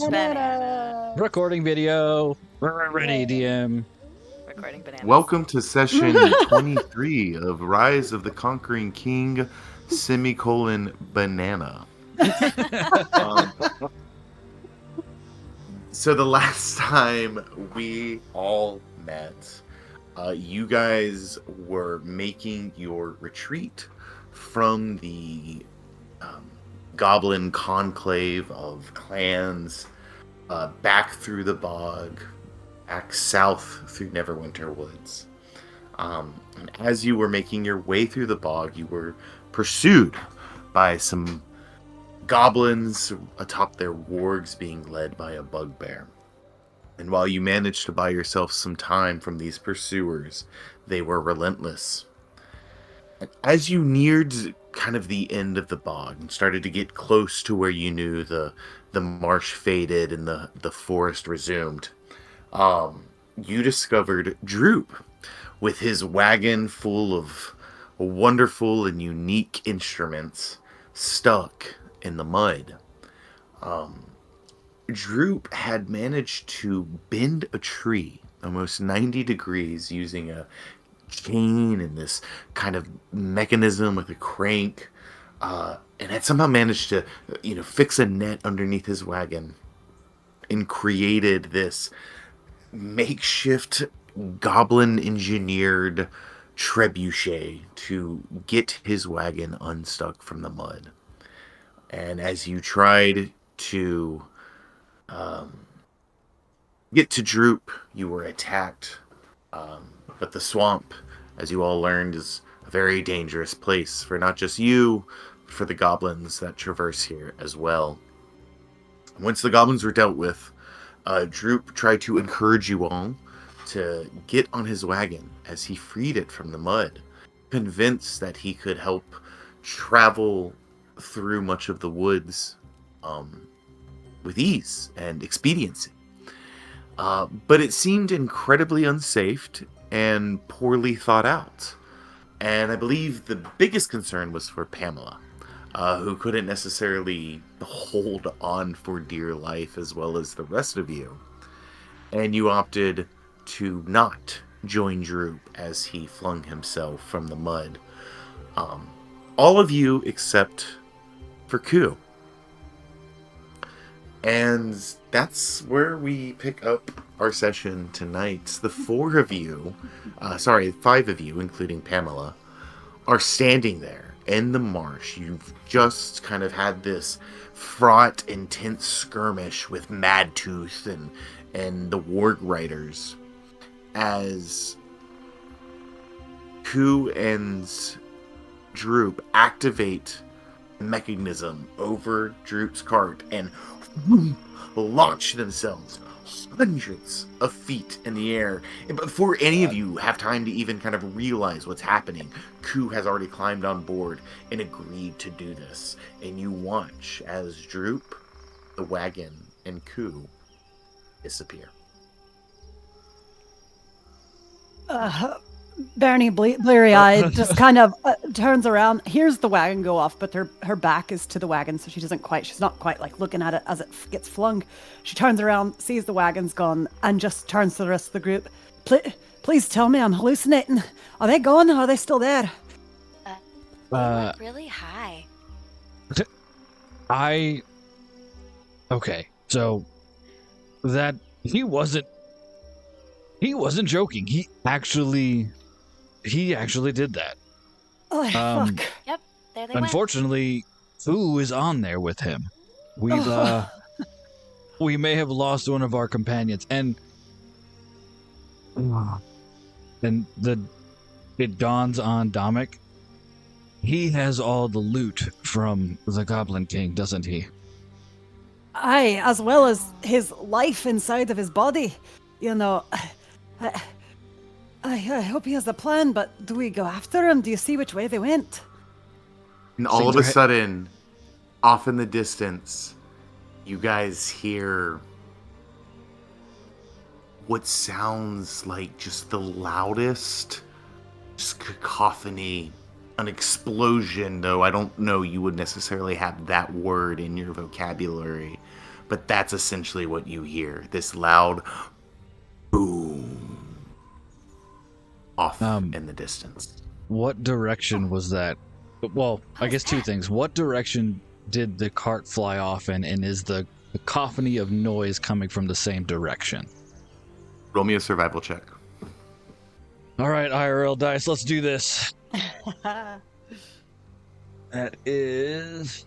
Banana. Recording video. Ready, DM. Recording bananas. Welcome to session 23 of Rise of the Conquering King, banana. So the last time we all met, you guys were making your retreat from the goblin conclave of clans back through the bog, back south through Neverwinter Woods. And as you were making your way through the bog, you were pursued by some goblins atop their wargs being led by a bugbear. And while you managed to buy yourself some time from these pursuers, they were relentless. As you neared kind of the end of the bog and started to get close to where you knew the marsh faded and the forest resumed, you discovered Droop with his wagon full of wonderful and unique instruments stuck in the mud. Droop had managed to bend a tree almost 90 degrees using a chain and this kind of mechanism with a crank, and had somehow managed to, fix a net underneath his wagon and created this makeshift goblin-engineered trebuchet to get his wagon unstuck from the mud. And as you tried to get to Droop, you were attacked. But the swamp, as you all learned, is a very dangerous place for not just you, but for the goblins that traverse here as well. Once the goblins were dealt with, Droop tried to encourage you all to get on his wagon as he freed it from the mud, convinced that he could help travel through much of the woods with ease and expediency. But it seemed incredibly unsafe and poorly thought out. And I believe the biggest concern was for Pamela, who couldn't necessarily hold on for dear life as well as the rest of you. And you opted to not join Droop as he flung himself from the mud. All of you except for Ku. And that's where we pick up our session tonight. The five of you, including Pamela, are standing there in the marsh. You've just kind of had this fraught, intense skirmish with Madtooth and the Warg Riders as Ku and Droop activate the mechanism over Droop's cart and launch themselves hundreds of feet in the air. And before any of you have time to even kind of realize what's happening, Ku has already climbed on board and agreed to do this. And you watch as Droop, the wagon, and Ku disappear. Bernie, bleary-eyed, just kind of turns around, hears the wagon go off, but her back is to the wagon, so she's not quite like looking at it as it gets flung. She turns around, sees the wagon's gone, and just turns to the rest of the group. Please tell me I'm hallucinating. Are they gone? Are they still there? They went really high. Okay, so that he wasn't joking. He actually did that. Oh, fuck. Yep, there they went. Unfortunately, Fu is on there with him. We may have lost one of our companions, and it dawns on Dominic. He has all the loot from the Goblin King, doesn't he? Aye, as well as his life inside of his body. I hope he has a plan, but do we go after him? Do you see which way they went? And all of a sudden, off in the distance, you guys hear what sounds like just the loudest cacophony, an explosion, though I don't know you would necessarily have that word in your vocabulary, but that's essentially what you hear. This loud boom off in the distance. What direction was that? Well, I guess two things. What direction did the cart fly off in, and is the cacophony of noise coming from the same direction? Roll me a survival check. All right, IRL dice, let's do this. That is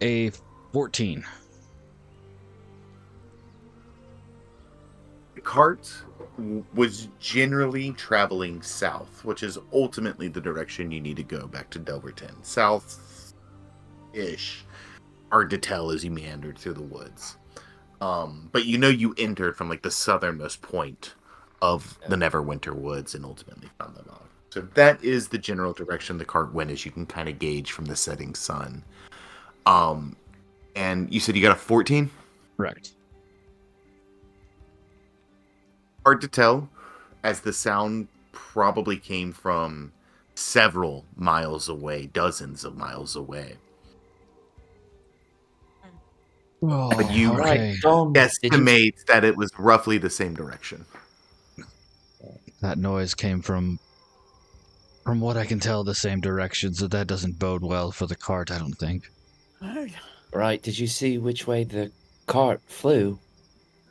a 14. The cart was generally traveling south, which is ultimately the direction you need to go back to Delverton. South-ish. Hard to tell as you meandered through the woods. But you entered from like the southernmost point of the Neverwinter Woods and ultimately found them all. So that is the general direction the cart went, as you can kind of gauge from the setting sun. And you said you got a 14? Correct. Hard to tell, as the sound probably came from several miles away, dozens of miles away. Oh, But you okay. estimate that it was roughly the same direction. That noise came from what I can tell, the same direction, so that doesn't bode well for the cart, I don't think. Right, did you see which way the cart flew?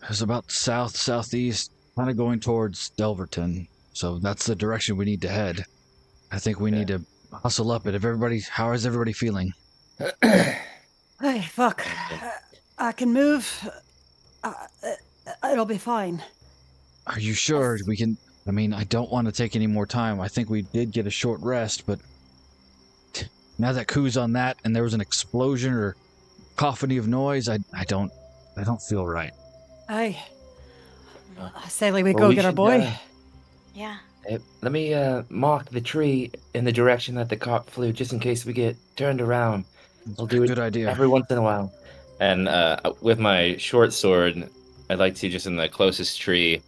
It was about southeast, kind of going towards Delverton, so that's the direction we need to head. I think we need to hustle up it. How is everybody feeling? Hey, fuck. I can move. It'll be fine. Are you sure we can? I mean, I don't want to take any more time. I think we did get a short rest, but now that Koo's on that and there was an explosion or cacophony of noise, I don't feel right. Hey. Saley, we go get our boy. Yeah. Let me mark the tree in the direction that the cart flew, just in case we get turned around. I'll do it Good idea. every once in a while. And with my short sword, I'd like to just in the closest tree.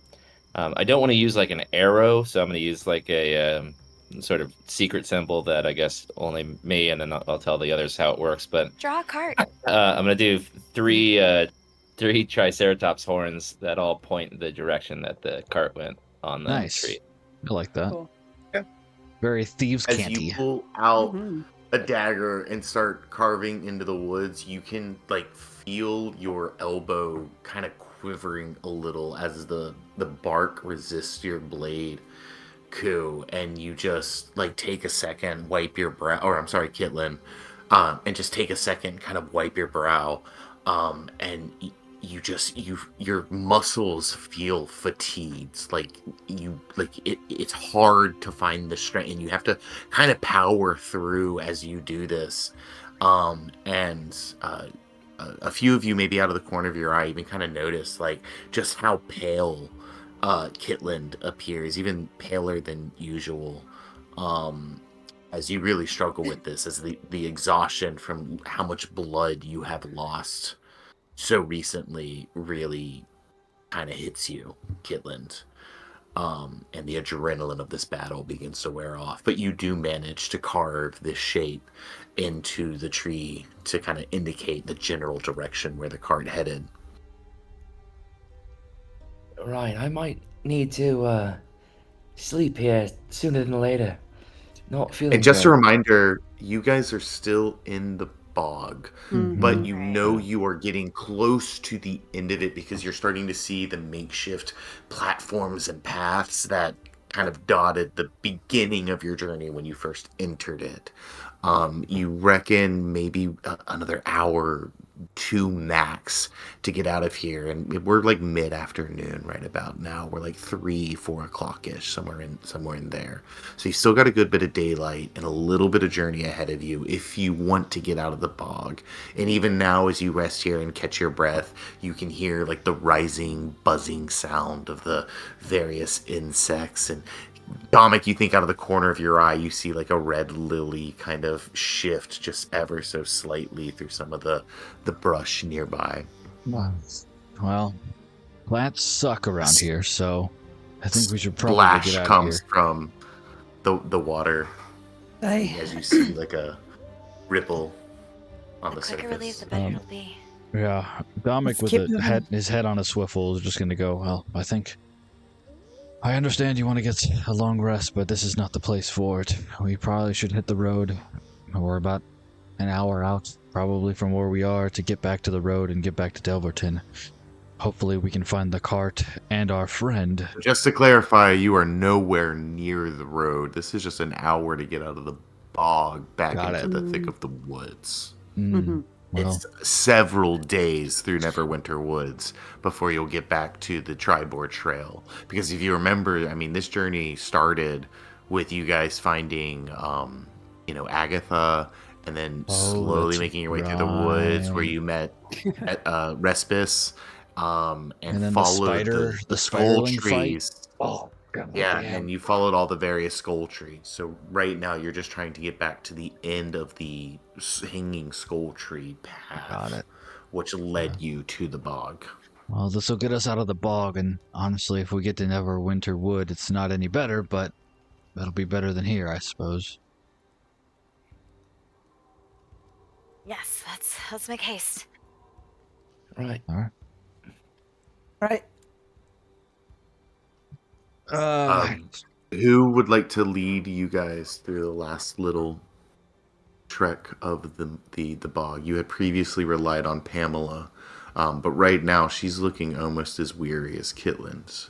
I don't want to use like an arrow, so I'm going to use like a sort of secret symbol that I guess only me, and then I'll tell the others how it works. But Draw a card. I'm going to do three Triceratops horns that all point the direction that the cart went on the tree. I like that. Cool. Yeah. Very thieves' As canty. you pull out a dagger and start carving into the woods, you can like feel your elbow kind of quivering a little as the bark resists your blade, Koo, and you just like take a second, wipe your brow, or I'm sorry, Kitlin, and just take a second, kind of wipe your brow, and your muscles feel fatigued, it's hard to find the strength, and you have to kind of power through as you do this, a few of you, maybe out of the corner of your eye, even kind of notice like just how pale Kitland appears, even paler than usual, as you really struggle with this, as the exhaustion from how much blood you have lost so recently really kind of hits you, Kitland. And the adrenaline of this battle begins to wear off. But you do manage to carve this shape into the tree to kind of indicate the general direction where the cart headed. Right, I might need to sleep here sooner than later. Not feeling And just good. a reminder, you guys are still in the bog, but you know you are getting close to the end of it because you're starting to see the makeshift platforms and paths that kind of dotted the beginning of your journey when you first entered it. You reckon maybe another hour, 2 max to get out of here, and we're like mid-afternoon right about now. We're like 3-4 o'clock ish, somewhere in there. So you still got a good bit of daylight and a little bit of journey ahead of you if you want to get out of the bog. And even now, as you rest here and catch your breath, you can hear like the rising buzzing sound of the various insects. And Dominic, you think out of the corner of your eye, you see like a red lily kind of shift just ever so slightly through some of the brush nearby. Well, plants suck around here, so I think we should probably Splash get out comes of here. from the water Hey. as you see like a ripple on The the quicker we leave, surface. the better it'll be. Yeah, Dominic Let's with keep moving. his head on a swivel is just going to go, well, I understand you want to get a long rest, but this is not the place for it. We probably should hit the road. We're about an hour out, probably, from where we are to get back to the road and get back to Delverton. Hopefully we can find the cart and our friend. Just to clarify, you are nowhere near the road. This is just an hour to get out of the bog back Got into it. the thick of the woods. Mm-hmm. Well, It's several days through Neverwinter Woods before you'll get back to the Tribord Trail. Because if you remember, I mean, this journey started with you guys finding, Agatha, and then slowly that's making your way through the woods where right. you met Respis, and then followed the skull spiderling trees. fight. Oh, God, Yeah, damn. and you followed all the various skull trees. So right now you're just trying to get back to the end of the hanging skull tree path, Got it. which led you to the bog. Well, this will get us out of the bog, and honestly, if we get to Neverwinter Wood, it's not any better, but that'll be better than here, I suppose. Yes, let's make haste. Right. All right. Right. Who would like to lead you guys through the last little trek of the bog? You had previously relied on Pamela, but right now she's looking almost as weary as Kitlin's.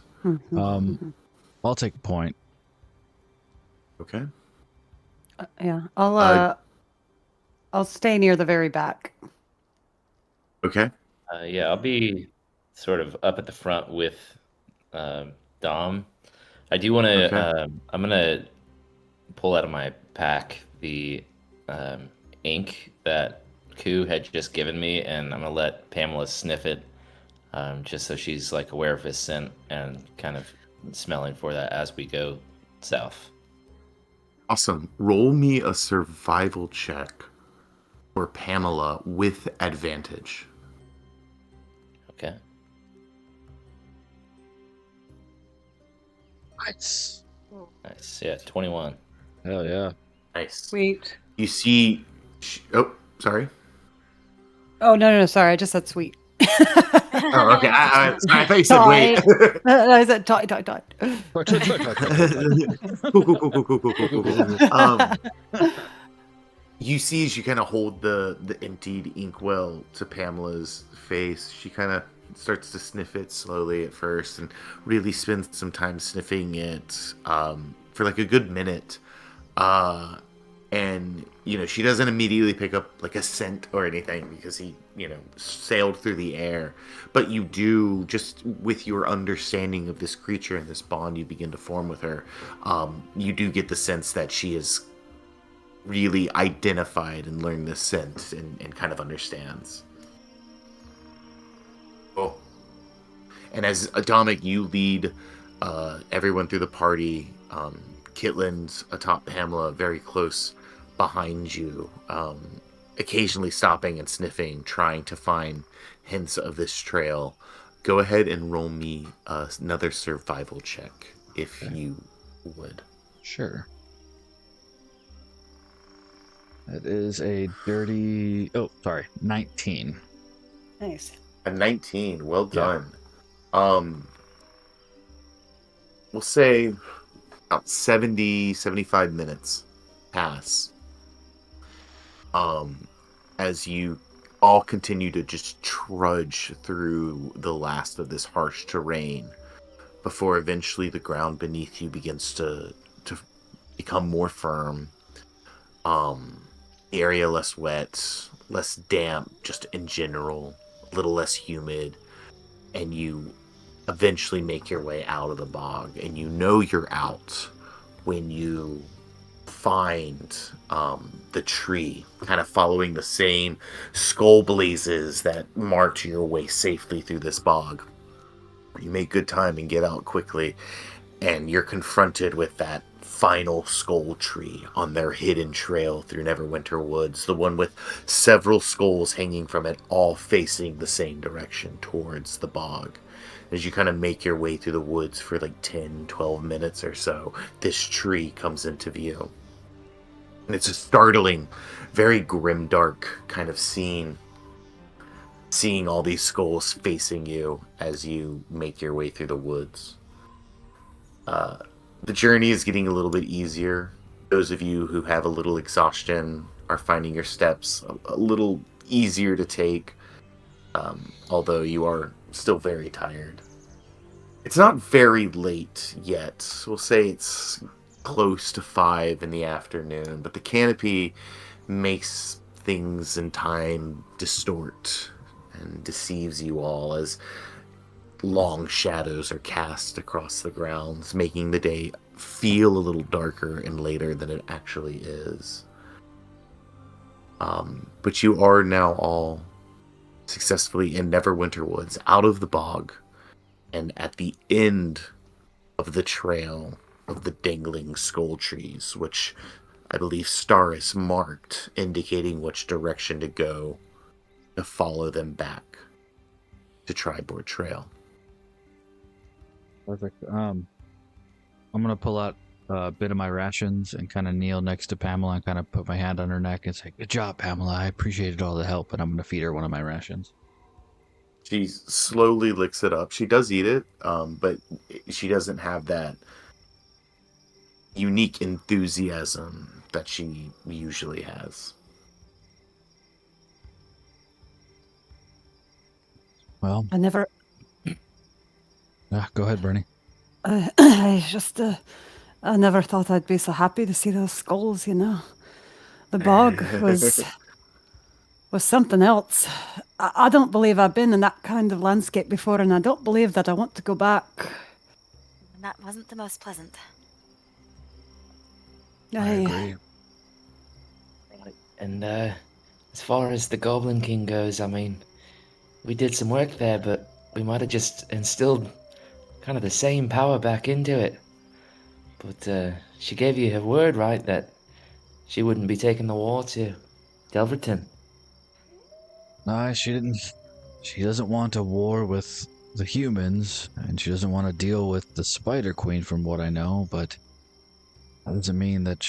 I'll take a point. Okay. Yeah, I'll stay near the very back. Okay. Yeah, I'll be sort of up at the front with Dom. I do want to. Okay. I'm gonna pull out of my pack the ink that Koo had just given me, and I'm gonna let Pamela sniff it, just so she's like aware of his scent and kind of smelling for that as we go south. Awesome. Roll me a survival check for Pamela with advantage. Okay. Nice. Nice. Yeah, 21. Hell yeah. Nice. Sweet. You see. Oh, sorry. Oh no, sorry. I just said sweet. Oh, okay. I thought you said wait. I said toy. Cool. You see as you kind of hold the emptied inkwell to Pamela's face, she kind of starts to sniff it slowly at first and really spends some time sniffing it for like a good minute. And, she doesn't immediately pick up like a scent or anything because he, sailed through the air. But you do, just with your understanding of this creature and this bond you begin to form with her, you do get the sense that she is really identified and learned this scent and kind of understands. Oh. And as Atomic, you lead everyone through the party. Kitlin's atop Pamela, very close behind you, occasionally stopping and sniffing, trying to find hints of this trail. Go ahead and roll me another survival check, if you would. Sure. That is a dirty... 19. Nice. A 19. Well Yeah. done. We'll say about 75 minutes pass. As you all continue to just trudge through the last of this harsh terrain before eventually the ground beneath you begins to become more firm. The area less wet, less damp, just in general, a little less humid, and you eventually make your way out of the bog, and you're out when you find the tree, kind of following the same skull blazes that marked your way safely through this bog. You make good time and get out quickly, and you're confronted with that final skull tree on their hidden trail through Neverwinter Woods, the one with several skulls hanging from it, all facing the same direction towards the bog. As you kind of make your way through the woods for like 10, 12 minutes or so, this tree comes into view. And it's a startling, very grimdark kind of scene. seeing all these skulls facing you as you make your way through the woods. The journey is getting a little bit easier. Those of you who have a little exhaustion are finding your steps a little easier to take, although you are still very tired. It's not very late yet. We'll say it's close to 5 in the afternoon, but the canopy makes things in time distort and deceives you all as long shadows are cast across the grounds, making the day feel a little darker and later than it actually is. But you are now all successfully in Neverwinter Woods, out of the bog, and at the end of the trail of the dangling skull trees, which I believe Staris marked, indicating which direction to go to follow them back to Triboard Trail. Perfect. I'm gonna pull out a bit of my rations and kind of kneel next to Pamela and kind of put my hand on her neck and say, "Good job, Pamela. I appreciated all the help." And I'm gonna feed her one of my rations. She slowly licks it up. She does eat it, but she doesn't have that unique enthusiasm that she usually has. Well, I never. go ahead, Bernie. I never thought I'd be so happy to see those skulls. The bog was something else. I don't believe I've been in that kind of landscape before, and I don't believe that I want to go back. And that wasn't the most pleasant. I agree. And as far as the Goblin King goes, I mean, we did some work there, but we might have just instilled kind of the same power back into it. But she gave you her word, right, that she wouldn't be taking the war to Delverton. No, she didn't. She doesn't want a war with the humans, and she doesn't want to deal with the Spider Queen, from what I know. But that doesn't mean that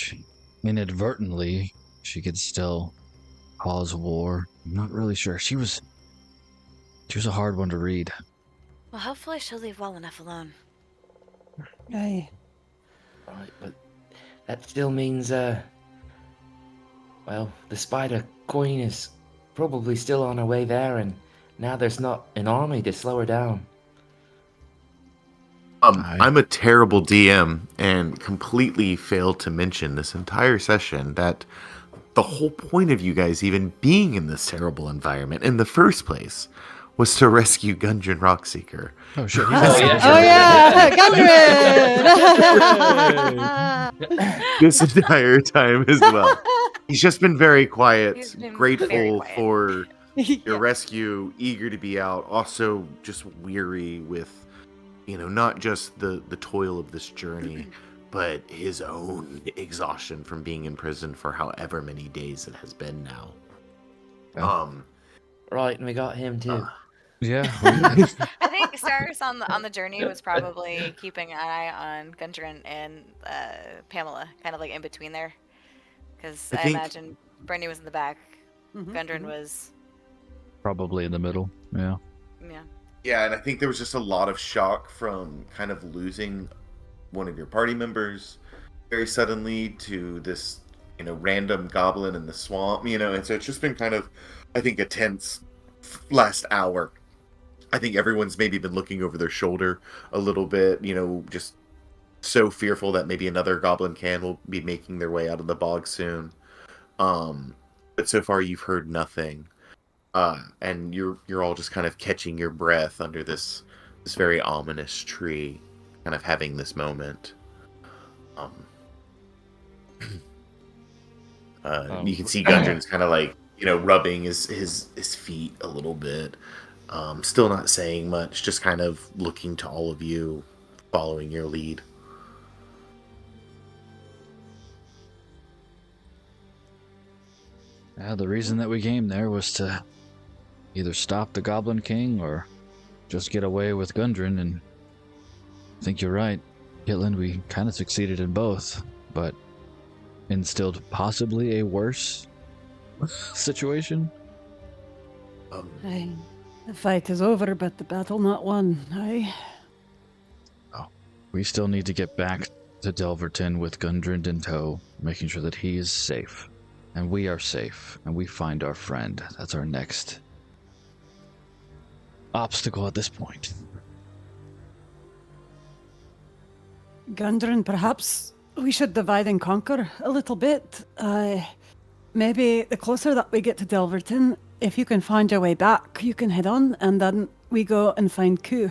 inadvertently she could still cause war. I'm not really sure. She was a hard one to read. Well, hopefully she'll leave well enough alone. Aye. Right, but that still means, well, the Spider Queen is probably still on her way there, and now there's not an army to slow her down. I'm a terrible DM and completely failed to mention this entire session that the whole point of you guys even being in this terrible environment in the first place was to rescue Gundren Rockseeker. Oh shit! Oh yeah, Gundren! This entire time as well. He's just been very quiet, He's been grateful very quiet. for your Yeah. rescue, eager to be out, also just weary with, not just the toil of this journey, but his own exhaustion from being in prison for however many days it has been now. Yeah. Right, and we got him too. Yeah. I think Staris on the journey was probably keeping an eye on Gundren and Pamela, kind of like in between there, because I imagine Brandy was in the back, Gundren was Probably in the middle. Yeah. yeah. Yeah, and I think there was just a lot of shock from kind of losing one of your party members very suddenly to this, random goblin in the swamp, and so it's just been kind of, I think, a tense last hour. I think everyone's maybe been looking over their shoulder a little bit, just so fearful that maybe another goblin can will be making their way out of the bog soon. But so far you've heard nothing. And you're all just kind of catching your breath under this very ominous tree, kind of having this moment. You can see Gundren's kind of like, rubbing his feet a little bit. Still not saying much, just kind of looking to all of you, following your lead. Yeah, the reason that we came there was to either stop the Goblin King or just get away with Gundren, and I think you're right, Kitland, we kind of succeeded in both, but instilled possibly a worse situation. The fight is over, but the battle not won. Aye. We still need to get back to Delverton with Gundren in tow, making sure that he is safe, and we are safe, and we find our friend. That's our next obstacle at this point. Gundren, perhaps we should divide and conquer a little bit. Maybe the closer that we get to Delverton, if you can find your way back, you can head on, and then we go and find Ku.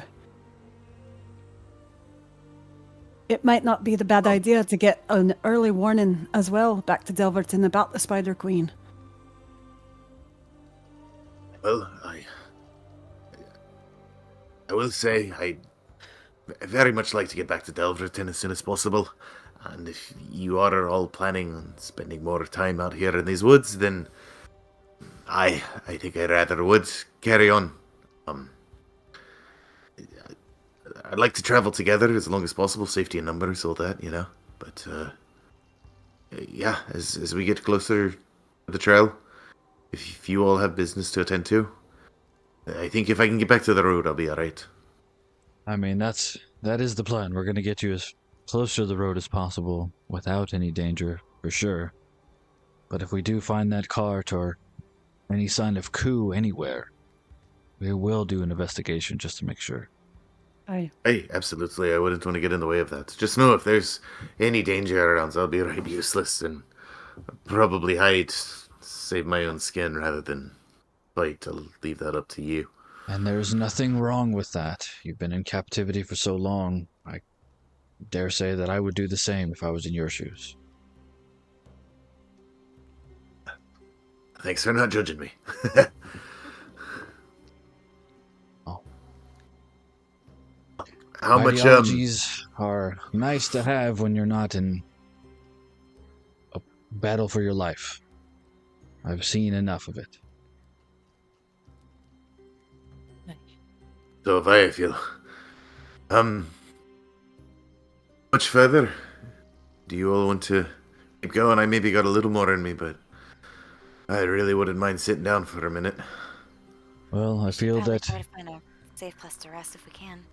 It might not be the bad idea to get an early warning as well back to Delverton about the Spider Queen. Well, I will say I very much like to get back to Delverton as soon as possible. And if you are all planning on spending more time out here in these woods, then I think I rather would carry on. I'd like to travel together as long as possible, safety in numbers, all that, you know. But yeah, as we get closer to the trail, if you all have business to attend to, I think if I can get back to the road, I'll be all right. I mean, that is the plan. We're going to get you as close to the road as possible without any danger, for sure. But if we do find that cart or any sign of Ku anywhere, we will do an investigation just to make sure. Aye. Hey, absolutely. I wouldn't want to get in the way of that. Just know if there's any danger around, I'll be right useless and probably hide, save my own skin rather than fight. I'll leave that up to you. And there's nothing wrong with that. You've been in captivity for so long. I dare say that I would do the same if I was in your shoes. Thanks for not judging me. Oh. How much, Ideologies are nice to have when you're not in a battle for your life. I've seen enough of it. So if I feel, much further, do you all want to keep going? I maybe got a little more in me, but I really wouldn't mind sitting down for a minute. Well, I feel Probably that... try to find a safe place to rest if we can.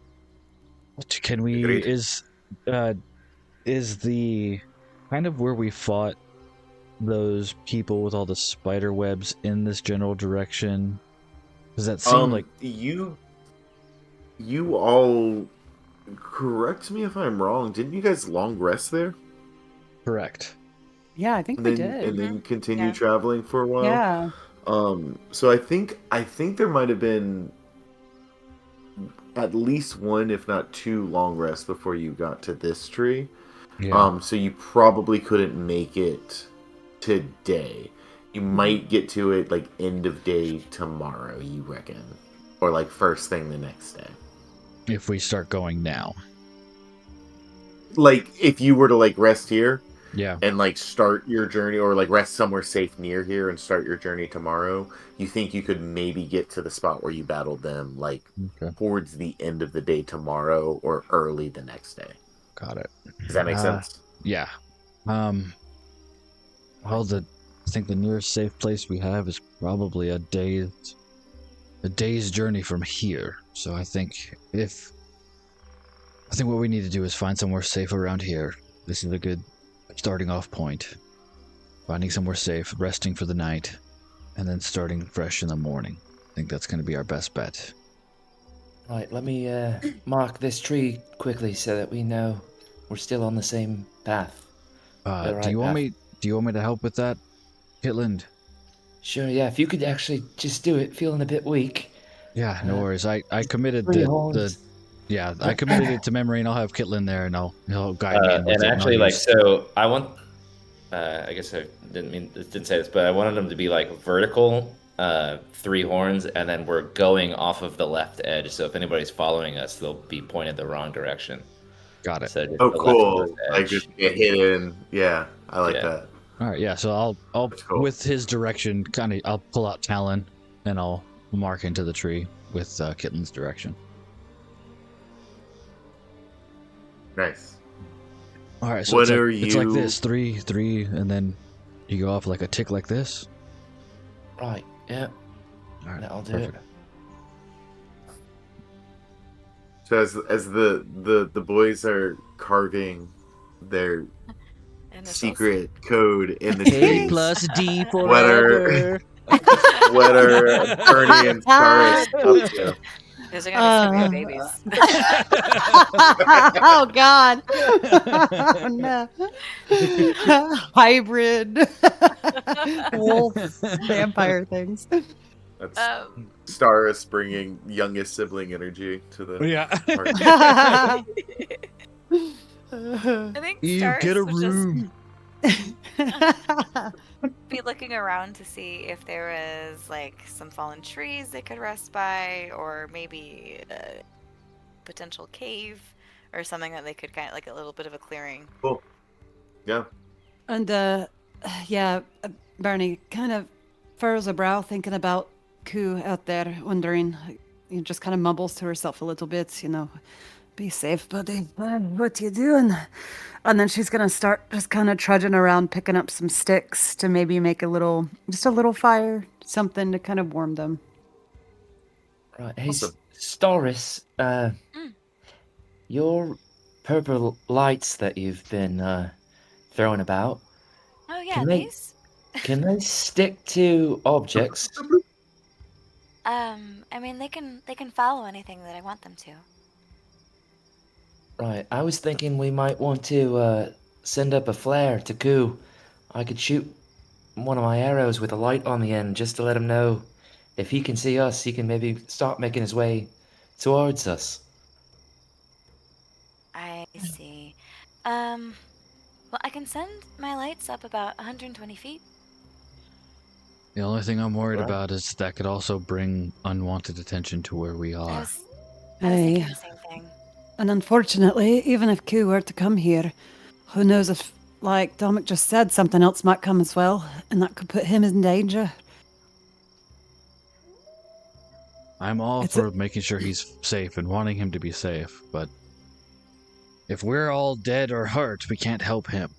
Can we... Agreed. Is the... kind of where we fought those people with all the spider webs in this general direction? Does that seem like... You all, correct me if I'm wrong, didn't you guys long rest there? Correct. Yeah, I think And we then, did. and then continue Yeah. traveling for a while? Yeah. So I think there might have been at least one, if not two, long rests before you got to this tree. Yeah. So you probably couldn't make it today. You might get to it like end of day tomorrow, you reckon, or like first thing the next day. If we start going now. Like if you were to like rest here Yeah. and like start your journey, or like rest somewhere safe near here and start your journey tomorrow, you think you could maybe get to the spot where you battled them like Okay. towards the end of the day tomorrow or early the next day. Got it. Does that make sense? Yeah. Well, I think the nearest safe place we have is probably a day's journey from here. So I think what we need to do is find somewhere safe around here. This is a good starting off point. Finding somewhere safe, resting for the night, and then starting fresh in the morning. I think that's going to be our best bet. Right, let me mark this tree quickly so that we know we're still on the same path. The right Do you want path. me to help with that, Kitland? Sure, yeah, if you could actually just do it, feeling a bit weak. Yeah, no worries. I committed Three horns. I committed it to memory, and I'll have Kitland there, and he'll guide me. In with And it, actually, I'll like, use- so I want. I guess I didn't say this, but I wanted them to be like vertical, 3 horns, and then we're going off of the left edge. So if anybody's following us, they'll be pointed the wrong direction. Got it. So just Oh, the cool! left Like edge. just get hidden. Yeah, I like Yeah. that. All right, yeah. So I'll That's cool. with his direction, I'll pull out Talon, and I'll mark into the tree with Kitland's direction. Nice. All right, so What it's like, are it's like you- this: three, and then you go off like a tick like this. Right, yeah, All right, that'll do perfect. it. So as the boys are carving their Initials. secret code in the A trees, plus D what are forever. what are Bernie and Staris up to? Those are gonna be some great Uh, babies. oh God. Oh no. Hybrid wolf vampire things. That's Um, Staris bringing youngest sibling energy to the Yeah. party. I think You Stars get a would just room. be looking around to see if there was like some fallen trees they could rest by, or maybe a potential cave or something that they could kind of like a little bit of a clearing. Cool. Yeah. And yeah, Bernie kind of furrows a brow thinking about Koo out there, wondering. Just kind of mumbles to herself a little bit, be safe, buddy. What you doing? And then she's gonna start just kind of trudging around, picking up some sticks to maybe make just a little fire, something to kind of warm them. Right. Hey, Awesome. Storis, Mm. your purple lights that you've been throwing about, Oh yeah, can they these. can they stick to objects? I mean they can follow anything that I want them to. Right. I was thinking we might want to send up a flare to Koo. I could shoot one of my arrows with a light on the end just to let him know if he can see us, he can maybe start making his way towards us. I see. Um, well, I can send my lights up about 120 feet. The only thing I'm worried Right. about is that could also bring unwanted attention to where we I are. was, I was thinking Hey. the same thing. And unfortunately, even if Koo were to come here, who knows if, like Dominic just said, something else might come as well, and that could put him in danger. I'm all It's for making sure he's safe and wanting him to be safe, but if we're all dead or hurt, we can't help him.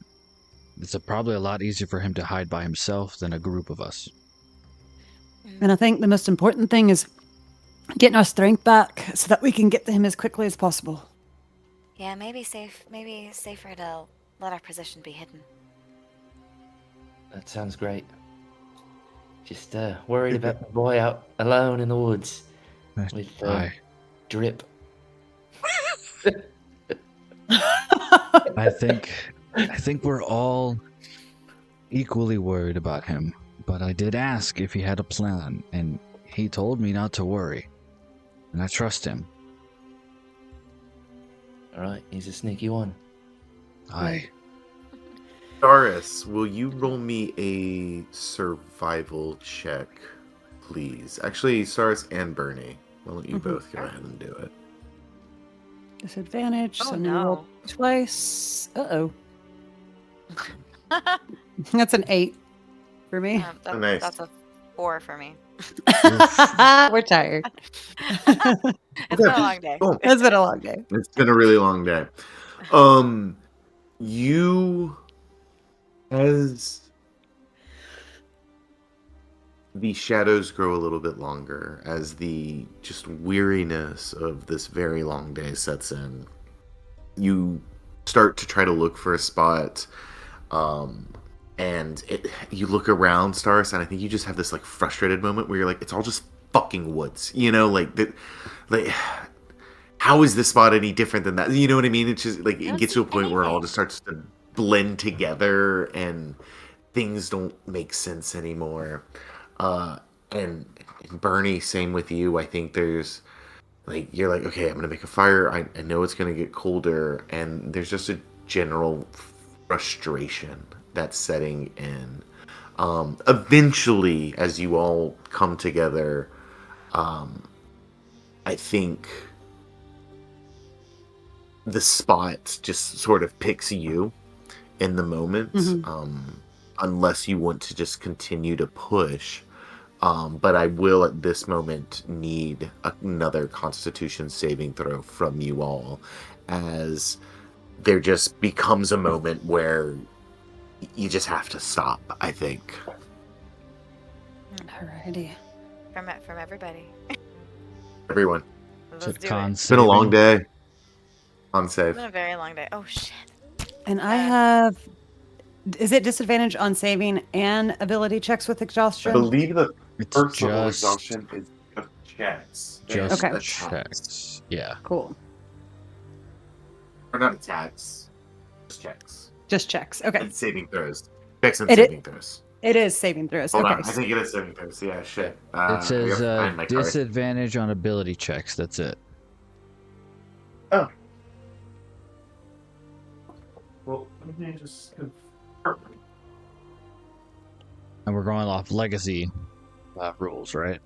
It's probably a lot easier for him to hide by himself than a group of us. And I think the most important thing is getting our strength back so that we can get to him as quickly as possible. Yeah, maybe safer to let our position be hidden. That sounds great. Just worried about the boy out alone in the woods with Aye. drip. I think we're all equally worried about him, but I did ask if he had a plan, and he told me not to worry, and I trust him. All right, he's a sneaky one. Aye. Staris, will you roll me a survival check, please? Actually, Staris and Bernie. Why don't you both go ahead and do it? Disadvantage. Oh, so no. you roll twice. Uh-oh. That's an 8 for me. That, nice. That's a 4 for me. We're tired. It's been a long day. Cool. It's been a long day. It's been a really long day. You, as the shadows grow a little bit longer, as the just weariness of this very long day sets in, you start to try to look for a spot, and you look around, Stars, and I think you just have this like frustrated moment where you're like, it's all just fucking woods, like that, like. How is this spot any different than that? You know what I mean? It's just like it gets to a point where it all just starts to blend together and things don't make sense anymore. And Bernie, same with you. I think there's like you're like, okay, I'm gonna make a fire. I know it's gonna get colder, and there's just a general frustration that's setting in. Eventually, as you all come together, I think the spot just sort of picks you in the moment, unless you want to just continue to push. But I will at this moment need another Constitution saving throw from you all, as there just becomes a moment where you just have to stop, I think. Alrighty. From everybody. Everyone. Let's do Con it. It's been a long saving. day. On It's save. been a very long day. Oh shit. And I have. Is it disadvantage on saving and ability checks with I exhaustion? believe the It's first level just exhaustion is just checks. just and Okay. attacks. checks. Yeah. Cool. Or not attacks. Just checks. Just checks. Okay. And saving throws. Checks and It i- saving throws. It is saving throws. Hold Okay. on. I think it is saving throws. Yeah, shit. It says I gotta find my card. disadvantage on ability checks. That's it. Oh. Well, let me just confirm. And we're going off legacy rules, right?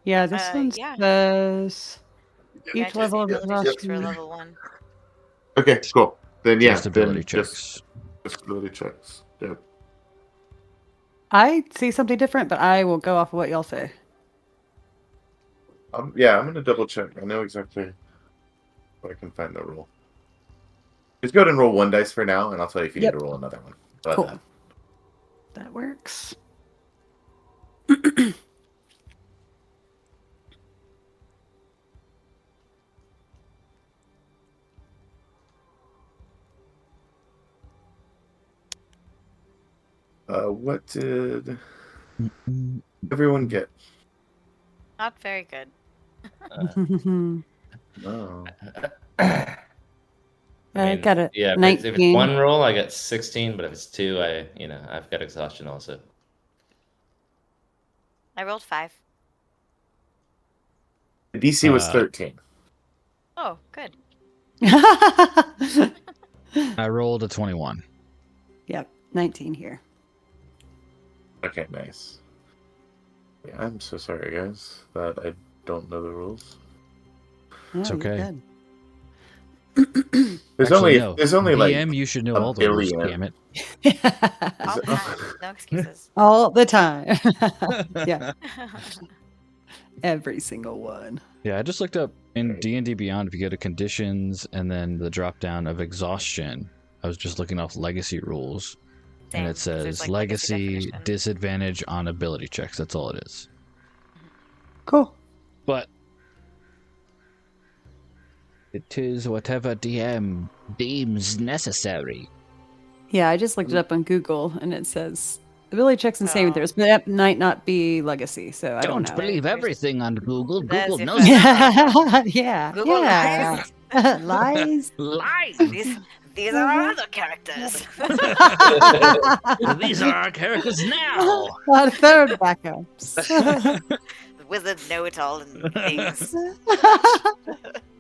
Yeah, this one Yeah. says Yeah, each level of ability checks for exhaustion. level 1. Okay, cool. Then yeah, Just ability then checks. just ability checks. Yeah. I see something different, but I will go off of what y'all say. Yeah, I'm gonna double check. I know exactly where I can find the rule. Just go ahead and roll one dice for now, and I'll tell you if you Yep. need to roll another one. But, Cool. That works. what did everyone get? Not very good. Oh. I mean, got it. Yeah, if it's 19. one roll, I got 16, but if it's two, I've got exhaustion also. I rolled 5. The DC was Uh, 13. Oh, good. I rolled a 21. Yep, 19 here. Okay, nice. Yeah, I'm so sorry, guys, that I don't know the rules. Yeah, you're okay. good. There's Actually, only like DM, you should know a all the rules, billion. damn it. All the time. No excuses. All the time. Yeah, every single one. Yeah, I just looked up in Okay. D&D Beyond, if you go to conditions and then the drop down of exhaustion, I was just looking off legacy rules. Same, And it 'cause there's, says like, legacy definition. disadvantage on ability checks. That's all it is. Cool. But it is whatever DM deems necessary. Yeah, I just looked it up on Google and it says ability checks and saving Oh. throws, but that might not be legacy, so I don't Don't know. believe There's- everything on Google. That's Google your knows friend. Yeah, Google yeah. Lies. lies. These are our other characters. These are our characters now. Our third backups. The wizard know-it-all and things.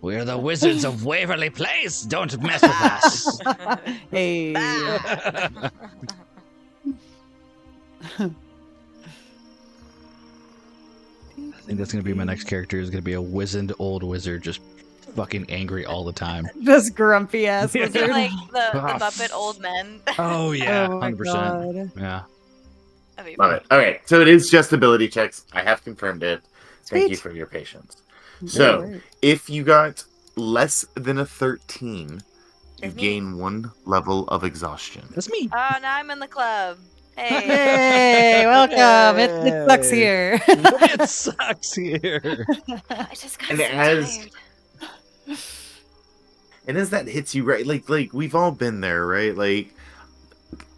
We're the wizards of Waverly Place. Don't mess with us. Hey. I think that's gonna be my next character. Is gonna be a wizened old wizard, just fucking angry all the time. Just grumpy ass Yeah. wizard. like the Ah, Muppet old men. Oh yeah, Oh my 100%. God. Yeah. That'd be Love it. Okay, so it is just ability checks. I have confirmed it. Thank you Sweet. for your patience. No So, worries. if you got less than a 13, you It's me. gain 1 level of exhaustion. That's me. Oh, now I'm in the club. Hey. Hey, welcome. It sucks Hey. here. It sucks here. I just got And so as- tired. And as that hits you, right, like we've all been there, right? Like,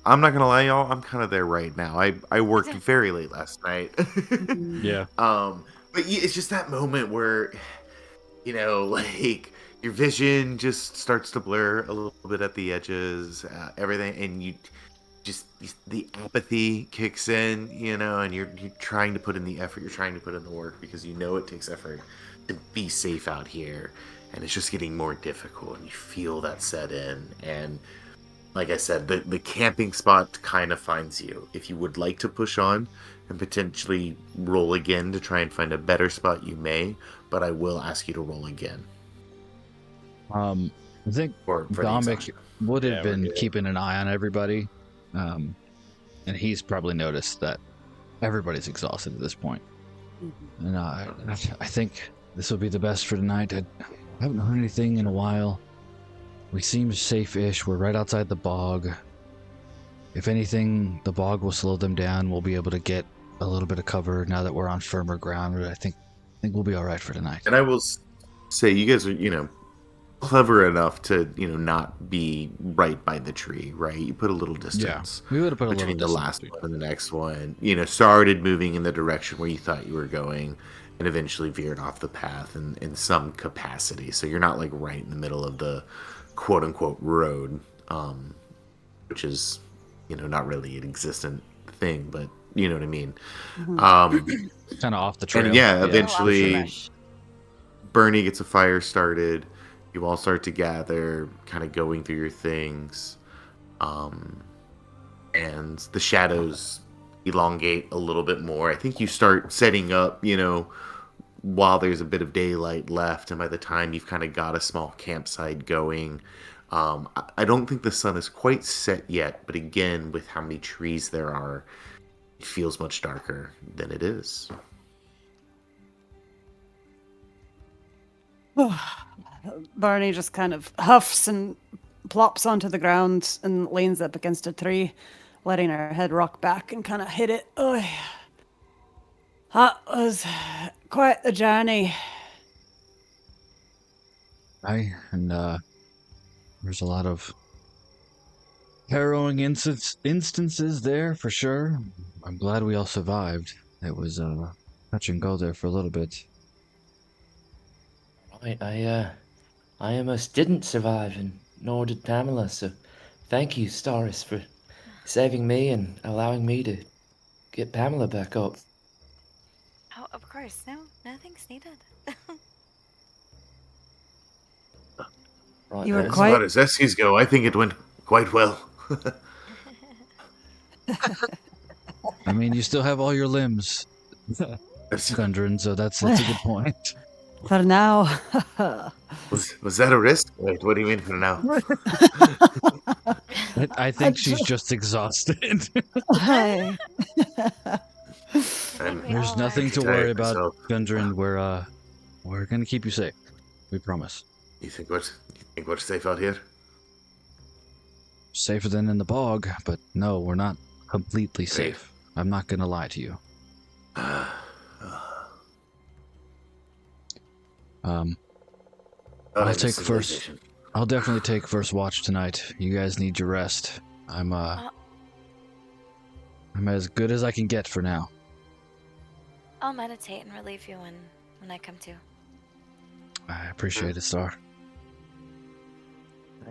I'm not gonna lie, y'all, I'm kind of there right now. I worked very late last night. Yeah. But it's just that moment where, like your vision just starts to blur a little bit at the edges, everything, and the apathy kicks in, and you're trying to put in the effort, you're trying to put in the work because it takes effort to be safe out here, and it's just getting more difficult, and you feel that set in, and like I said, the camping spot kind of finds you. If you would like to push on and potentially roll again to try and find a better spot, you may, but I will ask you to roll again. I think For the Dominic exhaustion. would have Yeah, we're been good. keeping an eye on everybody, and he's probably noticed that everybody's exhausted at this point. And I think this will be the best for tonight. I haven't heard anything in a while. We seem safe-ish. We're right outside the bog. If anything, the bog will slow them down. We'll be able to get a little bit of cover now that we're on firmer ground. I think we'll be all right for tonight. And I will say, you guys are, clever enough to, not be right by the tree, right? You put a little distance We would have put a little between the distance last between. one and the next one. Started moving in the direction where you thought you were going, and eventually veered off the path in some capacity. So you're not like right in the middle of the quote unquote road, which is, not really an existent thing, but you know what I mean. Kind of off the trail. And yeah, Off the eventually rush. Bernie gets a fire started. You all start to gather, kind of going through your things. And the shadows elongate a little bit more. I think you start setting up, while there's a bit of daylight left. And by the time you've kind of got a small campsite going, I don't think the sun is quite set yet. But again, with how many trees there are, it feels much darker than it is. Barney just kind of huffs and plops onto the ground and leans up against a tree, letting her head rock back and kind of hit it. Oh, that was quite the journey. There's a lot of harrowing instances there for sure. I'm glad we all survived. It was touch and go there for a little bit. Right, I almost didn't survive, and nor did Pamela, so thank you, Staris, for saving me and allowing me to get Pamela back up. Oh, of course. No, nothing's needed. Right, You were then. As quite- far as Eskies go, I think it went quite well. I mean, you still have all your limbs, Gundren, so that's a good point. For now. Was that a risk? Wait, what do you mean for now? I think she's just exhausted. Hey. There's nothing to worry about, Gundren. We're gonna keep you safe. We promise. You think we're safe out here? Safer than in the bog, but no, we're not completely safe. I'm not gonna lie to you. I'll take first. I'll definitely take first watch tonight. You guys need your rest. I'm as good as I can get for now. I'll meditate and relieve you when I come to. I appreciate it, Star.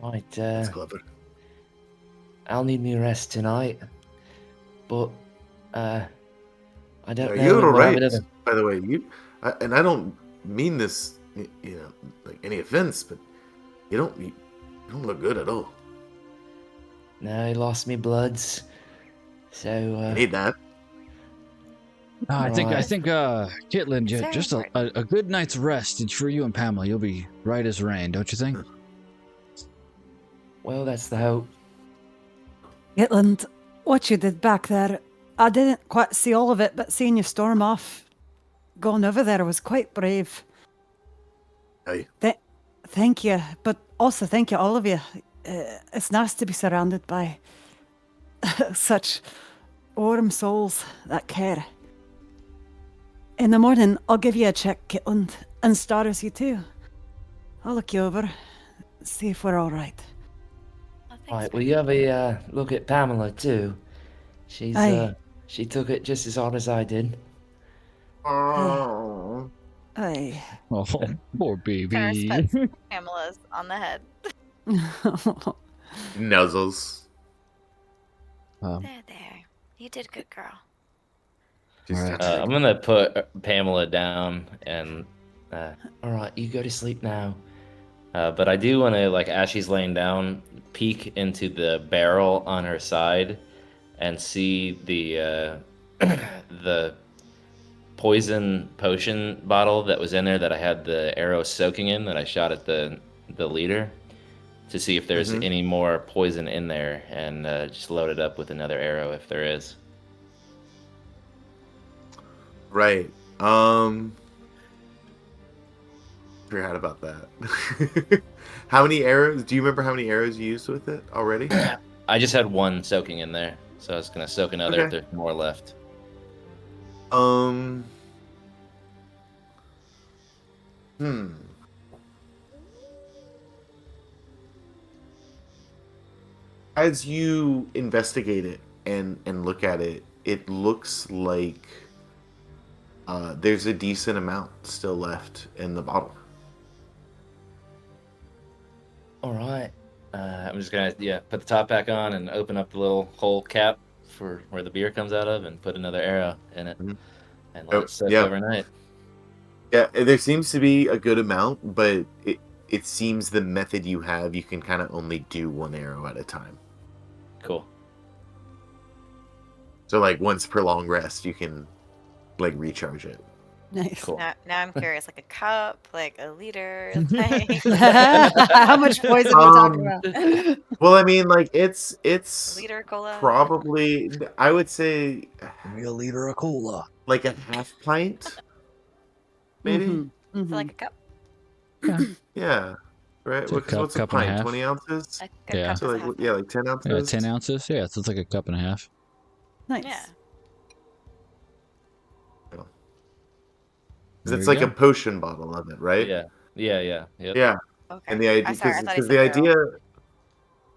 Right, That's clever. I'll need me rest tonight, but I don't know. You're what I right. would have- By the way, and I don't mean this, like any offense, but you don't look good at all. No, I lost me bloods, so You need that. I think, Right. Kitlin, It's very just a good night's rest for you and Pamela. You'll be right as rain, don't you think? well, that's the hope. Gitland, what you did back there, I didn't quite see all of it, but seeing you storm off, going over there was quite brave. Hey, Thank you, but also thank you, all of you. It's nice to be surrounded by such warm souls that care. In the morning, I'll give you a check, Kitland, and Staris, you too. I'll look you over, see if we're all right. Oh, thanks, Right, Bernie. will you have a look at Pamela too? She's Aye. she took it just as hard as I did. oh, Aye. Oh, poor Ferris baby. pets Pamela's on the head. nuzzles. There. You did good, girl. Just All right. touch I'm gonna put Pamela down, and All right, you go to sleep now. but I do want to, like, as she's laying down, peek into the barrel on her side and see the the poison potion bottle that was in there that I had the arrow soaking in that I shot at the leader, to see if there's Mhm. any more poison in there, and just load it up with another arrow if there is. Right. Forgot about that. How many arrows? Do you remember how many arrows you used with it already? I just had one soaking in there, so I was gonna soak another Okay. if there's more left. Um. Hmm. As you investigate it and look at it, it looks like there's a decent amount still left in the bottle. All right. I'm just gonna put the top back on and open up the little hole cap for where the beer comes out of, and put another arrow in it, Mhm. and let it soak Yeah. overnight. Yeah, there seems to be a good amount, but it seems the method you have, you can kind of only do one arrow at a time. Cool. So like once per long rest, you can like recharge it. Nice. Cool. Now I'm curious, like a cup, like a liter, like How much poison are we talking about? Well, I mean, like it's liter of cola. probably, I would say, Give me a liter of cola. like a half pint, maybe. Mhm, So mhm. like a cup. Yeah, right. It's a Because what's a cup and a pint? half. 20 ounces. A Yeah. cup So is a like half yeah, pint. like 10 Yeah, ounces. 10 ounces. Yeah, so it's like a cup and a half. Nice. Yeah. Because There it's you like a go. potion bottle of it, right? Yeah. Yep. Yeah. Okay. And the idea, I'm sorry, I thought you because said the barrel. idea,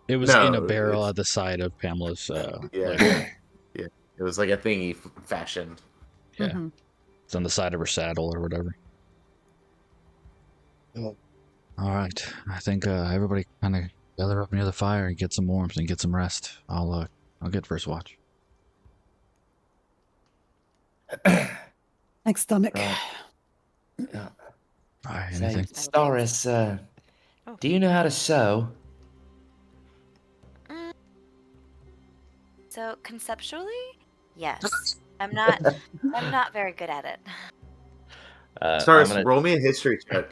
It was in a No, barrel it's- at the side of Pamela's. yeah, liquor. yeah, it was like a thingy fashioned. Yeah. Mhm. It's on the side of her saddle or whatever. All right. I think everybody kind of gather up near the fire and get some warmth and get some rest. I'll get first watch. Thanks, stomach. Right. Yeah. All right. Say, Anything? Staris, Oh. do you know how to sew? So conceptually, yes. I'm not very good at it. Stars, I'm gonna roll me a history check.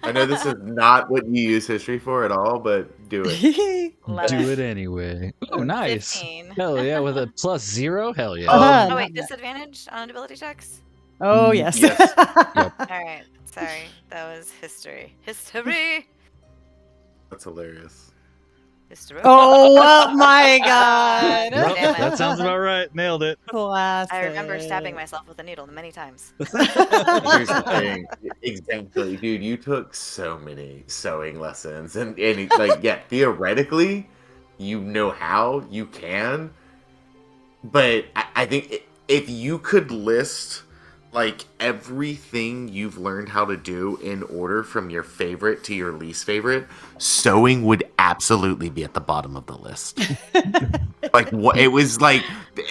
I know this is not what you use history for at all, but do it. Do it anyway. Oh, nice. 15. Hell yeah, with a +0? Hell yeah. Uh-huh. Oh Not wait, bad. disadvantage on ability checks? Oh yes. Yes. Yep. Alright, sorry. That was history. History! That's hilarious. History. Oh my god. Yep, Damn it. that sounds about right. Nailed it. Classic. I remember stabbing myself with a needle many times. Here's the thing. Exactly, dude. You took so many sewing lessons, and like, yeah, theoretically, you know how you can, but I think if you could list like everything you've learned how to do in order from your favorite to your least favorite, sewing would absolutely be at the bottom of the list. Like what it was like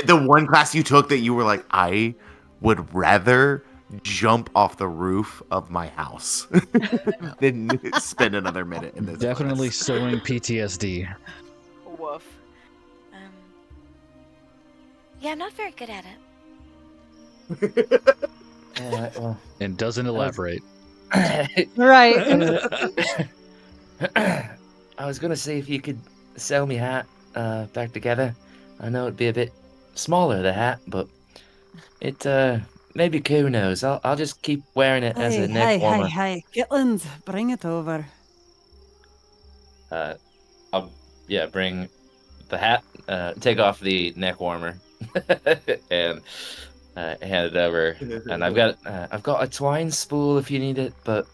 the one class you took that you were like, I would rather jump off the roof of my house than spend another minute in this Definitely class. sewing PTSD. Woof. Yeah, I'm not very good at it. Well, And doesn't elaborate. Right. I was gonna see if you could sew me hat back together. I know it'd be a bit smaller, the hat, but it maybe Koo knows. I'll just keep wearing it as a neck warmer. Hey. Kitlands, bring it over. I'll bring the hat, take off the neck warmer, and hand it over. And I've got a twine spool if you need it, but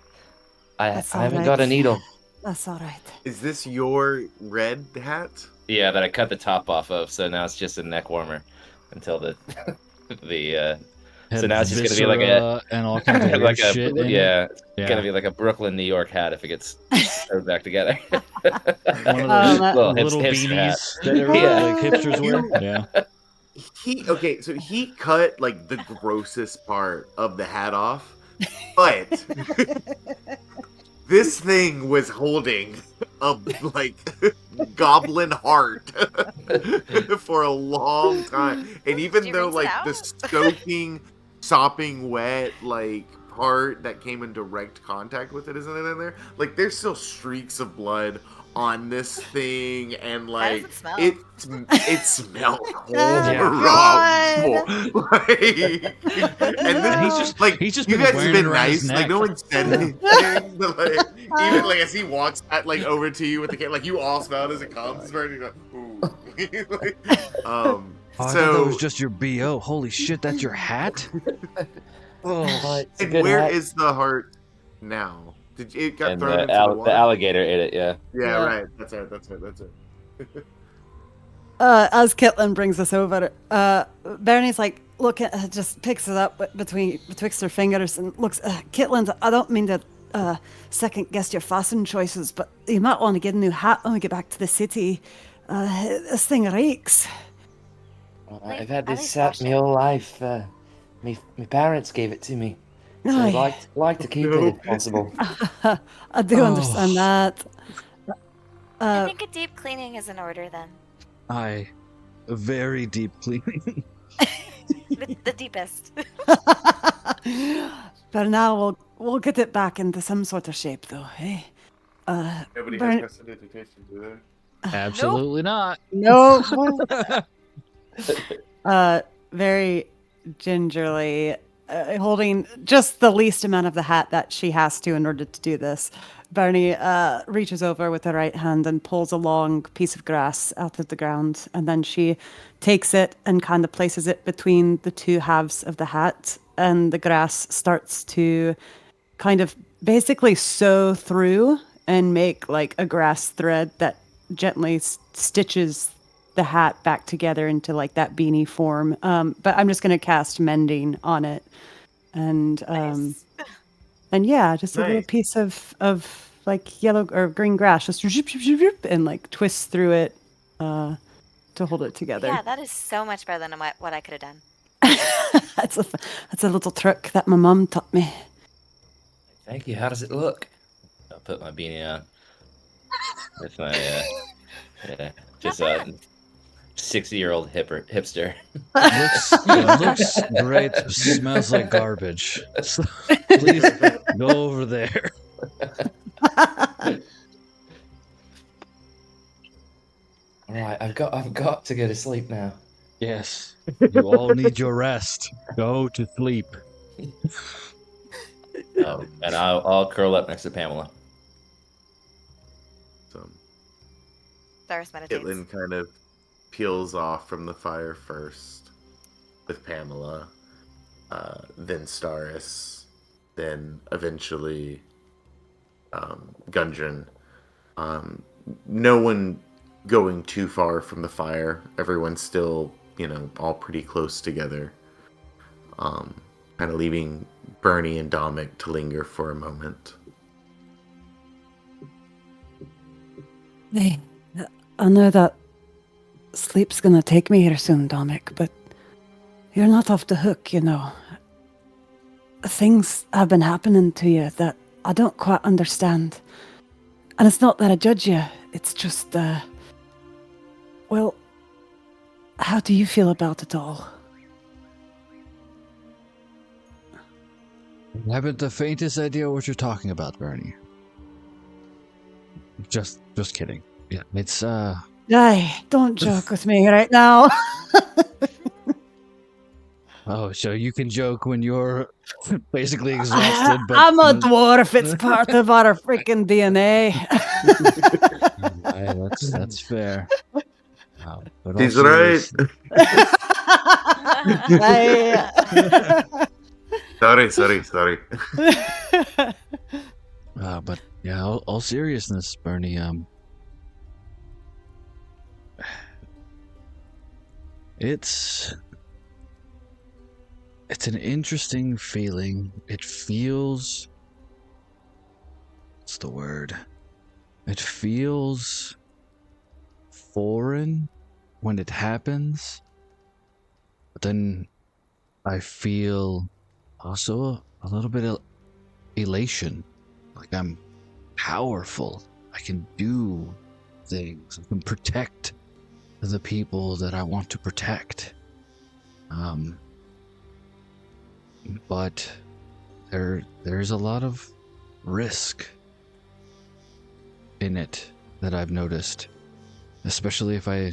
I That's haven't all got a right. needle. That's all right. Is this your red hat? Yeah, that I cut the top off of, so now it's just a neck warmer until the so now it's just gonna be like Viscera and all kinds of weird like a shit. in it. it's Yeah. gonna be like a Brooklyn, New York hat if it gets sewed back together. One of Oh, those that- little hipster hat. beanies that everybody, Yeah. like hipsters wear. Yeah. So he cut like the grossest part of the hat off, but this thing was holding a like goblin heart for a long time, and even Did you though rinse it like the out? soaking, sopping wet like part that came in direct contact with it isn't in there, like there's still streaks of blood on this thing, and How does like it smell? it smelled God. horrible. Like, and then he's just you been guys have wearing been it around his nice. Like neck. no one said anything, but like even like as he walks over to you with the kid, like you all smell it as it comes. It's very like, ooh. Oh, I thought that was So, just your BO. Holy shit, that's your hat? Well, Oh, it's a and good where hat. is the heart now? Did it got And thrown into the the water? alligator ate it. Yeah. Yeah, Yeah. right. That's it. That's it. That's it. As Kitlin brings us over, Bernie's like, just picks it up betwixt her fingers and looks. Kitlin, I don't mean to second guess your fashion choices, but you might want to get a new hat when we get back to the city. This thing reeks. I've had At this least hat wash my it. whole life. My parents gave it to me, so I'd Aye. like to keep it No. if possible. I do understand that. I think a deep cleaning is in order then. I very deep cleaning. The deepest. But now we'll get it back into some sort of shape, though. Hey, Nobody Bern- has prestidigitation, do they? Absolutely not. no. Very gingerly, holding just the least amount of the hat that she has to in order to do this. Bernie reaches over with her right hand and pulls a long piece of grass out of the ground, and then she takes it and kind of places it between the two halves of the hat, and the grass starts to kind of basically sew through and make like a grass thread that gently stitches the hat back together into like that beanie form. But I'm just going to cast mending on it, and Nice. and yeah, just a little Nice. piece of like yellow or green grass, just zip, zip, zip, zip, and like twist through it to hold it together. Yeah, that is so much better than what I could have done. That's a little trick that my mum taught me. Thank you. How does it look? I'll put my beanie on with my yeah, just Not a 60-year-old hipster. Looks great. Smells like garbage. So, please go over there. All right, I've got to go to sleep now. Yes, you all need your rest. Go to sleep. Oh, and I'll curl up next to Pamela. So, Cyrus meditates. Itlin kind of peels off from the fire first with Pamela, then Staris, then eventually Gundren. No one going too far from the fire. Everyone's still, all pretty close together. Kind of leaving Bernie and Dominic to linger for a moment. Hey, I know that sleep's gonna take me here soon, Dominic, but you're not off the hook, Things have been happening to you that I don't quite understand. And it's not that I judge you, it's just, well, how do you feel about it all? I haven't the faintest idea what you're talking about, Bernie. Just kidding. Yeah, it's Aye, don't joke with me right now. Oh, so you can joke when you're basically exhausted, but I'm a dwarf. It's part of our freaking DNA. Aye, that's fair. But He's also right. Sorry. But yeah, all seriousness, Bernie. It's an interesting feeling. It feels. What's the word? It feels foreign when it happens, but then I feel also a little bit of elation. Like I'm powerful. I can do things. I can protect the people that I want to protect. But there's a lot of risk in it that I've noticed, especially if I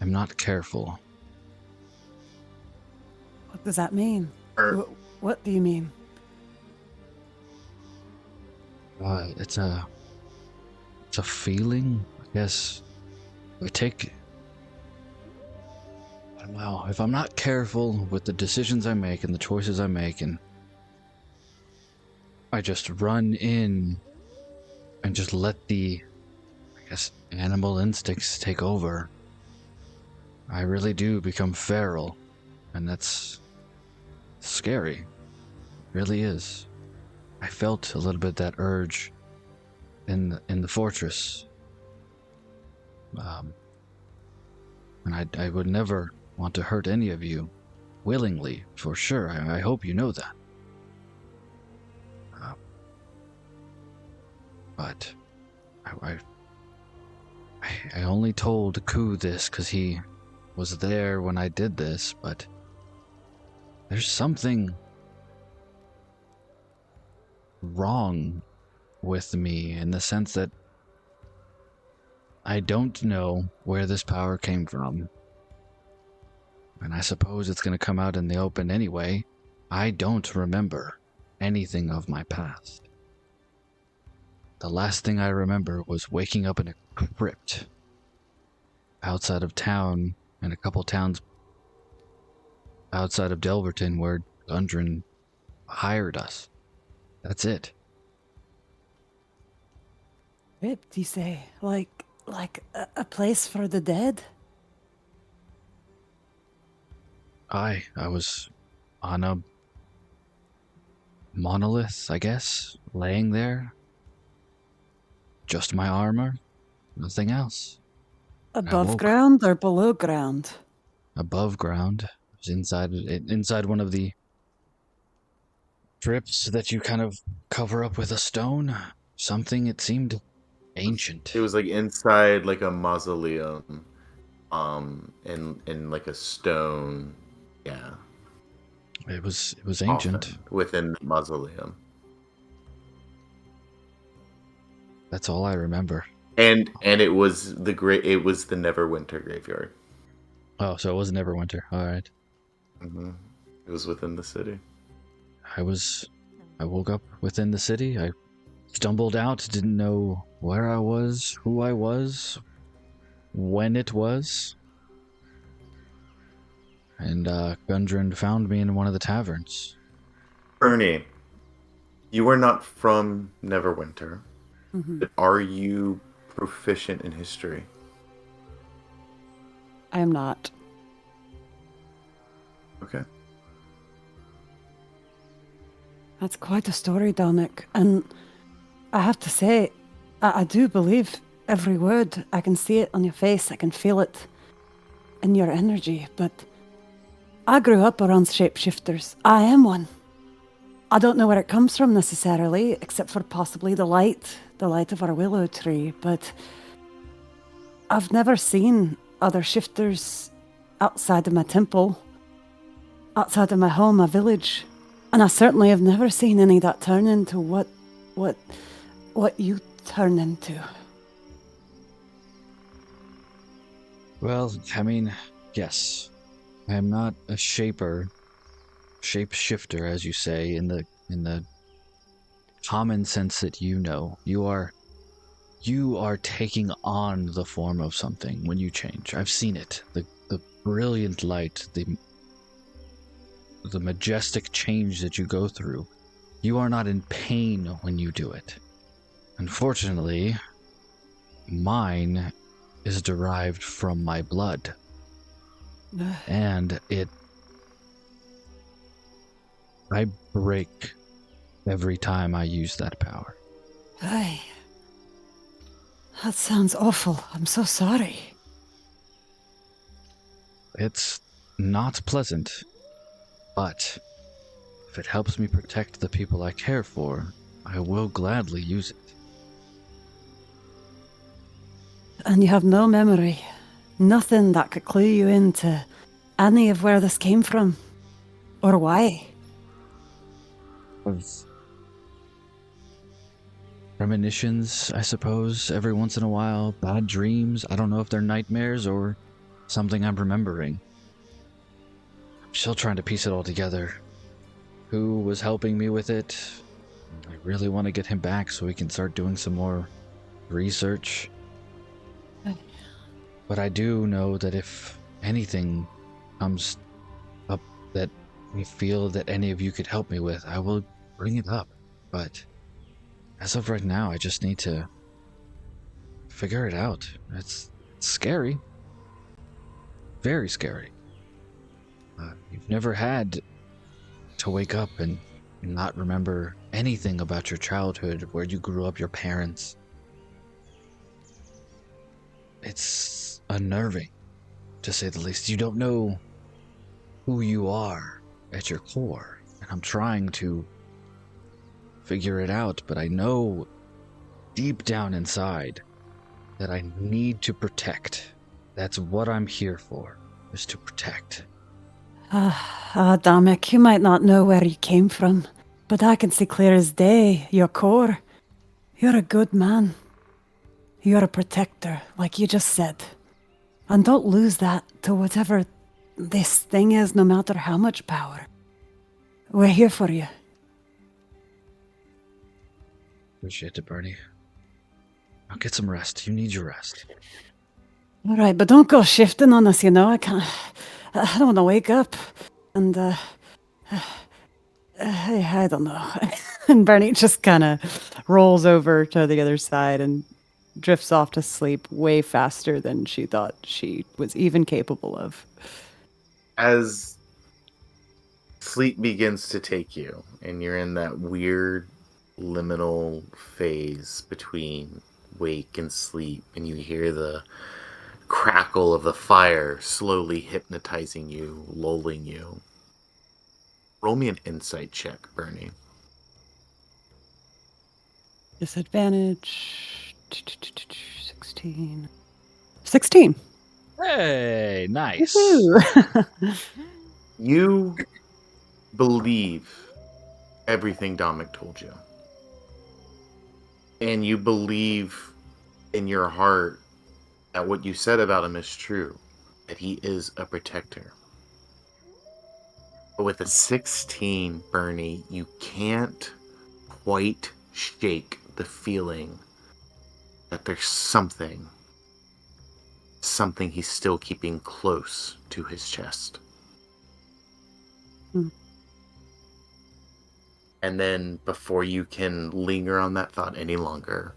am not careful. What does that mean? Er, What do you mean? It's a feeling, I guess. Well, if I'm not careful with the decisions I make and the choices I make, and I just run in and just let the, I guess, animal instincts take over, I really do become feral, and that's scary. It really is. I felt a little bit that urge in the fortress, and I would never want to hurt any of you willingly, for sure. I hope you know that. But I only told Ku this because he was there when I did this, but there's something wrong with me in the sense that I don't know where this power came from. And I suppose it's going to come out in the open anyway. I don't remember anything of my past. The last thing I remember was waking up in a crypt outside of town, and a couple towns outside of Delverton where Gundren hired us. That's it. Crypt, you say? Like a place for the dead? I was on a monolith, I guess, laying there. Just my armor, nothing else. Above ground or below ground? Above ground. It was inside one of the crypts that you kind of cover up with a stone. Something, it seemed ancient. It was like inside like a mausoleum, in like a stone. Yeah. It was ancient. Often within the mausoleum. That's all I remember. And it was the Neverwinter graveyard. Oh, so it was Neverwinter. All right. Mm-hmm. It was within the city. I woke up within the city. I stumbled out, didn't know where I was, who I was, when it was. And Gundren found me in one of the taverns. Ernie, you are not from Neverwinter. Mm-hmm. But are you proficient in history? I am not. Okay. That's quite a story, Dominic. And I have to say, I do believe every word. I can see it on your face. I can feel it in your energy. But I grew up around shapeshifters. I am one. I don't know where it comes from necessarily, except for possibly the light of our willow tree. But I've never seen other shifters outside of my temple, outside of my home, my village. And I certainly have never seen any that turn into what you turn into. Well, I mean, yes. I am not a shapeshifter, as you say, in the common sense that you know. You are taking on the form of something when you change. I've seen it. The brilliant light, the majestic change that you go through. You are not in pain when you do it. Unfortunately, mine is derived from my blood. And I break every time I use that power. Aye. That sounds awful. I'm so sorry. It's not pleasant, but if it helps me protect the people I care for, I will gladly use it. And you have no memory. Nothing that could clue you into any of where this came from. Or why. Premonitions, I suppose, every once in a while. Bad dreams. I don't know if they're nightmares or something I'm remembering. I'm still trying to piece it all together. Who was helping me with it? I really want to get him back so we can start doing some more research. But I do know that if anything comes up that you feel that any of you could help me with, I will bring it up. But as of right now, I just need to figure it out. It's scary. Very scary. You've never had to wake up and not remember anything about your childhood, where you grew up, your parents. It's unnerving, to say the least. You don't know who you are at your core, and I'm trying to figure it out, but I know deep down inside that I need to protect. That's what I'm here for, is to protect. Damek, you might not know where you came from, but I can see clear as day your core. You're a good man. You're a protector, like you just said. And don't lose that to whatever this thing is, no matter how much power. We're here for you. Appreciate it, Bernie. Now get some rest. You need your rest. All right, but don't go shifting on us, you know. I don't want to wake up. And, I don't know. And Bernie just kind of rolls over to the other side and drifts off to sleep way faster than she thought she was even capable of. As sleep begins to take you, and you're in that weird liminal phase between wake and sleep, and you hear the crackle of the fire slowly hypnotizing you, lulling you. Roll me an insight check, Bernie. Disadvantage. 16. 16. Hey, nice. Woohoo. You believe everything Dominic told you. And you believe in your heart that what you said about him is true, that he is a protector. But with a 16, Bernie, you can't quite shake the feeling that there's something he's still keeping close to his chest. And then before you can linger on that thought any longer,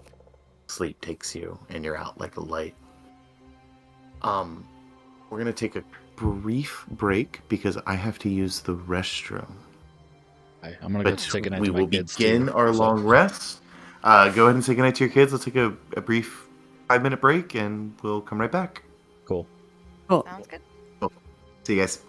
sleep takes you and you're out like a light. We're gonna take a brief break because I have to use the restroom. I'm gonna go say goodnight we to my will kids begin too, our so. long rest. Go ahead and say goodnight to your kids. Let's take a brief 5-minute break and we'll come right back. Cool. Sounds good. Cool. See you guys.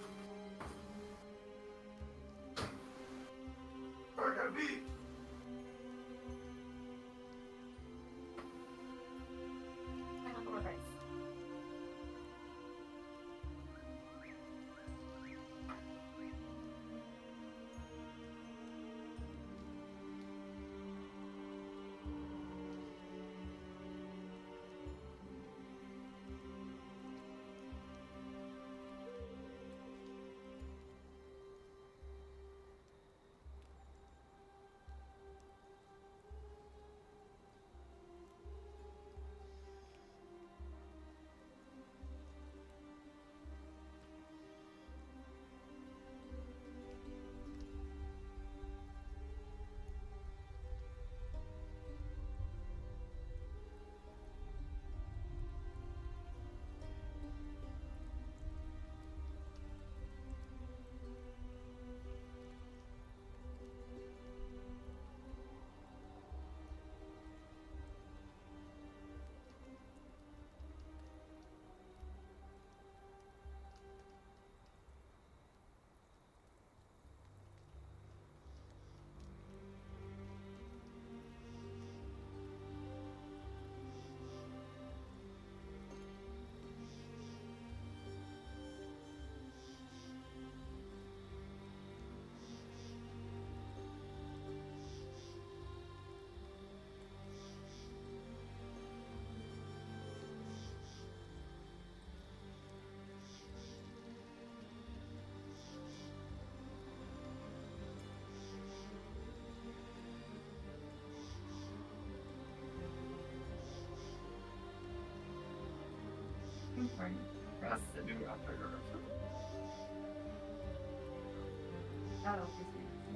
Oh,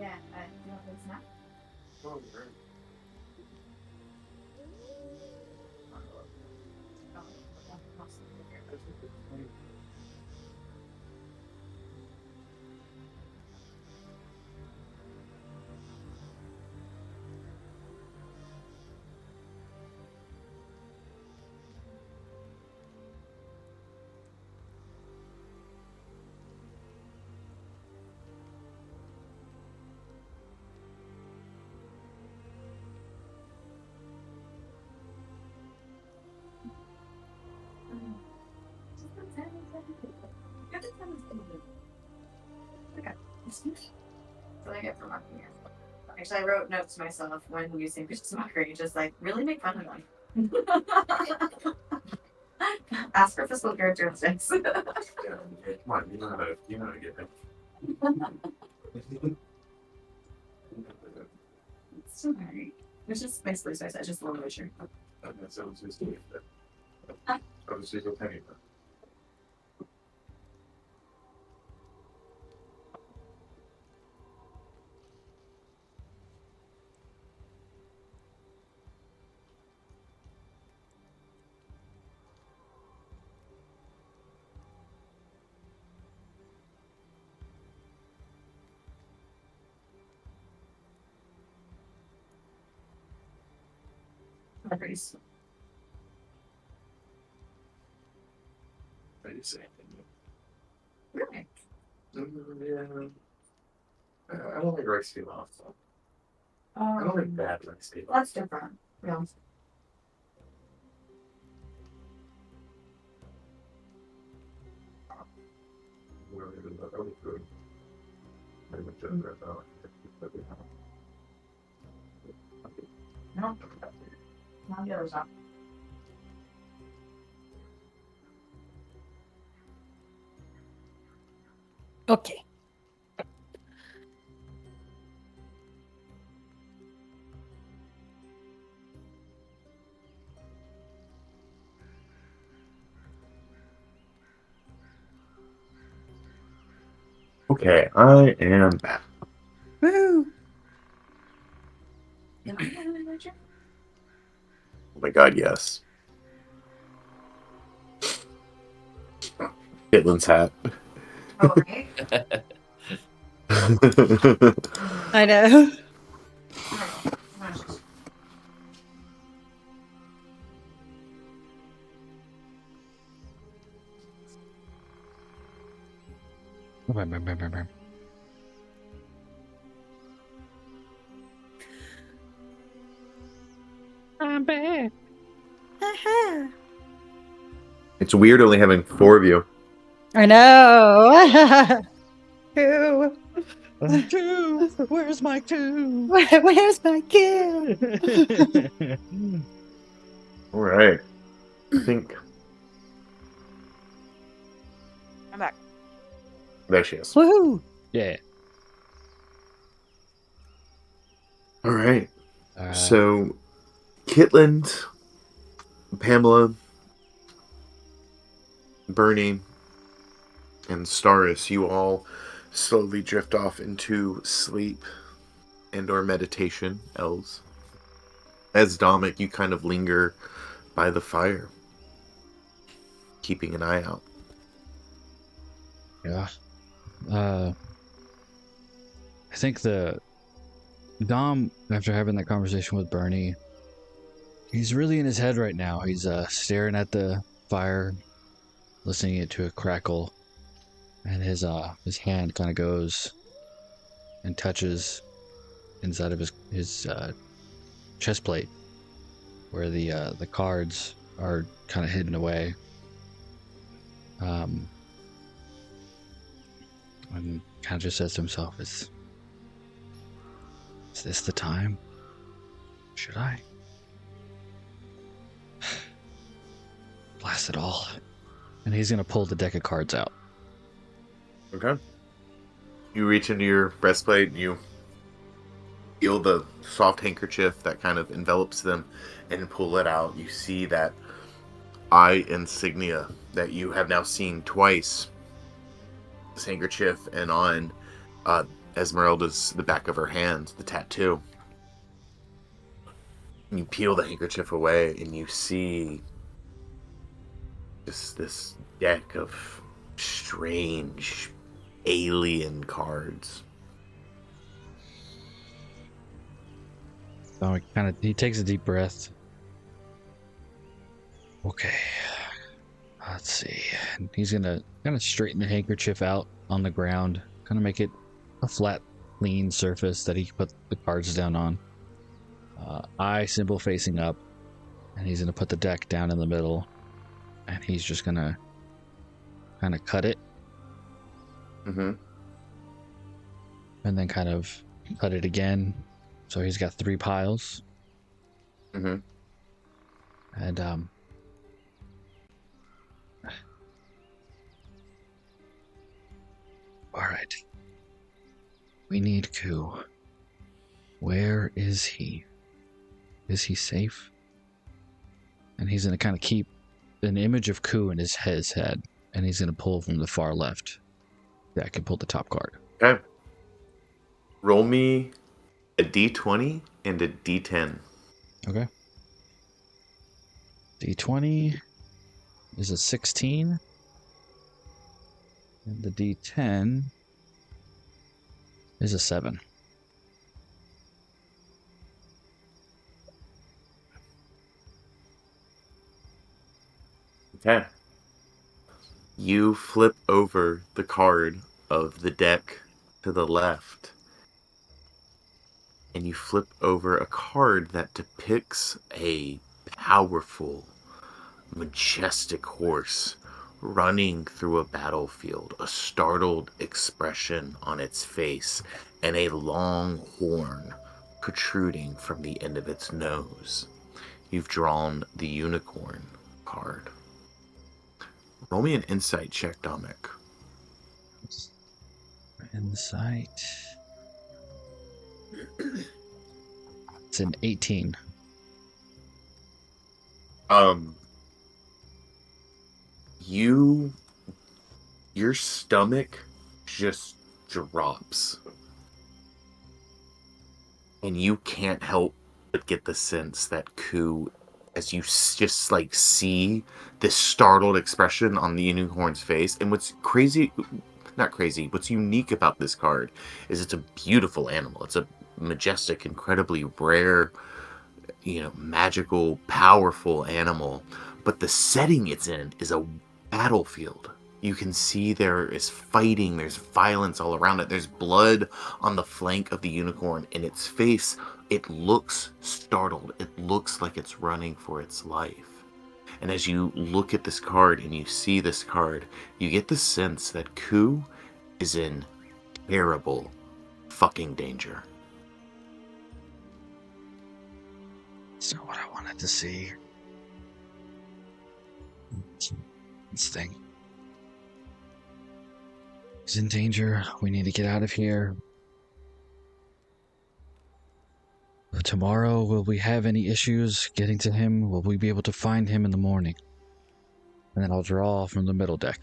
yeah. You want a snack? Oh, great. Okay. What I get for mocking you. Actually, I wrote notes to myself when using vicious mockery, just like really make fun of them. Ask for physical characteristics. Yeah, come on, you know how to get it. It's so hard. It's just basically so I said just a little bit sure. That sounds just good. I was just a penny. Memories. I just say. Really? Yeah. I don't like rice pilaf. I don't like bad rice pilaf. That's different. Yeah. No. Not the other side. Okay. Okay, I am back. Woo! Am I an adventure? Oh my god, yes. Hitlin's hat. Oh, right. I know. I'm back. It's weird only having 4 of you. I know. Who? Two. Where's my two? Where's my kill? All right. I think I'm back. there she is. Woohoo! Yeah. All right. So, Kitland, Pamela, Bernie, and Staris, you all slowly drift off into sleep and or meditation, elves. As Dominic, you kind of linger by the fire, keeping an eye out. Yeah. I think the Dom, after having that conversation with Bernie, he's really in his head right now. He's staring at the fire, listening to it crackle, and his hand kind of goes and touches inside of his chest plate, where the cards are kind of hidden away. And kind of just says to himself, "Is this the time? Should I?" Blast it all. And he's gonna pull the deck of cards out. Okay. You reach into your breastplate and you feel the soft handkerchief that kind of envelops them and pull it out. You see that eye insignia that you have now seen twice. This handkerchief and on Esmeralda's the back of her hand, the tattoo. And you peel the handkerchief away, and you see just this deck of strange alien cards. So he takes a deep breath. Okay. Let's see. He's gonna kind of straighten the handkerchief out on the ground, kind of make it a flat, clean surface that he can put the cards down on. Eye symbol facing up, and he's gonna put the deck down in the middle, and he's just gonna kind of cut it, Mm-hmm. and then kind of cut it again. So he's got 3 piles, Mm-hmm. and all right. We need Ku. Where is he? Is he safe? And he's going to kind of keep an image of Ku in his head, and he's going to pull from the far left. Yeah, I can pull the top card. Okay. Roll me a d20 and a d10. Okay. D20 is a 16. And the D10 is a 7. Okay. You flip over the card of the deck to the left, and you flip over a card that depicts a powerful, majestic horse running through a battlefield, a startled expression on its face, and a long horn protruding from the end of its nose. You've drawn the unicorn card. Roll me an insight check, Dominic. Insight. It's an 18. Your stomach just drops, and you can't help but get the sense that Ku, as you just like see this startled expression on the unicorn's face. And what's what's unique about this card is it's a beautiful animal. It's a majestic, incredibly rare, magical, powerful animal. But the setting it's in is a battlefield. You can see there is fighting, there's violence all around it, there's blood on the flank of the unicorn. In its face, it looks startled. It looks like it's running for its life. And as you look at this card and you see this card, you get the sense that Ku is in terrible fucking danger. That's not what I wanted to see. This thing. He's in danger. We need to get out of here. But tomorrow, will we have any issues getting to him? Will we be able to find him in the morning? And then I'll draw from the middle deck.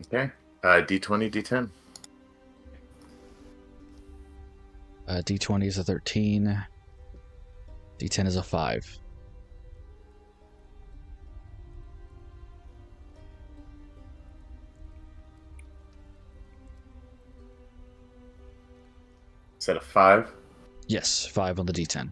Okay. D20, D10. D20 is a 13. D10 is a 5. Is that a 5? Yes, 5 on the D10.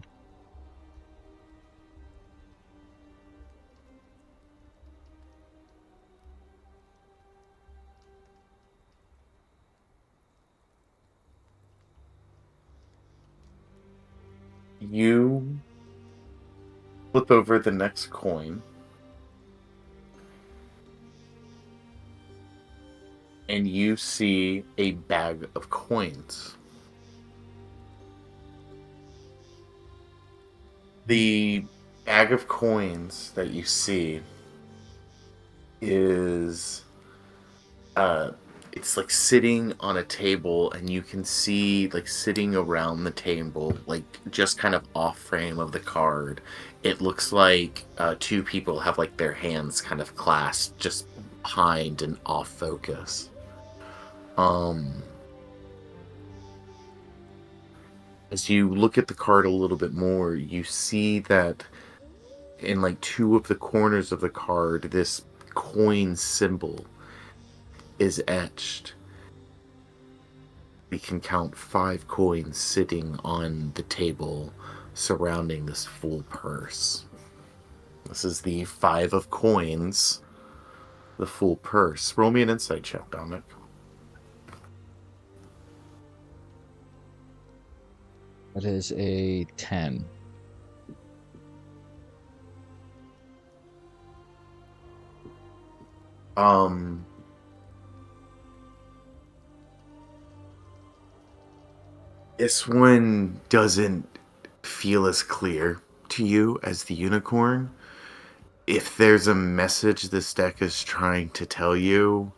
You flip over the next coin, and you see a bag of coins. The bag of coins that you see is it's like sitting on a table, and you can see like sitting around the table, like just kind of off frame of the card, it looks like 2 people have like their hands kind of clasped just behind and off focus. As you look at the card a little bit more, you see that in like two of the corners of the card, this coin symbol is etched. We can count 5 coins sitting on the table surrounding this full purse. This is the 5 of coins, the full purse. Roll me an insight check, Dominic. That is a 10. This one doesn't feel as clear to you as the unicorn. If there's a message this deck is trying to tell you,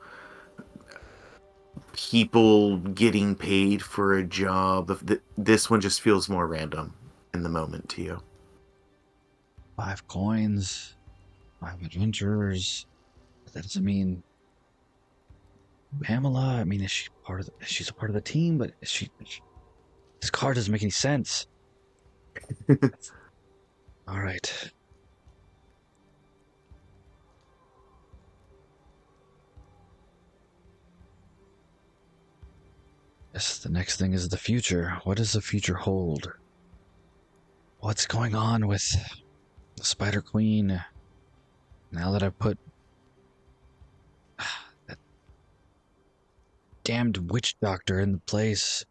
people getting paid for a job, this one just feels more random in the moment to you. 5 coins, 5 adventurers. That doesn't mean Pamela. I mean, is she part of? She's a part of the team, but is she? This card doesn't make any sense. All right. Yes, the next thing is the future. What does the future hold? What's going on with the Spider Queen? Now that I've put that damned witch doctor in the place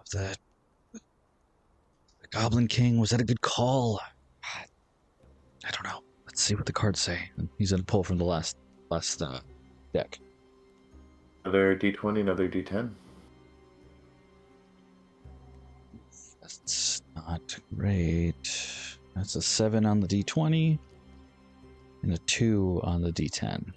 of the Goblin King, was that a good call? I don't know. Let's see what the cards say. He's gonna pull from the last deck. Another D20, another D10. That's not great. That's a 7 on the D20 and a 2 on the D10.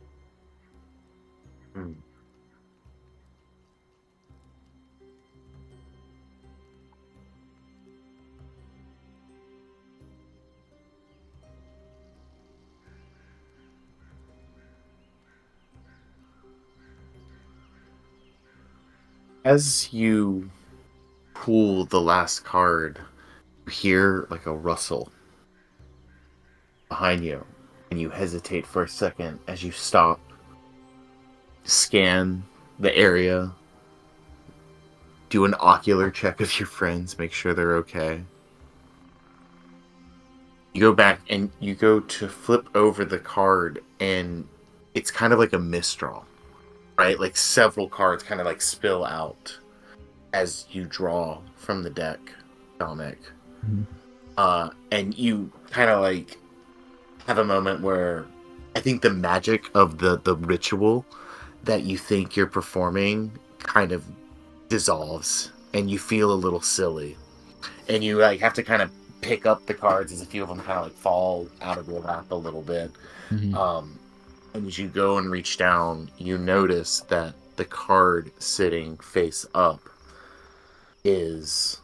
As you pull the last card, you hear like a rustle behind you, and you hesitate for a second as you stop, scan the area, do an ocular check of your friends, make sure they're okay. You go back and you go to flip over the card, and it's kind of like a misdraw, right? Like several cards kind of like spill out as you draw from the deck, Dominic. Mm-hmm. And you kind of like have a moment where I think the magic of the ritual that you think you're performing kind of dissolves, and you feel a little silly, and you like have to kind of pick up the cards as a few of them kind of like fall out of your lap a little bit. Mm-hmm. And as you go and reach down, you notice that the card sitting face up is...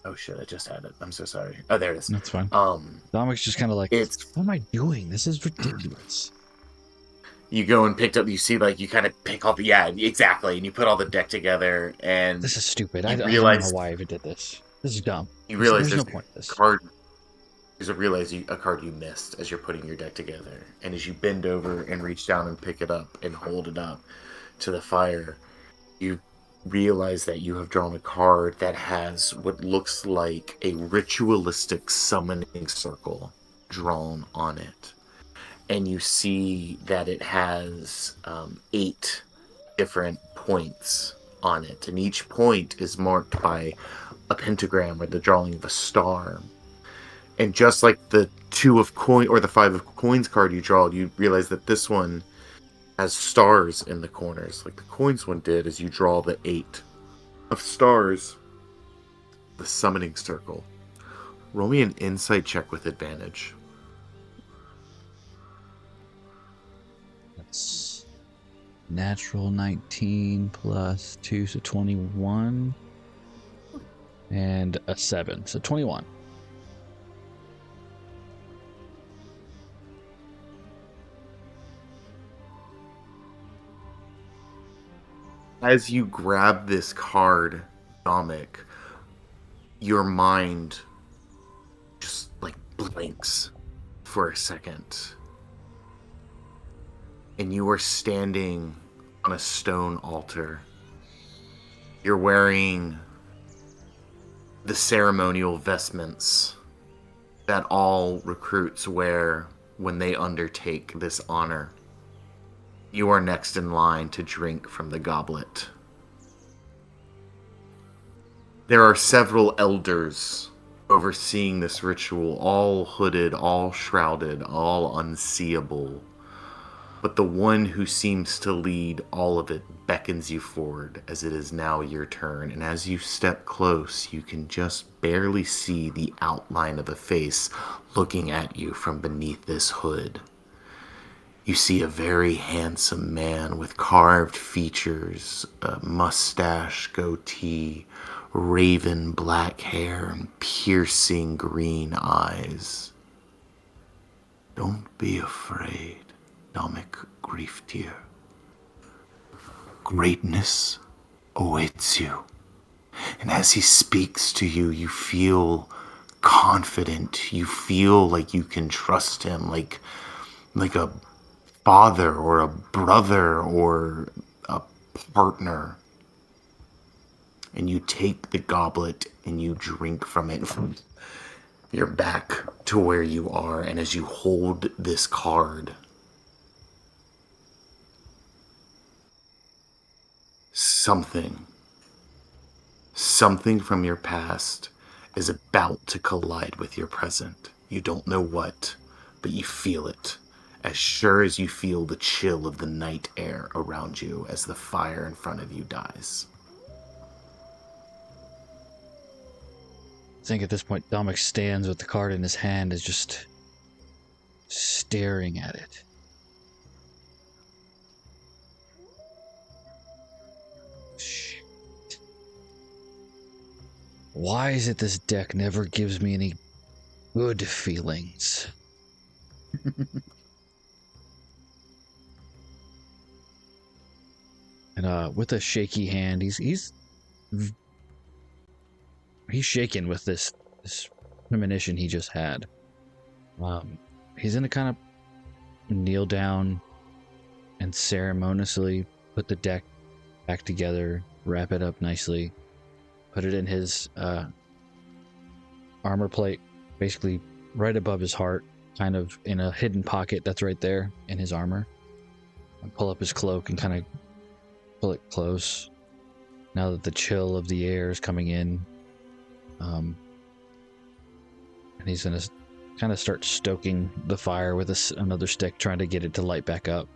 Oh shit, I just had it. I'm so sorry. Oh, there it is. That's fine. Dominic's just kind of like, it's... what am I doing? This is ridiculous. You go and picked up, you see, like, you kind of pick up, yeah, exactly, and you put all the deck together, and... This is stupid. I don't know why I even did this. This is dumb. You realize there's no point in this. There's a card you missed as you're putting your deck together, and as you bend over and reach down and pick it up and hold it up to the fire, you realize that you have drawn a card that has what looks like a ritualistic summoning circle drawn on it. And you see that it has 8 different points on it, and each point is marked by a pentagram or the drawing of a star. And just like the 2 of coin or the 5 of coins card you draw, you realize that this one has stars in the corners, like the coins one did. As you draw the 8 of stars, the summoning circle. Roll me an insight check with advantage. That's natural 19 plus 2, so 21. And a 7, so 21. as you grab this card, Dominic, your mind just like blinks for a second. And you are standing on a stone altar. You're wearing the ceremonial vestments that all recruits wear when they undertake this honor. You are next in line to drink from the goblet. There are several elders overseeing this ritual, all hooded, all shrouded, all unseeable. But the one who seems to lead all of it beckons you forward as it is now your turn. And as you step close, you can just barely see the outline of a face looking at you from beneath this hood. You see a very handsome man with carved features, a mustache, goatee, raven black hair, and piercing green eyes. Don't be afraid, Dominic Grieftier. Greatness awaits you. And as he speaks to you, you feel confident. You feel like you can trust him, like a father or a brother or a partner. And you take the goblet and you drink from it. You're back to where you are, and as you hold this card, something from your past is about to collide with your present. You don't know what, but you feel it, as sure as you feel the chill of the night air around you as the fire in front of you dies. I think at this point, Dominic stands with the card in his hand, is just staring at it. Shit. Why is it this deck never gives me any good feelings? And with a shaky hand, he's shaken with this premonition he just had. He's gonna kind of kneel down and ceremoniously put the deck back together, wrap it up nicely, put it in his armor plate, basically right above his heart, kind of in a hidden pocket that's right there in his armor. And pull up his cloak and kind of pull it close. Now that the chill of the air is coming in, and he's gonna kind of start stoking the fire with another stick, trying to get it to light back up.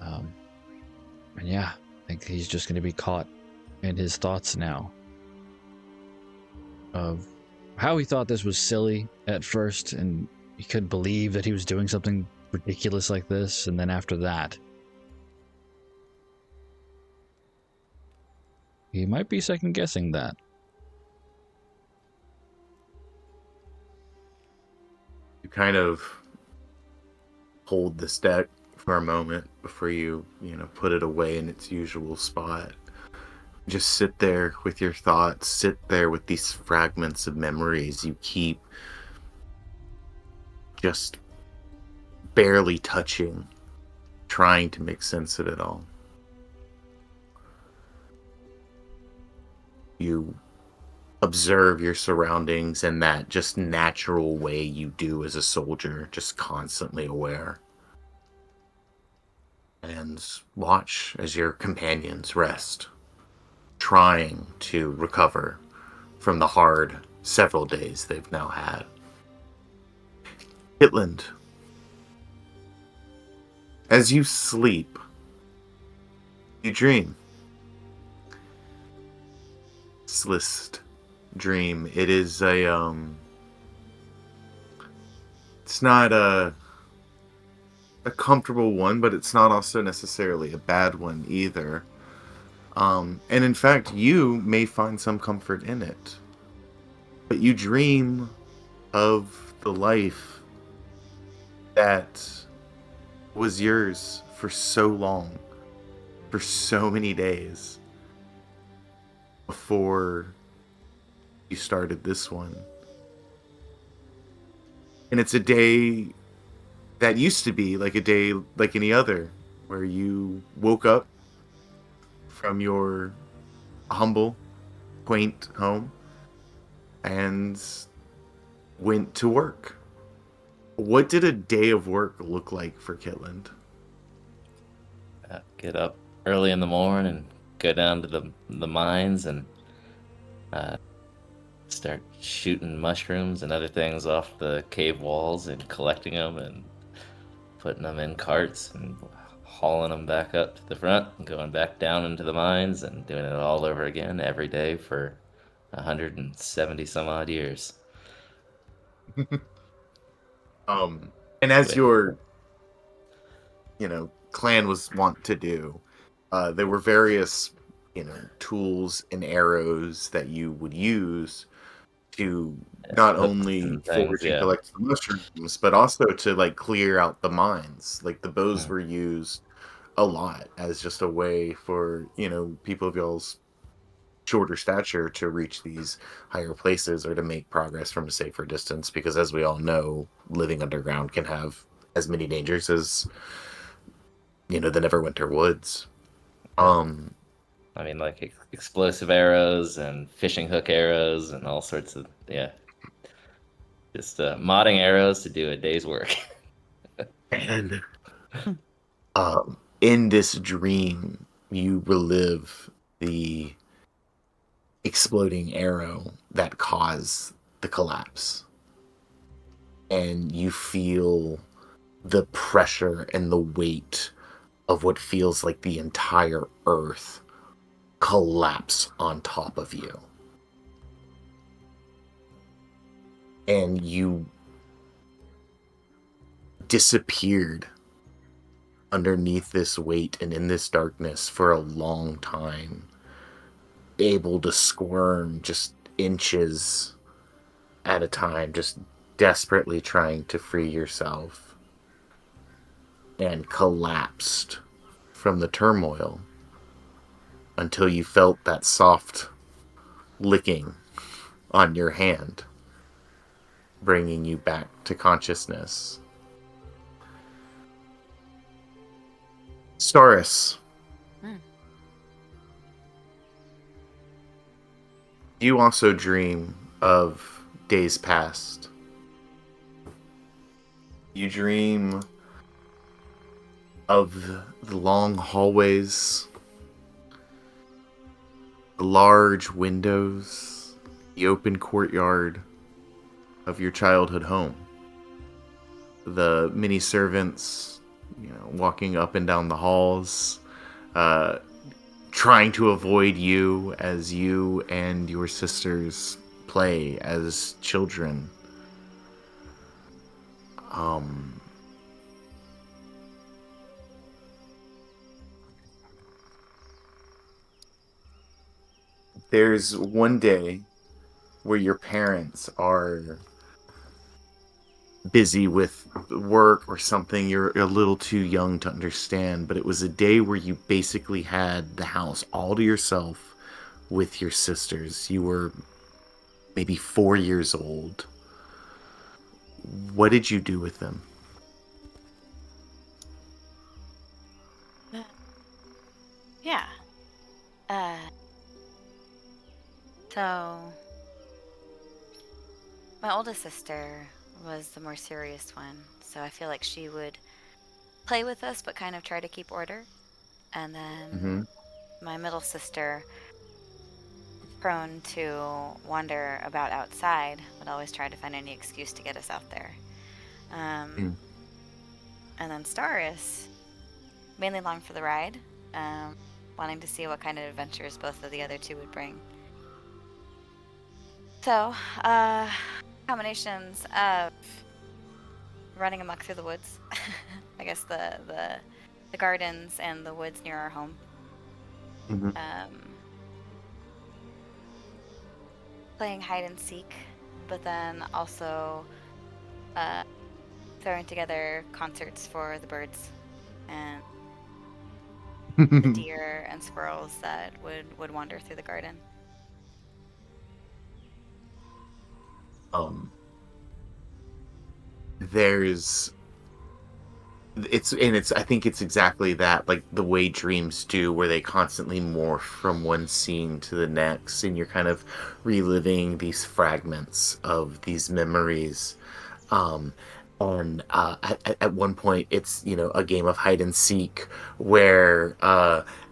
And yeah, I think he's just gonna be caught in his thoughts now of how he thought this was silly at first, and he couldn't believe that he was doing something ridiculous like this, and then after that, he might be second guessing that. You kind of hold this deck for a moment before you put it away in its usual spot. Just sit there with your thoughts, sit there with these fragments of memories you keep just barely touching, trying to make sense of it all. You observe your surroundings in that just natural way you do as a soldier, just constantly aware. And watch as your companions rest, trying to recover from the hard several days they've now had. Hitland, as you sleep, you dream. List dream. It is it's not a comfortable one, but it's not also necessarily a bad one either. And in fact, you may find some comfort in it. But you dream of the life that was yours for so long. for so many days before you started this one. And it's a day that used to be like a day like any other, where you woke up from your humble, quaint home and went to work. What did a day of work look like for Kitland? Get up early in the morning and go down to the mines and start shooting mushrooms and other things off the cave walls and collecting them and putting them in carts and hauling them back up to the front and going back down into the mines and doing it all over again every day for 170 some odd years. And as With your, clan was wont to do, there were various, tools and arrows that you would use to not hooks only and things, forage and yeah. collect the mushrooms, but also to like clear out the mines. Like the bows Mm. were used a lot as just a way for, people of y'all's shorter stature to reach these higher places or to make progress from a safer distance, because as we all know, living underground can have as many dangers as, the Neverwinter woods. Yeah. Um I mean, like explosive arrows and fishing hook arrows and all sorts of, yeah. Just modding arrows to do a day's work. and in this dream you relive the exploding arrow that caused the collapse, and you feel the pressure and the weight of what feels like the entire earth collapse on top of you. And you disappeared underneath this weight and in this darkness for a long time, able to squirm just inches at a time, just desperately trying to free yourself, and collapsed from the turmoil until you felt that soft licking on your hand, bringing you back to consciousness. Staris, you also dream of days past. You dream of the long hallways, the large windows, the open courtyard of your childhood home, the many servants, walking up and down the halls, trying to avoid you as you and your sisters play as children. There's one day where your parents are busy with work or something you're a little too young to understand, but it was a day where you basically had the house all to yourself with your sisters. You were maybe 4 years old. What did you do with them? Yeah. Uh, so my oldest sister was the more serious one, so I feel like she would play with us but kind of try to keep order. And then my middle sister, prone to wander about outside, would always try to find any excuse to get us out there. And then Staris, mainly along for the ride, wanting to see what kind of adventures both of the other two would bring. So, combinations of running amok through the woods, I guess the gardens and the woods near our home. Playing hide and seek, but then also throwing together concerts for the birds and the deer and squirrels that would wander through the garden. There's it's I think it's exactly that, like the way dreams do, where they constantly morph from one scene to the next, and you're kind of reliving these fragments of these memories. um and at one point it's, you know, a game of hide and seek where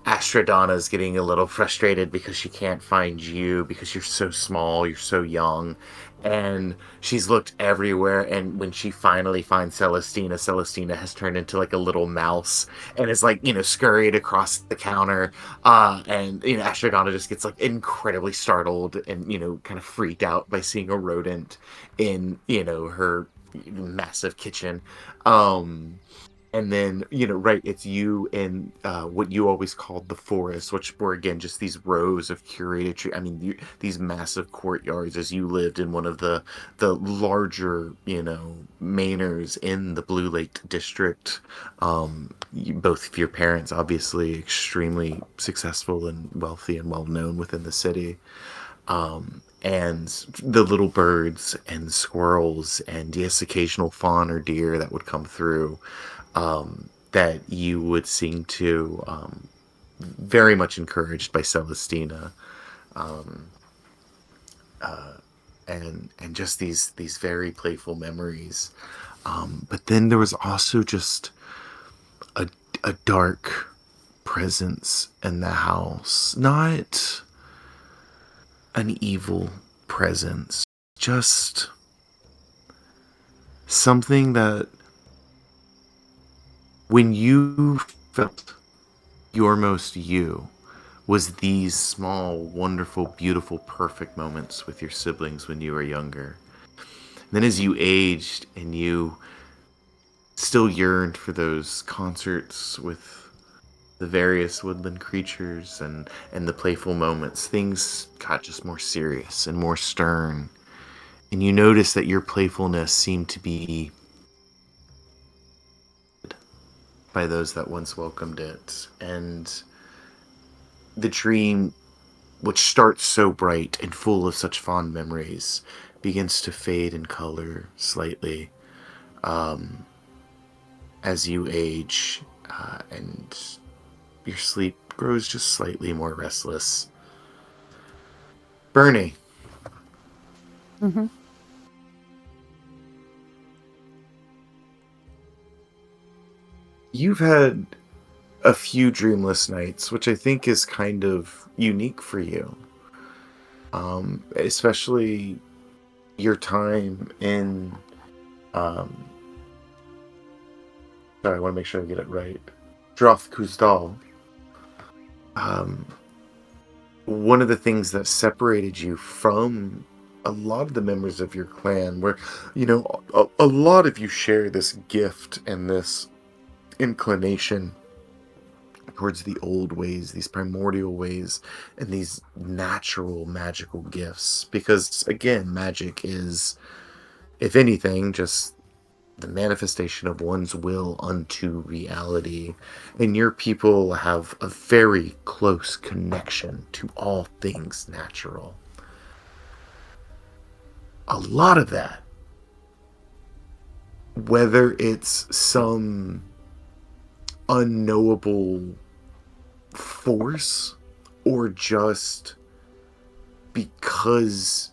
Astrodonna's getting a little frustrated because she can't find you because you're so small, you're so young, and she's looked everywhere, and when she finally finds Celestina has turned into like a little mouse and is like, you know, scurried across the counter. And, you know, Astrodonna just gets like incredibly startled and, you know, kind of freaked out by seeing a rodent in, you know, her massive kitchen. um and then, you know, right, it's you in what you always called the forest, which were again just these rows of curated tree. I mean, these massive courtyards, as you lived in one of the larger, you know, manors in the Blue Lake district. Both of your parents obviously extremely successful and wealthy and well known within the city. And the little birds and squirrels and yes, occasional fawn or deer that would come through, that you would sing to, very much encouraged by Celestina. um, and just these very playful memories. But then there was also just a, a dark presence in the house, not an evil presence, just something that when you felt your most you was these small, wonderful, beautiful, perfect moments with your siblings when you were younger. And then as you aged and you still yearned for those concerts with the various woodland creatures and the playful moments, things got just more serious and more stern. And you noticed that your playfulness seemed to be by those that once welcomed it. And the dream, which starts so bright and full of such fond memories, begins to fade in color slightly, as you age, and your sleep grows just slightly more restless. Bernie, Mm-hmm. you've had a few dreamless nights, which I think is kind of unique for you. Especially your time in, um, sorry, I want to make sure I get it right, Droth Kuzdal. Um, One of the things that separated you from a lot of the members of your clan, where, you know, a lot of you share this gift and this inclination towards the old ways, these primordial ways, and these natural magical gifts. Because, again, magic is, if anything, just the manifestation of one's will unto reality. And your people have a very close connection to all things natural. A lot of that, whether it's some unknowable force or just because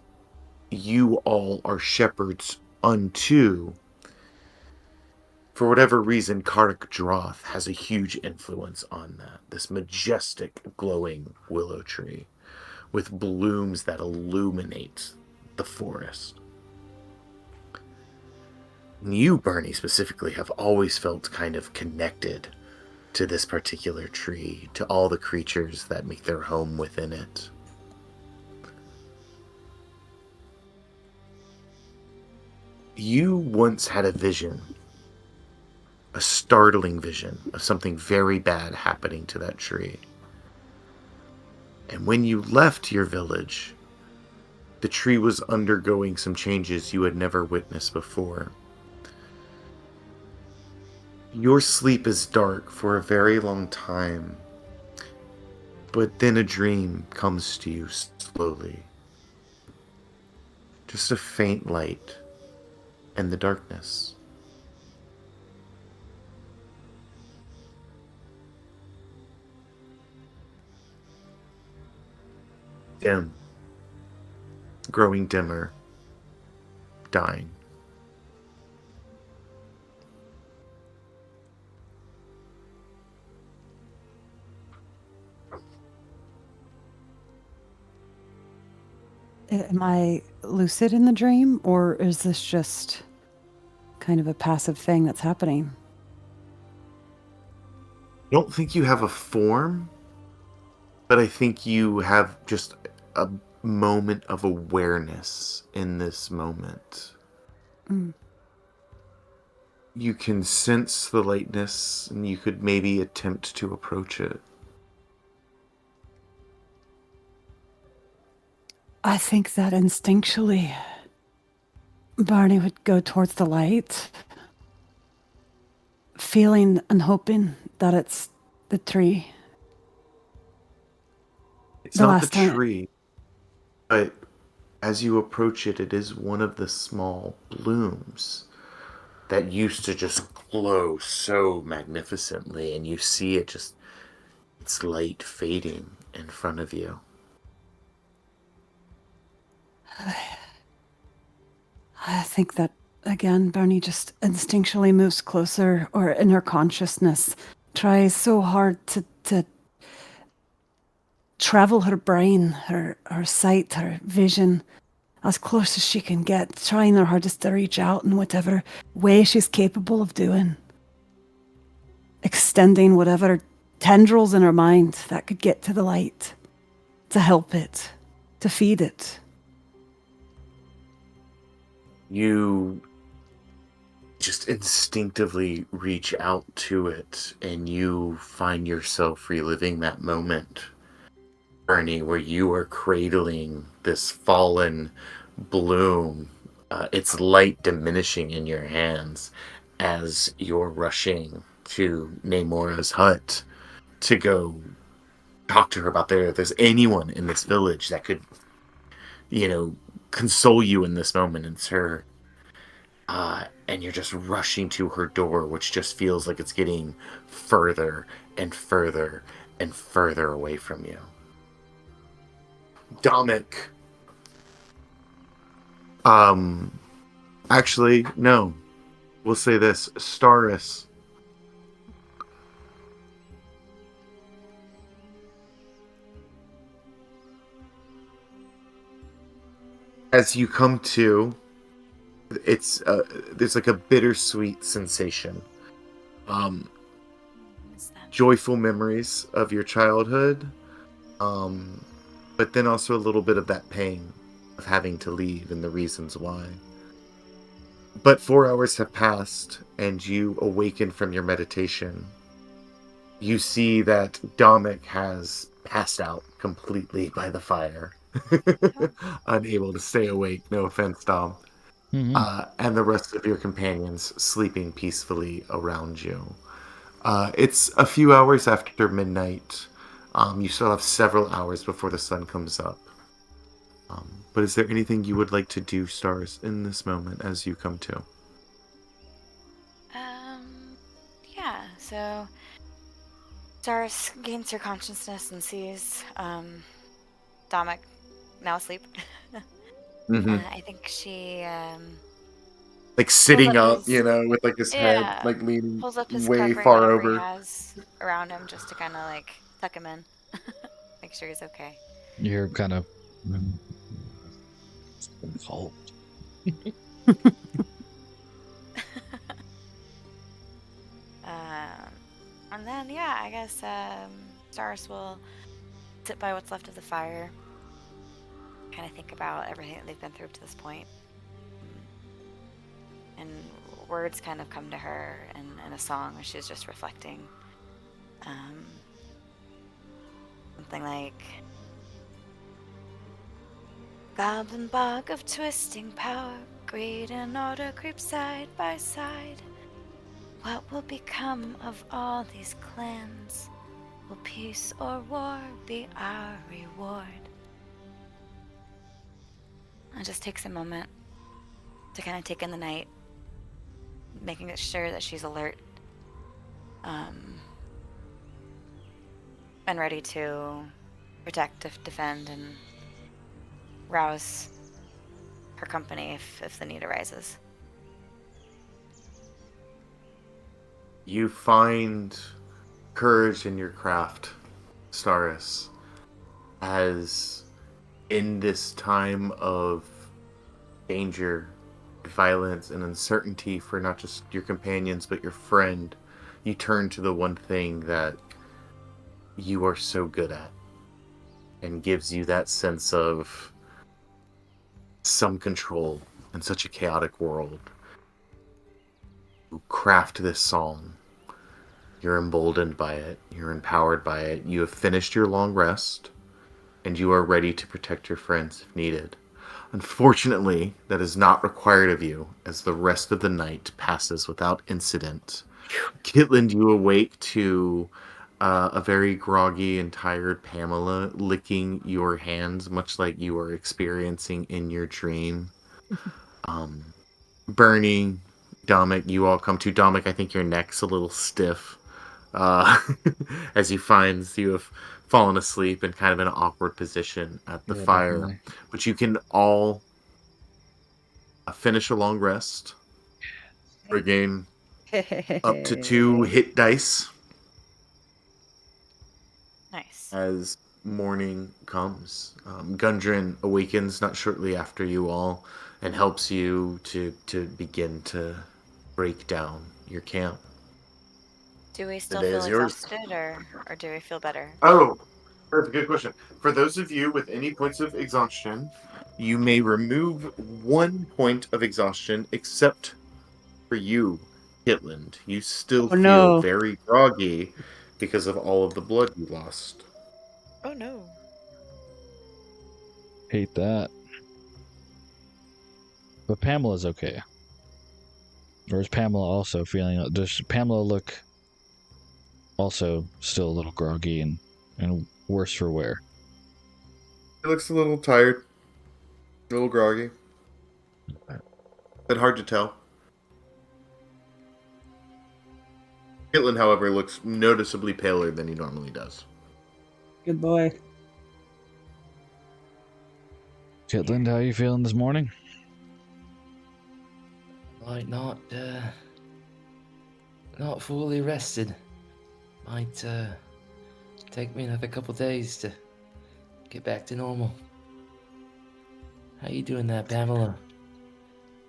you all are shepherds unto, for whatever reason, Karnak Droth has a huge influence on that. This majestic, glowing willow tree with blooms that illuminate the forest. You, Bernie, specifically, have always felt kind of connected to this particular tree, to all the creatures that make their home within it. You once had a vision, a startling vision of something very bad happening to that tree. And when you left your village, the tree was undergoing some changes you had never witnessed before. Your sleep is dark for a very long time, But then a dream comes to you slowly. Just a faint light in the darkness. Dim. Growing dimmer. Dying. Am I lucid in the dream, or is this just kind of a passive thing that's happening? I don't think you have a form, but I think you have just a moment of awareness in this moment. Mm. You can sense the lightness, and you could maybe attempt to approach it. I think that instinctually Barney would go towards the light, feeling and hoping that it's the tree. It's The not the last time. tree, but as you approach it, it is one of the small blooms that used to just glow so magnificently, and you see it just, its light fading in front of you. I think that, again, Barney just instinctually moves closer, or in her consciousness, tries so hard to travel her brain, her sight, her vision, as close as she can get, trying her hardest to reach out in whatever way she's capable of doing. Extending whatever tendrils in her mind that could get to the light, to help it, to feed it. You just instinctively reach out to it, and you find yourself reliving that moment, Bernie, where you are cradling this fallen bloom, its light diminishing in your hands as you're rushing to Namora's hut to go talk to her about there. If there's anyone in this village that could, console you in this moment, it's her. And you're just rushing to her door, which just feels like it's getting further and further and further away from you. Dominic. Actually, no. We'll say this. Staris. As you come to, it's there's like a bittersweet sensation. Joyful memories of your childhood, but then also a little bit of that pain of having to leave and the reasons why. But 4 hours have passed, and you awaken from your meditation. You see that Dominic has passed out completely by the fire. Unable to stay awake, no offense, Dom. Mm-hmm. And the rest of your companions sleeping peacefully around you. It's a few hours after midnight. You still have several hours before the sun comes up. But is there anything you would like to do, Stars, in this moment as you come to? Yeah, so Stars gains her consciousness and sees Dominic now asleep. Mm-hmm. I think she Like sitting up, his, with like his head like leaning pulls up his way covering, far whatever he over. has around him, just to kind of like tuck him in, make sure he's okay. You're kind of cold. And then, yeah, I guess Stars will sit by what's left of the fire, kind of think about everything that they've been through to this point. And words kind of come to her in a song where she's just reflecting. Something like, Goblin bog of twisting power, greed and order creep side by side. What will become of all these clans? Will peace or war be our reward? It just takes a moment to kind of take in the night, making sure that she's alert, and ready to protect, defend, and rouse her company if the need arises. You find courage in your craft, Staris, as in this time of danger, violence, and uncertainty for not just your companions but your friend, you turn to the one thing that you are so good at and gives you that sense of some control in such a chaotic world. You craft this song. You're emboldened by it. You're empowered by it. You have finished your long rest, and you are ready to protect your friends if needed. Unfortunately, that is not required of you as the rest of the night passes without incident. Kitland, you awake to a very groggy and tired Pamela licking your hands, much like you are experiencing in your dream. Bernie, Dominic, you all come to. Dominic, I think your neck's a little stiff as he finds you have fallen asleep in kind of an awkward position at the fire. Definitely. But you can all finish a long rest, regain up to 2 hit dice Nice. as morning comes. Gundren awakens not shortly after you all and helps you to begin to break down your camp. Do we still day feel is yours. exhausted, or do we feel better? Oh, that's a good question. For those of you with any points of exhaustion, you may remove 1 point of exhaustion, except for you, Kitland. You still Oh, feel no. very groggy because of all of the blood you lost. Oh no. Hate that. But Pamela's okay. Or is Pamela also feeling? Does Pamela look also still a little groggy and worse for wear? He looks a little tired, a little groggy. But hard to tell. Kitland, however, looks noticeably paler than he normally does. Good boy. Kitland, how are you feeling this morning? Might not fully rested. Might take me another couple days to get back to normal. How you doing there, Pamela?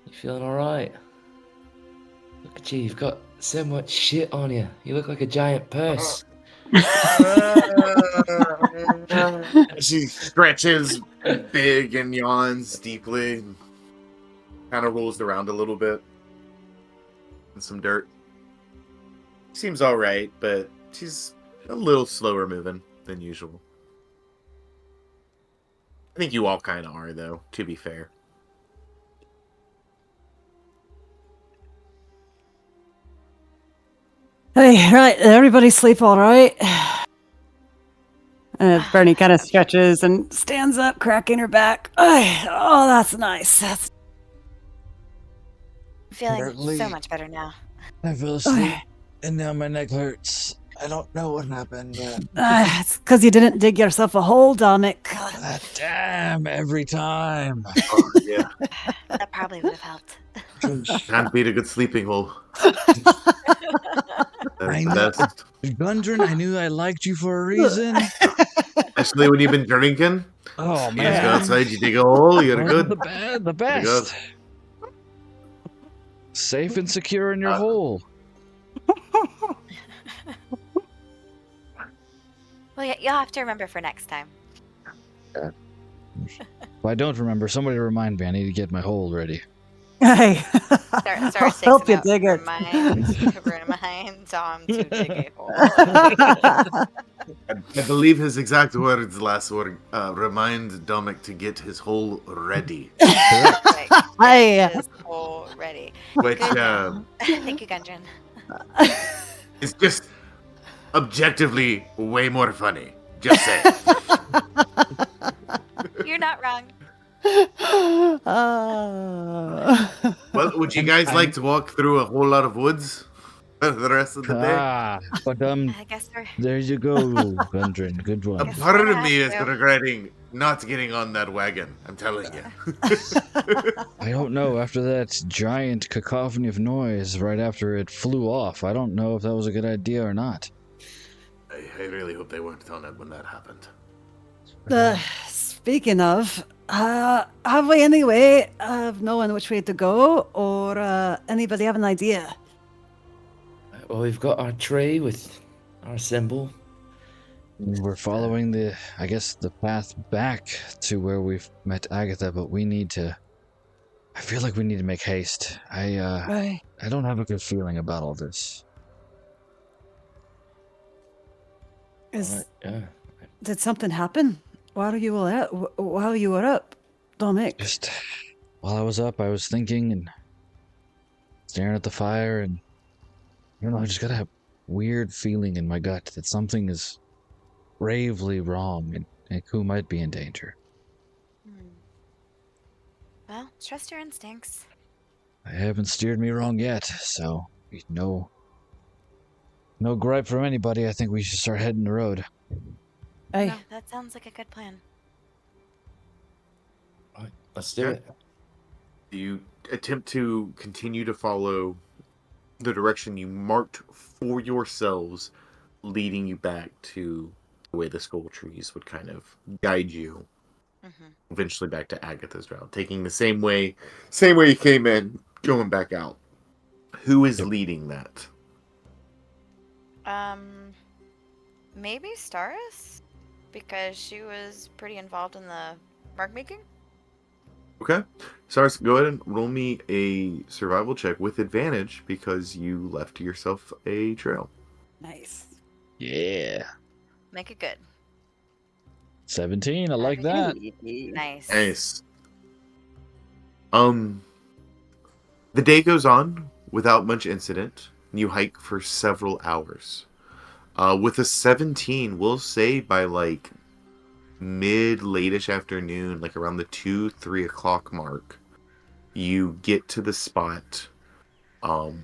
You feeling alright? Look at you, you've got so much shit on you. You look like a giant purse. She stretches big and yawns deeply. Kind of rolls around a little bit. In some dirt. Seems alright, but she's a little slower moving than usual. I think you all kind of are, though, to be fair. Hey, right, everybody sleep all right? Bernie kind of stretches and stands up, cracking her back. Oh, that's nice. That's I'm feeling Apparently- so much better now. I fell asleep and now my neck hurts. I don't know what happened, but it's because you didn't dig yourself a hole, Dominic. damn, every time. Oh, yeah. That probably would have helped. Can't beat a good sleeping hole. I That's know. the best. Gundren, I knew I liked you for a reason. Especially when you've been drinking. Oh You just go man, outside, you dig a hole, you're good. The best. Safe and secure in your hole. Well, yeah, you'll have to remember for next time. If I don't remember, somebody remind me. I need to get my hole ready. Hey, Sarah I'll takes help him you out dig it. remind Dom to dig a hole. I believe his exact words last were, remind Dominic to get his hole ready. Like, Hey. get his hole ready. Which Good. Thank you, Gundren. is just objectively way more funny. Just saying. You're not wrong. Well, would you guys like to walk through a whole lot of woods for the rest of the day? But I guess we're. there you go, Gundren. Good A one. Guess part we're of gonna me is have to. regretting not getting on that wagon. I'm telling you. I don't know. After that giant cacophony of noise right after it flew off, I don't know if that was a good idea or not. I really hope they weren't on it when that happened. Speaking of, have we any way of knowing which way to go, or anybody have an idea? Well, we've got our tree with our symbol. We're following the path back to where we've met Agatha, but we need to. I feel like we need to make haste. Right. I don't have a good feeling about all this. Yeah. Did something happen while you were up, Dominic? Just while I was up, I was thinking and staring at the fire, and I don't know. I just got a weird feeling in my gut that something is gravely wrong, and who might be in danger. Well, trust your instincts. I haven't steered me wrong yet, so no gripe from anybody. I think we should start heading the road. Hey, No, that sounds like a good plan. Right, let's do it. You attempt to continue to follow the direction you marked for yourselves, leading you back to the way the skull trees would kind of guide you. Eventually back to Agatha's route, taking the same way you came in, going back out. Who is leading that? Maybe Staris? Because she was pretty involved in the mark making? Okay. Cyrus, go ahead and roll me a survival check with advantage because you left yourself a trail. nice. Yeah. Make it good. 17. I like that. Nice. Nice. The day goes on without much incident. You hike for several hours. With a 17, we'll say by like late-ish afternoon, like around the 2-3 o'clock mark, you get to the spot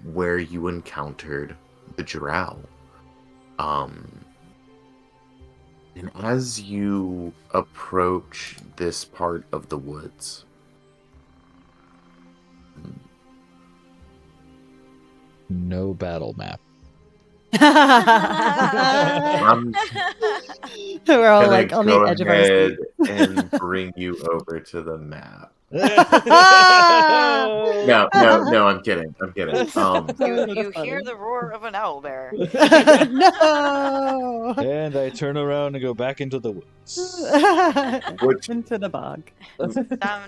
where you encountered the drow. And as you approach this part of the woods, No battle map. I'm We're all gonna like on the go edge of our ahead seat. and bring you over to the map. No. No, I'm kidding. You hear the roar of an owl bear. No. And I turn around and go back into the woods. Into the bog.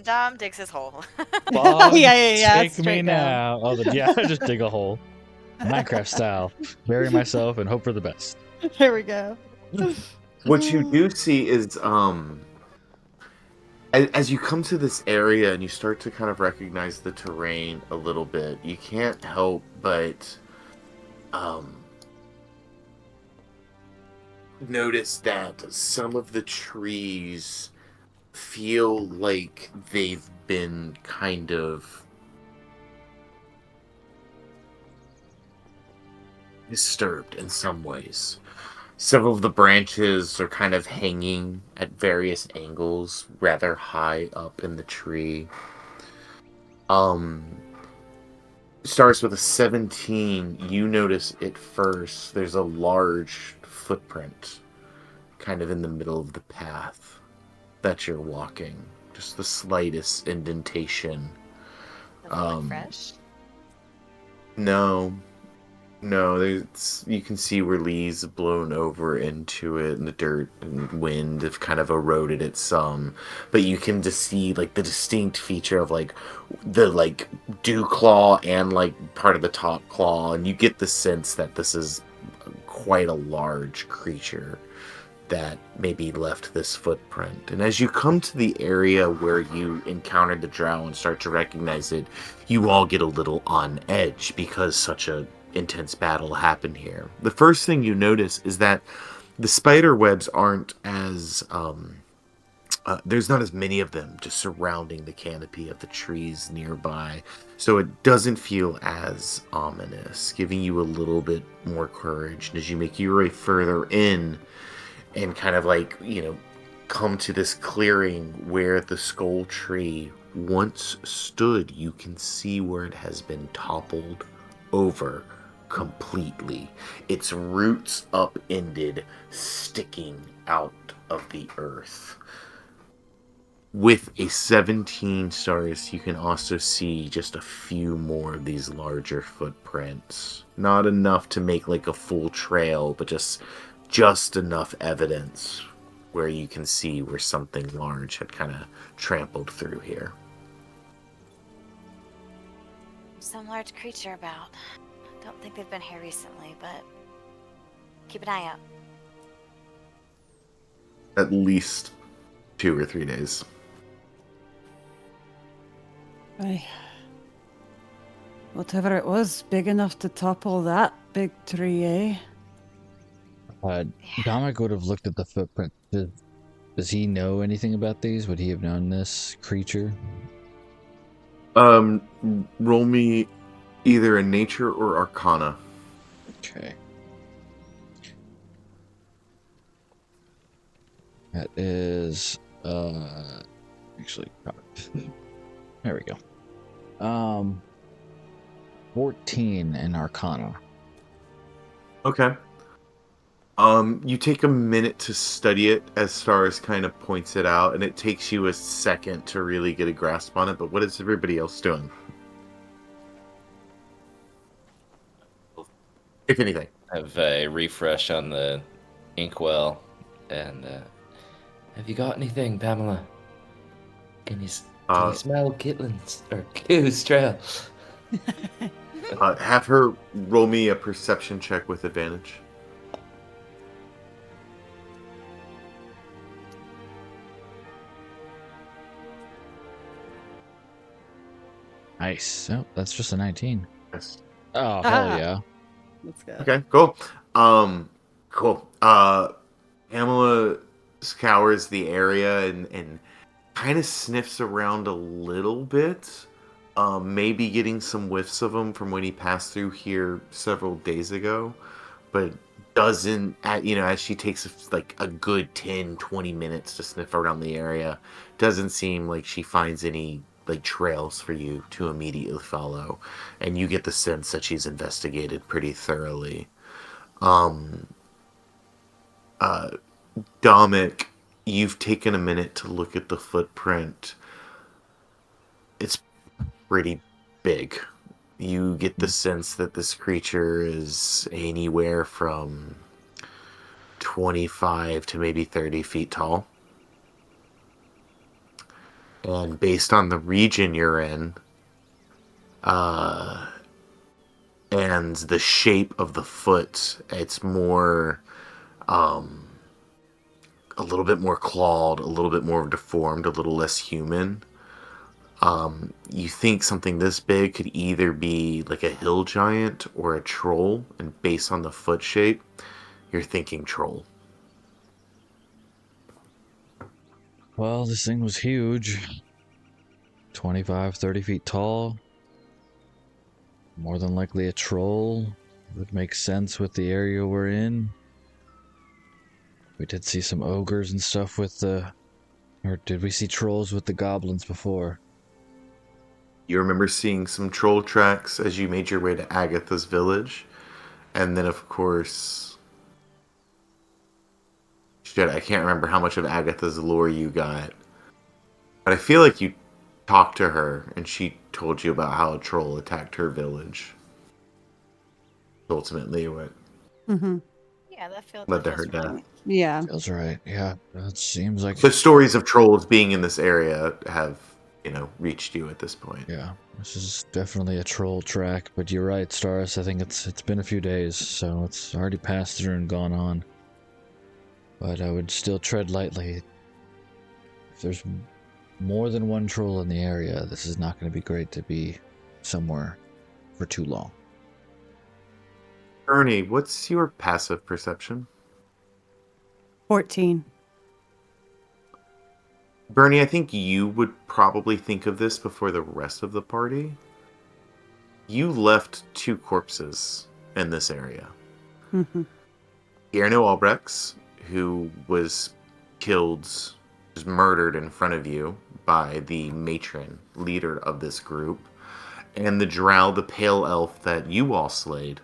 Dom digs his hole. Bog, Yeah, take me straight down. now. Oh, yeah, just dig a hole. Minecraft style. Bury myself and hope for the best. There we go. What you do see is, as you come to this area and you start to kind of recognize the terrain a little bit, you can't help but notice that some of the trees feel like they've been kind of disturbed in some ways. Several of the branches are kind of hanging at various angles, rather high up in the tree. Starts with a 17. You notice it first. There's a large footprint kind of in the middle of the path that you're walking. Just the slightest indentation. Does it look fresh? No, you can see where leaves have blown over into it, and the dirt and wind have kind of eroded it some. But you can just see like the distinct feature of like the like dew claw and like part of the top claw, and you get the sense that this is quite a large creature that maybe left this footprint. And as you come to the area where you encountered the drow and start to recognize it, you all get a little on edge because such a intense battle happen here. The first thing you notice is that the spider webs aren't as there's not as many of them just surrounding the canopy of the trees nearby, so it doesn't feel as ominous, giving you a little bit more courage. And as you make your way further in and kind of like, come to this clearing where the skull tree once stood, you can see where it has been toppled over completely. Its roots upended, sticking out of the earth. With a 17 stars, you can also see just a few more of these larger footprints. Not enough to make like a full trail, but just enough evidence where you can see where something large had kind of trampled through here. Some large creature about. Don't think they've been here recently, but keep an eye out. At least 2 or 3 days. Aye. Whatever it was, big enough to topple that big tree, eh? Dominic would have looked at the footprint. Does he know anything about these? Would he have known this creature? Roll me either a nature or arcana. Okay. That is actually there we go. 14 in arcana. Okay. You take a minute to study it as Stars kind of points it out, and it takes you a second to really get a grasp on it, but what is everybody else doing? If anything. Have a refresh on the inkwell, and have you got anything, Pamela? Can you smell Kitlin's or Q's trail? Have her roll me a perception check with advantage. Nice. Oh, that's just a 19. Yes. Oh, hell yeah. Let's go. Okay, cool. Cool. Pamela scours the area and kind of sniffs around a little bit. Maybe getting some whiffs of them from when he passed through here several days ago, but doesn't, as she takes like a good 10-20 minutes to sniff around the area, doesn't seem like she finds any like trails for you to immediately follow, and you get the sense that she's investigated pretty thoroughly. Dominic, you've taken a minute to look at the footprint. It's pretty big. You get the sense that this creature is anywhere from 25 to maybe 30 feet tall. And based on the region you're in, and the shape of the foot, it's more, a little bit more clawed, a little bit more deformed, a little less human. You think something this big could either be like a hill giant or a troll, and based on the foot shape, you're thinking troll. Well, this thing was huge. 25, 30 feet tall. More than likely a troll. Would make sense with the area we're in. We did see some ogres and stuff with the... Or did we see trolls with the goblins before? You remember seeing some troll tracks as you made your way to Agatha's village. And then, of course... Shit, I can't remember how much of Agatha's lore you got. But I feel like you talked to her, and she told you about how a troll attacked her village. Ultimately, what Yeah, that feels led to her death. Yeah. Feels right. Yeah, that seems like... The stories of trolls being in this area have, reached you at this point. Yeah, this is definitely a troll track, but you're right, Staris. I think it's been a few days, so it's already passed through and gone on. But I would still tread lightly. If there's more than one troll in the area, this is not going to be great to be somewhere for too long. Ernie, what's your passive perception? 14. Bernie, I think you would probably think of this before the rest of the party. You left 2 corpses in this area. Mhm. Guillermo Albrechts, who was killed, was murdered in front of you by the matron, leader of this group, and the drow, the pale elf that you all slayed,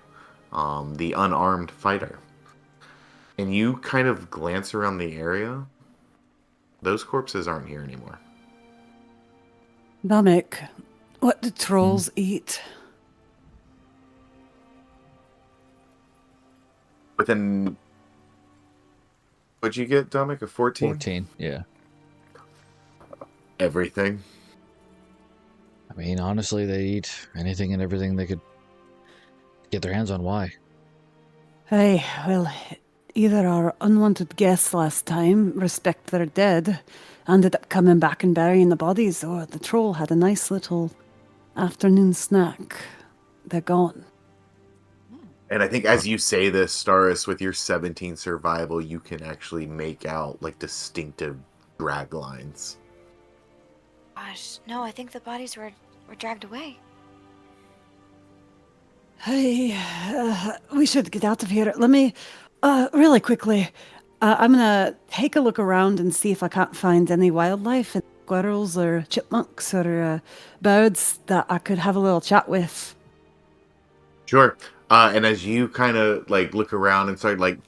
the unarmed fighter. And you kind of glance around the area. Those corpses aren't here anymore. Namek, what do trolls eat? Within, what'd you get, Dominic? A 14? 14, yeah. Everything. I mean, honestly, they eat anything and everything they could get their hands on. Why? Hey, well, either our unwanted guests last time, respect their dead, ended up coming back and burying the bodies, or the troll had a nice little afternoon snack. They're gone. And I think as you say this, Staris, with your 17 survival, you can actually make out like distinctive drag lines. Gosh, no, I think the bodies were dragged away. Hey, we should get out of here. Let me, really quickly, I'm gonna take a look around and see if I can't find any wildlife, squirrels or chipmunks or birds that I could have a little chat with. Sure. And as you kind of like look around and start like,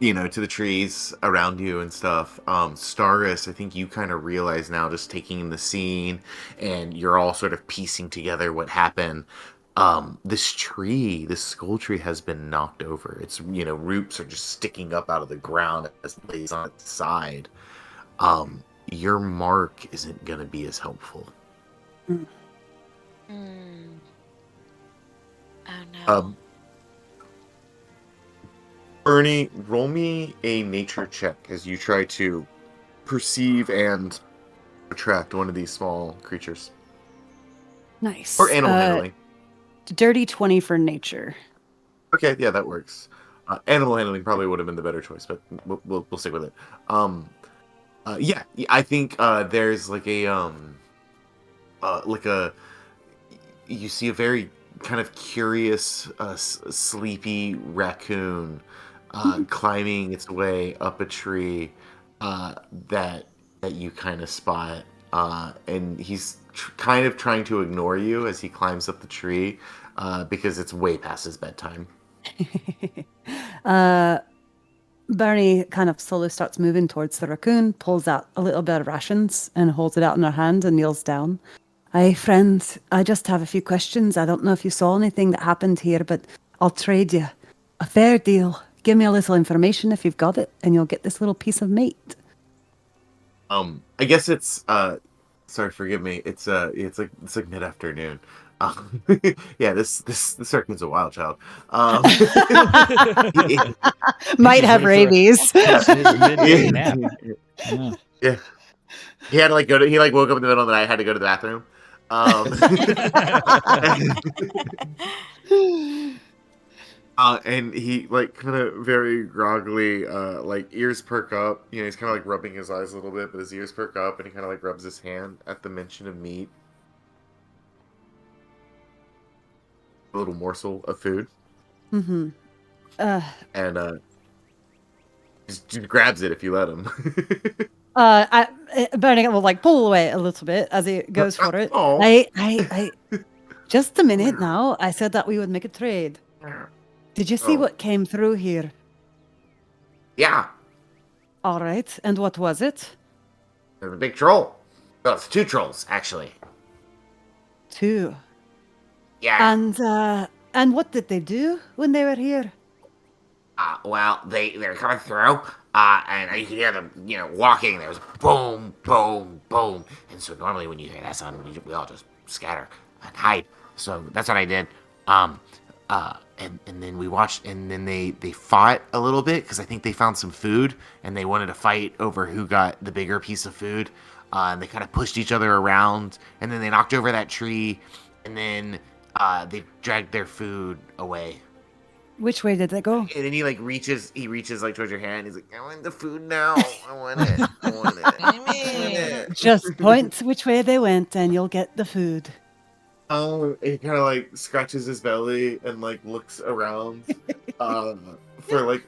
to the trees around you and stuff, Staris, I think you kind of realize now, just taking in the scene, and you're all sort of piecing together what happened. This skull tree has been knocked over. Its, roots are just sticking up out of the ground as it lays on its side. Your mark isn't going to be as helpful. Mm. Oh no. Ernie, roll me a nature check as you try to perceive and attract one of these small creatures. Nice. Or animal handling. Dirty 20 for nature. Okay, yeah, that works. Animal handling probably would have been the better choice, but we'll stick with it. Yeah, I think there's like a you see a very kind of curious, sleepy raccoon climbing its way up a tree that you kind of spot, and he's kind of trying to ignore you as he climbs up the tree because it's way past his bedtime. Bernie kind of slowly starts moving towards the raccoon, pulls out a little bit of rations and holds it out in her hand and kneels down. Hey, friend, I just have a few questions. I don't know if you saw anything that happened here, but I'll trade you a fair deal. Give me a little information if you've got it, and you'll get this little piece of meat. I guess it's sorry, forgive me. It's like mid-afternoon. Yeah, this raccoon's a wild child. Might have rabies. Midday nap. Yeah. Yeah. He had to he woke up in the middle of the night, had to go to the bathroom. And he kind of very groggily, ears perk up. He's kind of rubbing his eyes a little bit, but his ears perk up, and he kind of rubs his hand at the mention of meat. A little morsel of food. Mm-hmm. And just grabs it if you let him. Bernie will pull away a little bit as he goes for it. Oh. I just a minute now. I said that we would make a trade. Did you see what came through here? Yeah. All right. And what was it? There's a big troll. Well, it's 2 trolls, actually. 2. Yeah. And what did they do when they were here? Well, they're coming through, and you can hear them, walking. There's boom, boom, boom. And so normally when you hear that sound, we all just scatter and hide. So that's what I did. And then we watched, and then they fought a little bit because I think they found some food, and they wanted to fight over who got the bigger piece of food. And they kind of pushed each other around, and then they knocked over that tree, and then they dragged their food away. Which way did they go? And then he reaches like towards your hand. He's like, I want the food now. I want it. I want it. I want it. Just point which way they went, and you'll get the food. Oh, he kind of scratches his belly and looks around, for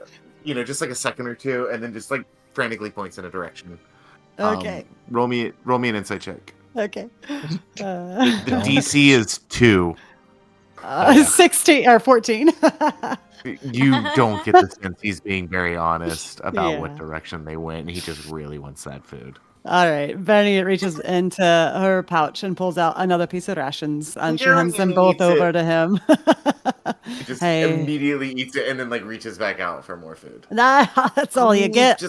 just a second or two, and then just frantically points in a direction. Okay. Roll me an insight check. Okay. The DC is 2. 16 or 14. You don't get the sense he's being very honest about Yeah. what direction they went. He just really wants that food. All right. Benny reaches into her pouch and pulls out another piece of rations, and she hands them both Eats it. over to him. He just Hey. immediately eats it and then reaches back out for more food. That's all you get.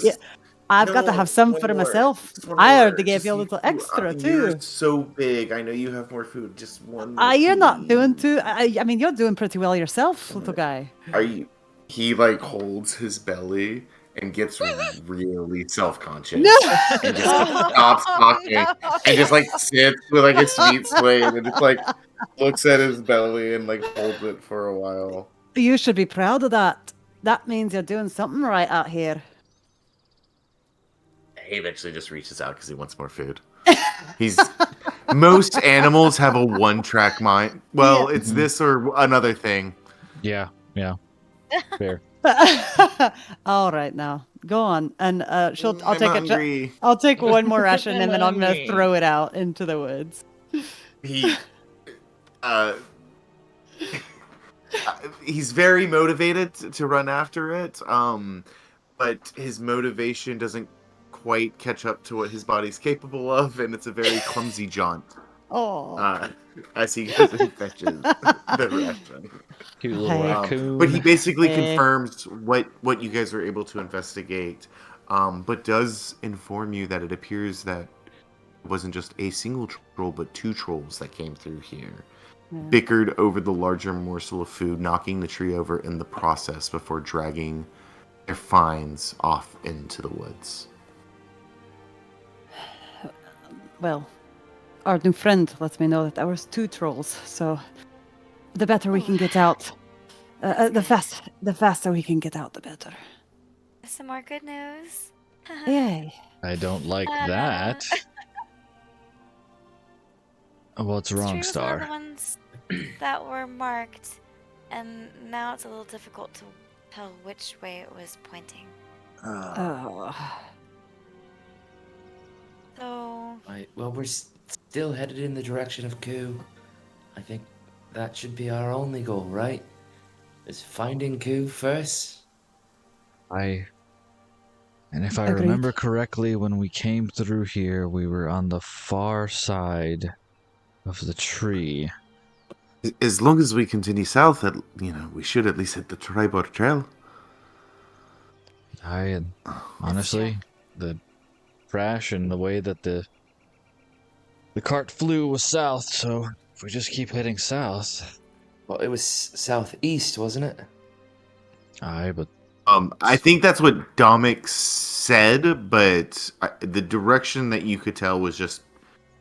I've got to No, have some one for more. myself. Just one I more. already gave Just you a little extra You're too. so big. I know you have more food. Just one more. You're not doing please. too. I mean, you're doing pretty well yourself, little guy. Are you? He holds his belly and gets really self-conscious. No. And just stops talking and just sits with a sweet swing and just looks at his belly and holds it for a while. You should be proud of that. That means you're doing something right out here. He eventually just reaches out because he wants more food. Most animals have a one-track mind. Well, Yeah. it's this or another thing. Yeah. Fair. All right, now go on, and I'll I'm take hungry. I'll take one more ration, and then I'm gonna Hungry. throw it out into the woods. He, he's very motivated to run after it. But his motivation doesn't quite catch up to what his body's capable of, and it's a very clumsy jaunt. Oh, As he goes and fetches the ration. Cute little Hey. raccoon. But he basically Eh. confirms what you guys were able to investigate, but does inform you that it appears that it wasn't just a single troll, but 2 trolls that came through here. Yeah. Bickered over the larger morsel of food, knocking the tree over in the process before dragging their finds off into the woods. well, our new friend lets me know that there was 2 trolls, so the better we can get out, the faster we can get out, the better. Some more good news. Yay! I don't like that. What's This tree wrong, was one of Star? the ones that were marked, and now it's a little difficult to tell which way it was pointing. Oh, So Right, well, we're still headed in the direction of Ku. I think that should be our only goal, right? Is finding Ku first. And if I Agreed. remember correctly, when we came through here, we were on the far side of the tree. As long as we continue south, we should at least hit the Tribor Trail. Honestly, the crash and the way that the cart flew was south, so if we just keep heading south. Well, it was southeast, wasn't it? But I think that's what Dominic said, but the direction that you could tell was just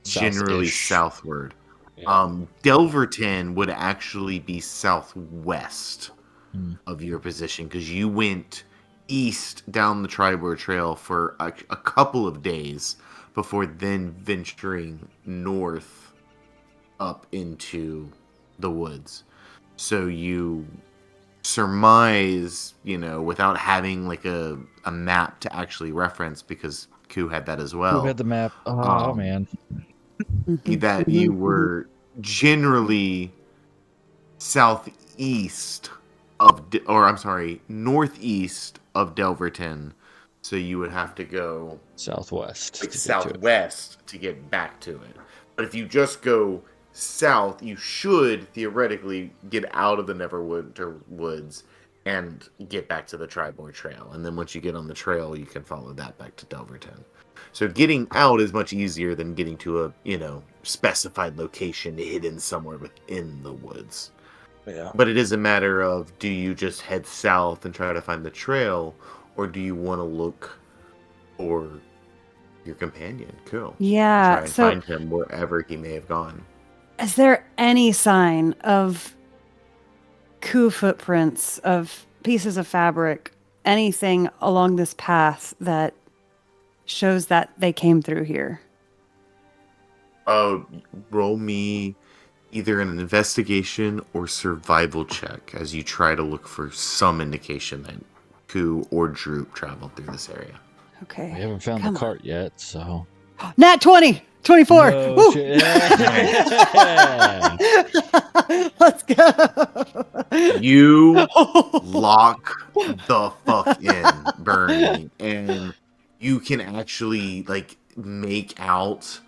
generally South-ish. southward. Yeah. Delverton would actually be southwest Hmm. of your position because you went east down the Tribor Trail for a couple of days before then venturing north up into the woods. So you surmise, without having a map to actually reference, because Ku had that as well. who had the map? Oh, man. That you were generally northeast of Delverton, so you would have to go Southwest. to get to it. southwest to get back to it. But if you just go south, you should theoretically get out of the Neverwinter Woods and get back to the Tribor Trail. And then once you get on the trail, you can follow that back to Delverton. So getting out is much easier than getting to a, specified location hidden somewhere within the woods. Yeah. But it is a matter of, do you just head south and try to find the trail, or do you want to look for your companion? Cool. yeah. Try and So, find him wherever he may have gone. is there any sign of coup footprints of pieces of fabric, anything along this path that shows that they came through here? Roll me either an investigation or survival check as you try to look for some indication that Ku or Droop traveled through this area. Okay. We haven't found the cart yet, so. Nat 20! 24! No Woo! shit. Yeah. Let's go! You lock the fuck in, Bernie, and you can actually like make out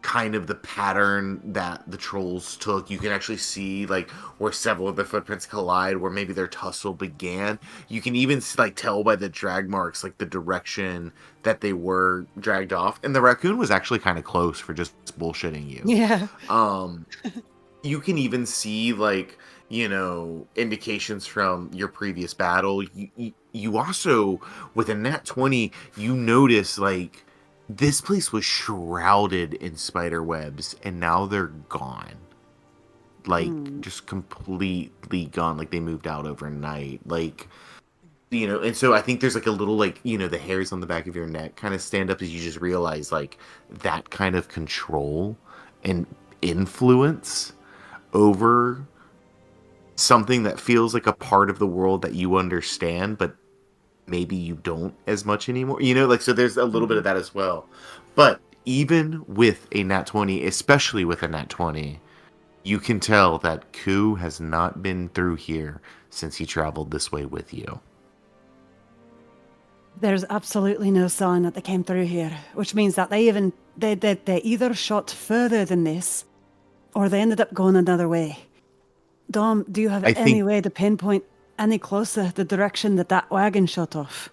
kind of the pattern that the trolls took. You can actually see like where several of the footprints collide, where maybe their tussle began. You can even like tell by the drag marks like the direction that they were dragged off, and the raccoon was actually kind of close for just bullshitting you. Yeah. You can even see like, you know, indications from your previous battle. You also, with a nat 20, you notice like this place was shrouded in spider webs, and now they're gone. Like, just completely gone. Like, they moved out overnight. Like, you know, and so I think there's like a little, like, you know, the hairs on the back of your neck kind of stand up as you just realize, like, that kind of control and influence over something that feels like a part of the world that you understand, but maybe you don't as much anymore, you know, like, so there's a little bit of that as well. But even with a nat 20, especially with a nat 20, you can tell that Ku has not been through here since he traveled this way with you. There's absolutely no sign that they came through here, which means that they either shot further than this, or they ended up going another way. Dom, do you have any way to pinpoint any closer the direction that wagon shot off?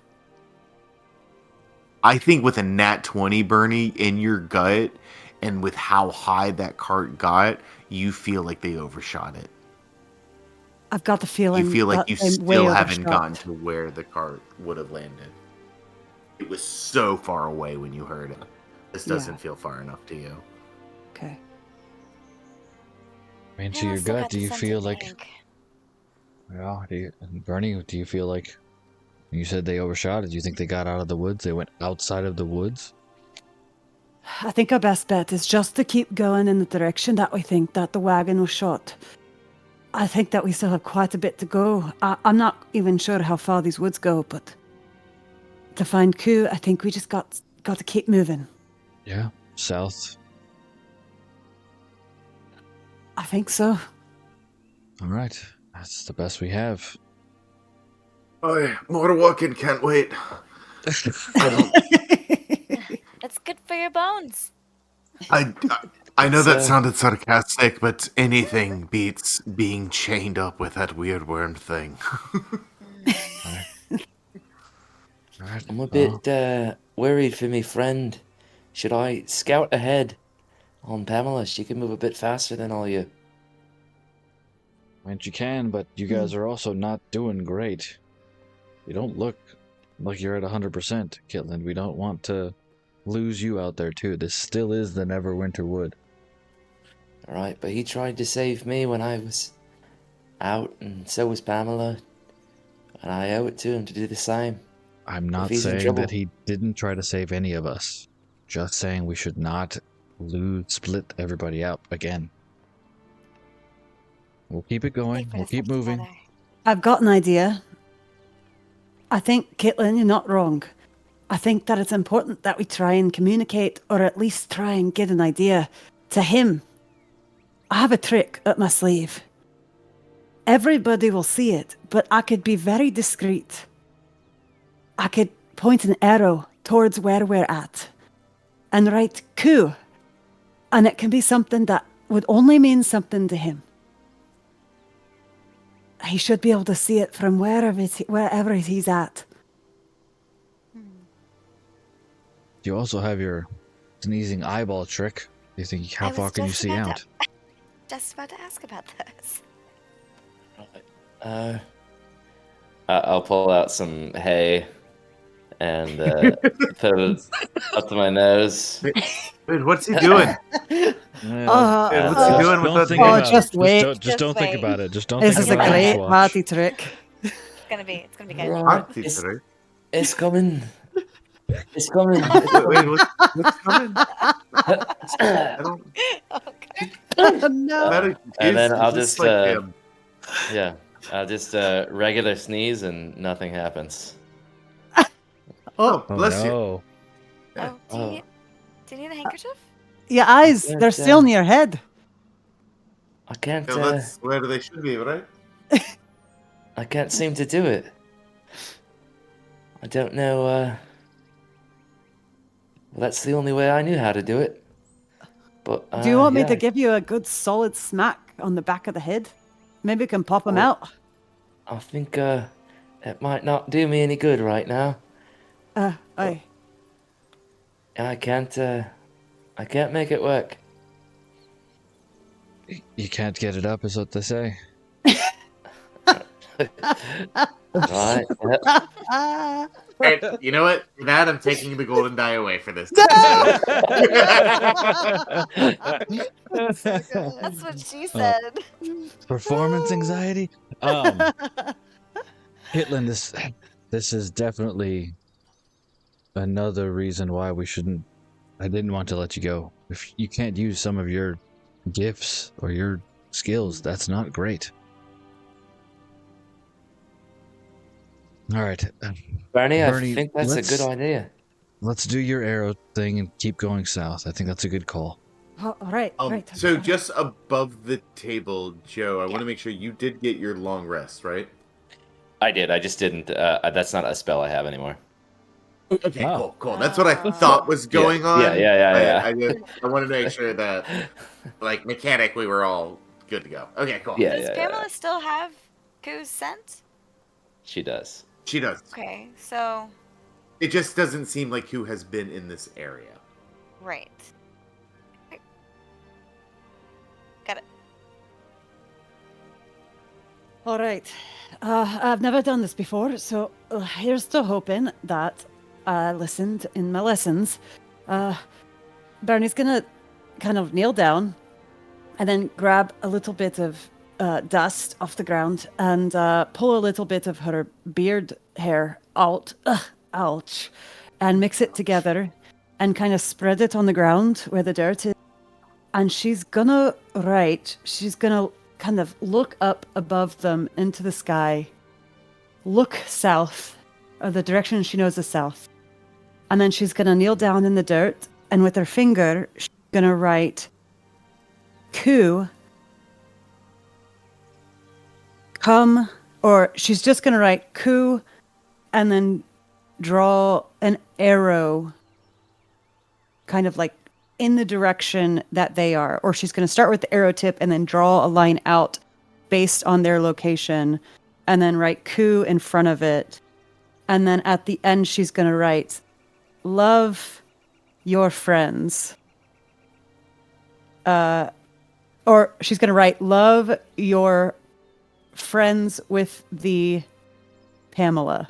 I think with a nat 20, Bernie, in your gut, and with how high that cart got, you feel like they overshot it. I've got the feeling you feel like you still haven't overshot. gotten to where the cart would have landed. It was so far away when you heard it. This doesn't feel far enough to you. Okay. I mean, to your gut, do you feel like... Yeah, Bernie, do you feel like... You said they overshot it. Do you think they got out of the woods? They went outside of the woods? I think our best bet is just to keep going in the direction that we think that the wagon was shot. I think that we still have quite a bit to go. I'm not even sure how far these woods go, but to find Ku, I think we just got to keep moving. Yeah, south. I think so. All right, that's the best we have. Oh, more walking, can't wait. It's good for your bones. I know that sounded sarcastic, but anything beats being chained up with that weird worm thing. Right. I'm a bit worried for me friend. Should I scout ahead on Pamela? She can move a bit faster than all you. I mean, you can, but you guys are also not doing great. You don't look like you're at 100%, Kitland. We don't want to lose you out there, too. This still is the Neverwinter Wood. Alright, but he tried to save me when I was out, and so was Pamela. And I owe it to him to do the same. I'm not saying that he didn't try to save any of us. Just saying we should not split everybody out again. We'll keep it going. We'll keep moving. I've got an idea. I think, Caitlin, you're not wrong. I think that it's important that we try and communicate, or at least try and get an idea to him. I have a trick up my sleeve. Everybody will see it, but I could be very discreet. I could point an arrow towards where we're at and write Ku, and it can be something that would only mean something to him. He should be able to see it from wherever he's at. You also have your sneezing eyeball trick. You think, how far can you see out? Just about to ask about this. I'll pull out some hay and put it up to my nose. Wait, what's he doing? Hey, what's he uh, doing with Don't that think oh, hand? about just it. wait. Just Just don't think wait. about it. Just don't This think is a about it. Just great watch. party trick. It's gonna be good. Right. Party trick? It's coming. It's coming. Wait, what's coming? I don't. Okay. No. Not And confused. then I'll Is this just like yeah, I'll just regular sneeze and nothing happens. Oh, Oh bless you. no. Oh, Oh, do you need a handkerchief? your eyes, Yeah, they're still in yeah. your head. I can't. No, that's where they should be, right? I can't seem to do it. I don't know. Well, that's the only way I knew how to do it. But Do you want me yeah, to give you a good solid smack on the back of the head? Maybe we can pop them Oh. out. I think it might not do me any good right now. I. I can't. I can't make it work. You can't get it up, is what they say. Right. Ah. And you know what? For that, I'm taking the golden die away for this episode. That's what she said. Performance anxiety. Hitland, this is definitely another reason why we shouldn't. I didn't want to let you go. If you can't use some of your gifts or your skills, that's not great. All right, Bernie, Bernie, I think that's a good let's- idea. let's do your arrow thing and keep going south. I think that's a good call. All right, right. So just above the table, Joe, I want to make sure you did get your long rest, right? I did. I just didn't. That's not a spell I have anymore. Okay, Oh. cool. That's what I thought was going on. Yeah. I wanted to make sure that, like, mechanic, we were all good to go. Okay, cool. Yeah. Does Pamela still have Koo's scent? She does. She does. Okay, so It just doesn't seem like who has been in this area. right. Got it. All right. I've never done this before, so here's to hoping that I listened in my lessons. Bernie's gonna kind of kneel down and then grab a little bit of dust off the ground and pull a little bit of her beard hair out. Ouch. And mix it together and kind of spread it on the ground where the dirt is. And she's gonna kind of look up above them into the sky, look south, or the direction she knows is south. And then she's going to kneel down in the dirt, and with her finger, she's going to write Koo, come, or she's just going to write Koo, and then draw an arrow kind of like in the direction that they are, or she's going to start with the arrow tip and then draw a line out based on their location and then write Koo in front of it. And then at the end, she's going to write, love your friends. Or she's going to write, love your friends with the Pamela.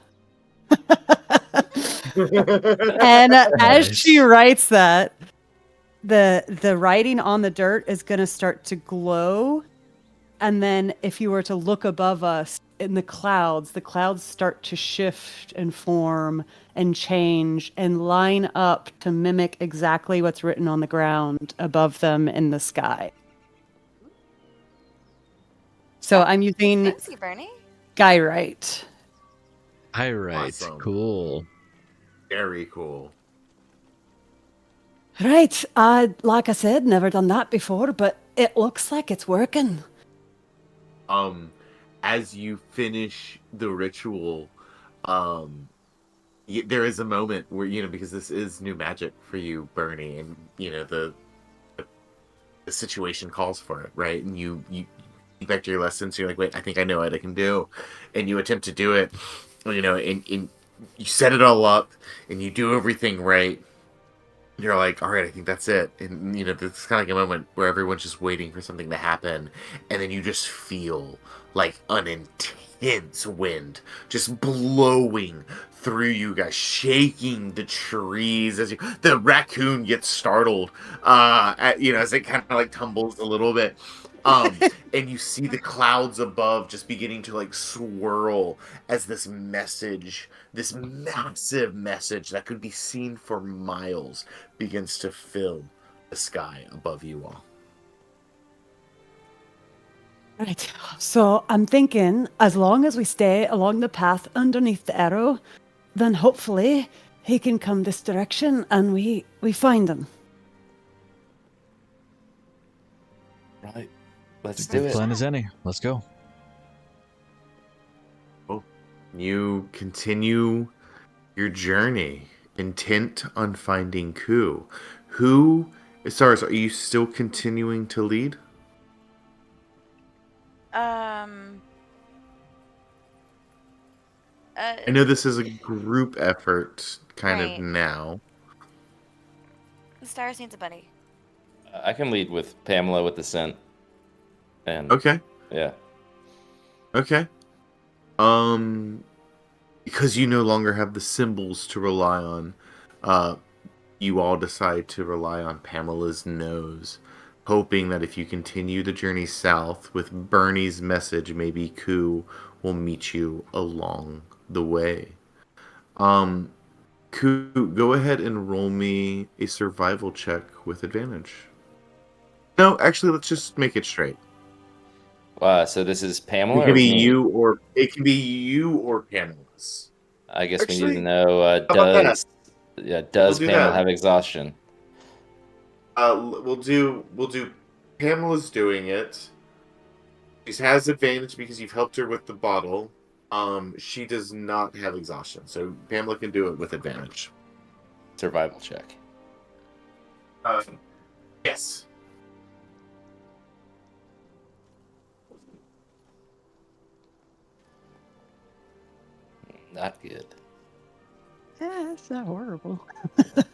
And as she writes that, the writing on the dirt is going to start to glow. And then if you were to look above us in the clouds start to shift and form and change and line up to mimic exactly what's written on the ground above them in the sky. So I'm using Fancy, Bernie. Skywrite. Pyrite. Awesome. Cool. Very cool. Right. Like I said, never done that before, but it looks like it's working. As you finish the ritual, there is a moment where, because this is new magic for you, Bernie, and the situation calls for it, right? And you think back to your lessons, you're like, wait, I think I know what I can do, and you attempt to do it, and you set it all up, and you do everything right. You're like, all right, I think that's it. And, it's kind of like a moment where everyone's just waiting for something to happen. And then you just feel like an intense intense wind just blowing through you guys, shaking the trees as the raccoon gets startled, as it kind of like tumbles a little bit. And you see the clouds above just beginning to like swirl as this message, this massive message that could be seen for miles, begins to fill the sky above you all. Right. So I'm thinking, as long as we stay along the path underneath the arrow, then hopefully he can come this direction and we find him. Right. Let's Good do it. plan as any. Let's go. You continue your journey, intent on finding Ku. Sorry, are you still continuing to lead? Uh, I know this is a group effort kind of Right. now. The Stars needs a buddy. I can lead with Pamela with the scent. And Okay. yeah. Okay. Because you no longer have the symbols to rely on, you all decide to rely on Pamela's nose, hoping that if you continue the journey south with Bernie's message, maybe Ku will meet you along the way. Ku, go ahead and roll me a survival check with advantage. No, actually, let's just make it straight. So this is Pamela It can or be me? you or Pamela's. I guess we need Actually, to know, how about that? does do Pamela that. have exhaustion? We'll do Pamela's doing it. She has advantage because you've helped her with the bottle. She does not have exhaustion, so Pamela can do it with advantage. Survival check. Yes. Not good. Yeah, it's not horrible.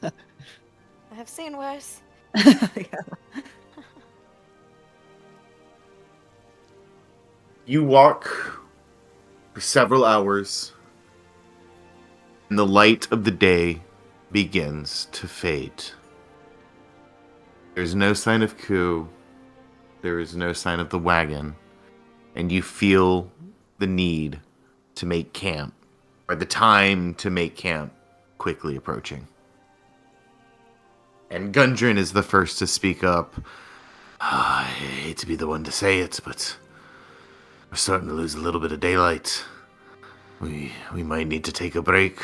I have seen worse. You walk for several hours, and the light of the day begins to fade. There's no sign of Ku. There is no sign of the wagon, and you feel the need to make camp, or the time to make camp, quickly approaching. And Gundren is the first to speak up. I hate to be the one to say it, but we're starting to lose a little bit of daylight. We might need to take a break,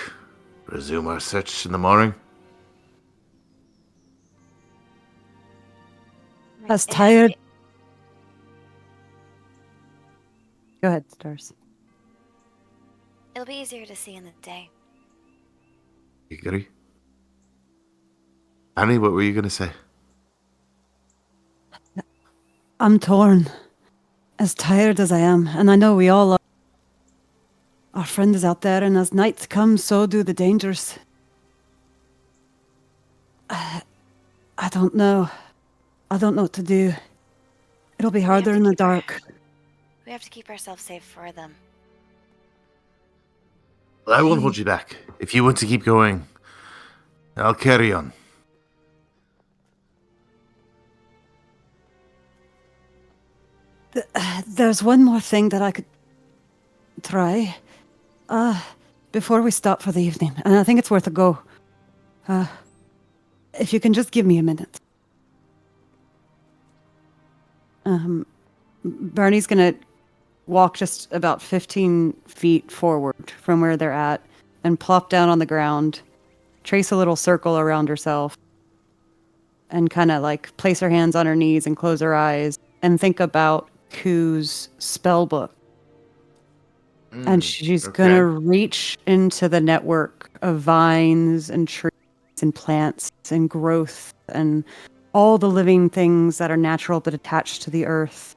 resume our search in the morning. As tired. Go ahead, Stars. It'll be easier to see in the day. You agree? Annie, what were you going to say? I'm torn. As tired as I am, and I know we all are. Our friend is out there, and as nights come, so do the dangers. I don't know. I don't know what to do. It'll be harder in the dark. We have to keep ourselves safe for them. Well, I won't hold you back. If you want to keep going, I'll carry on. There's one more thing that I could try. Before we stop for the evening, and I think it's worth a go. If you can just give me a minute. Bernie's gonna walk just about 15 feet forward from where they're at and plop down on the ground, trace a little circle around herself, and kind of like place her hands on her knees and close her eyes and think about Ku's spell book. And she's gonna reach into the network of vines and trees and plants and growth and all the living things that are natural but attached to the earth.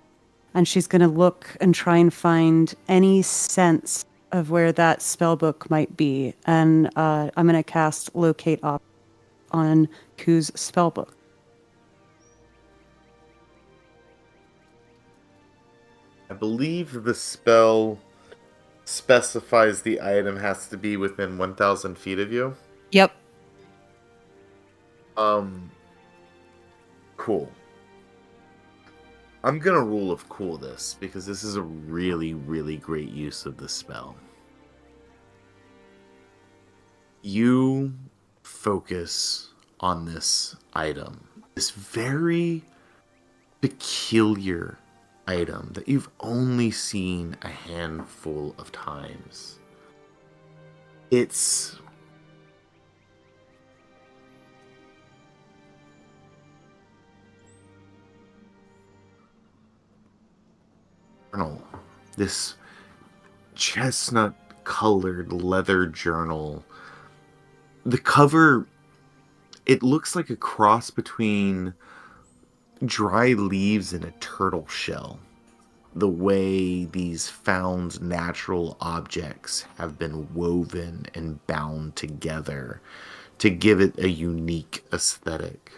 And she's gonna look and try and find any sense of where that spell book might be. And I'm gonna cast Locate Op on Ku's spell book. I believe the spell specifies the item has to be within 1,000 feet of you. Yep. Cool. I'm gonna rule of cool this, because this is a really, really great use of the spell. You focus on this item, this very peculiar item that you've only seen a handful of times. It's journal, this chestnut colored leather journal. The cover, it looks like a cross between dry leaves and a turtle shell. The way these found natural objects have been woven and bound together to give it a unique aesthetic.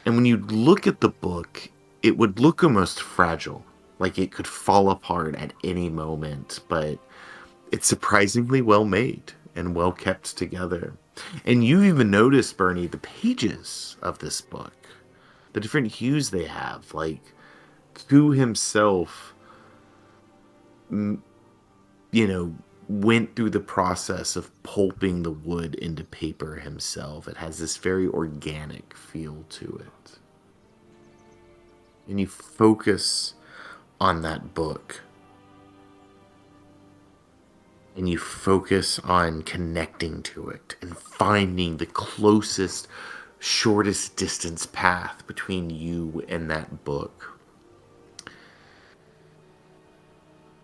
And when you look at the book, it would look almost fragile, like it could fall apart at any moment, but it's surprisingly well made and well kept together. And you even notice, Bernie, the pages of this book, the different hues they have. Like, Ku himself, went through the process of pulping the wood into paper himself. It has this very organic feel to it. And you focus on that book. And you focus on connecting to it and finding the closest, shortest distance path between you and that book.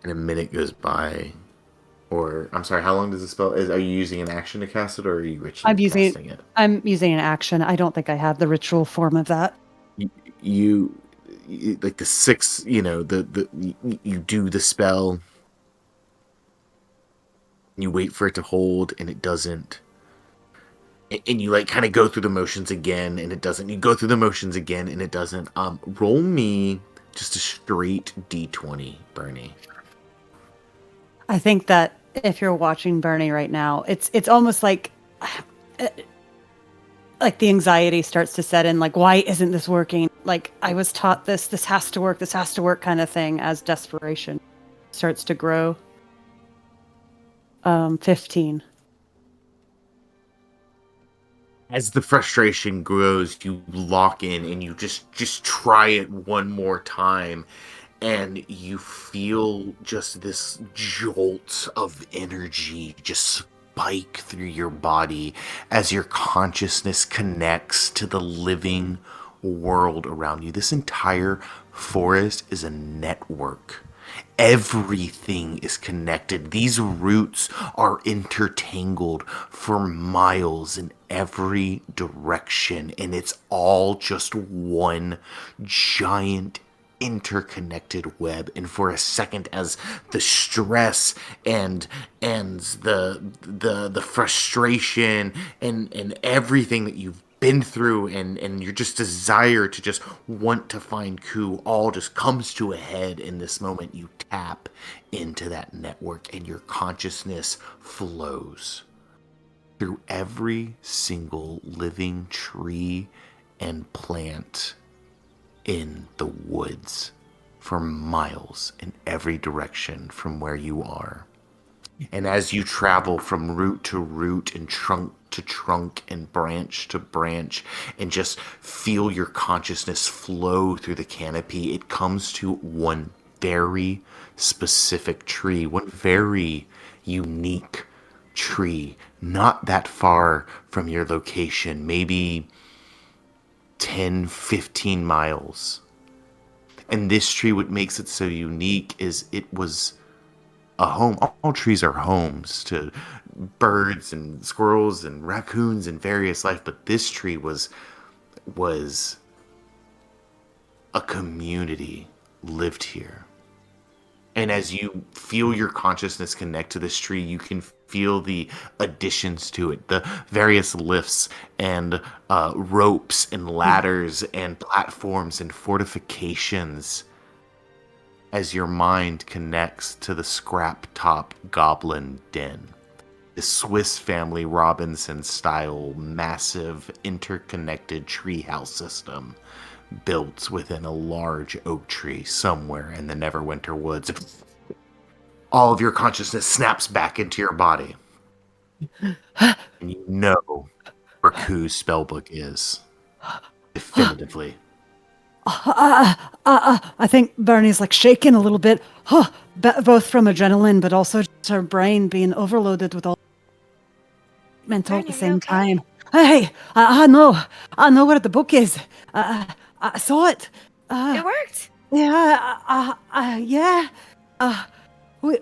And a minute goes by. Or, I'm sorry, how long does the spell... Are you using an action to cast it, or are you ritually casting it? I'm using an action. I don't think I have the ritual form of that. You like the six, you do the spell. You wait for it to hold, and it doesn't. And you kind of go through the motions again, and it doesn't. You go through the motions again, and it doesn't. Roll me just a straight D20, Bernie. I think that if you're watching Bernie right now, it's almost like the anxiety starts to set in. Like, why isn't this working? Like, I was taught this has to work kind of thing, as desperation starts to grow. 15. As the frustration grows, you lock in and you just try it one more time, and you feel just this jolt of energy just spike through your body as your consciousness connects to the living world around you. This entire forest is a network. Everything is connected. These roots are intertangled for miles in every direction, and it's all just one giant interconnected web. And for a second, as the stress and the frustration and everything that you've been through and your just desire to just want to find Ku all just comes to a head in this moment, you tap into that network and your consciousness flows through every single living tree and plant in the woods for miles in every direction from where you are. And as you travel from root to root and trunk to trunk and branch to branch and just feel your consciousness flow through the canopy, it comes to one very specific tree, one very unique tree, not that far from your location, maybe 10, 15 miles. And this tree, what makes it so unique is it was a home. All trees are homes to birds and squirrels and raccoons and various life, but this tree was a community lived here. And as you feel your consciousness connect to this tree, you can feel the additions to it, the various lifts and ropes and ladders and platforms and fortifications as your mind connects to the scrap top goblin den. The Swiss Family Robinson style massive interconnected treehouse system built within a large oak tree somewhere in the Neverwinter woods. All of your consciousness snaps back into your body. And you know where Ku's spellbook is. Definitively. I think Bernie's like shaking a little bit, both from adrenaline, but also just her brain being overloaded with all mental at Bernie, the are you same okay? time. Hey, I know where the book is. I saw it. It worked. Yeah. We,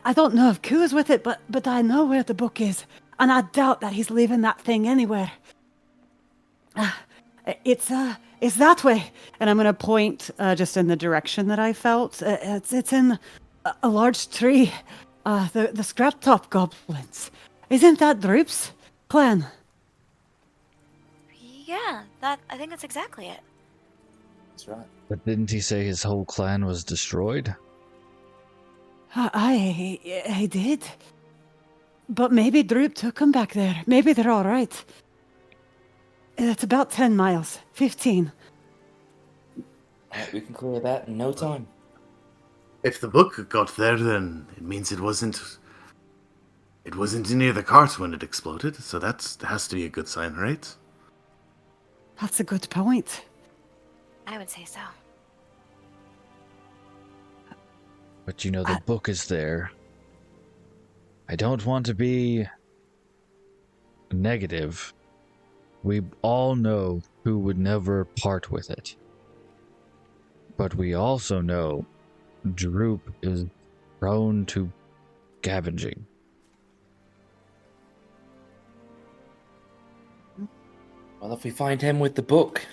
I don't know if Ku's with it, but I know where the book is, and I doubt that he's leaving that thing anywhere. It's that way, and I'm gonna point just in the direction that I felt. It's in a large tree. The scrap top goblins. Isn't that Droop's plan? Yeah, I think that's exactly it. That's right. But didn't he say his whole clan was destroyed? I did. But maybe Droop took him back there. Maybe they're all right. It's about 10 miles. 15. We can clear that in no time. If the book got there, then it means it wasn't near the cart when it exploded, so that has to be a good sign, right? That's a good point. I would say so. But you know, the book is there. I don't want to be negative. We all know who would never part with it. But we also know Droop is prone to scavenging. Well, if we find him with the book,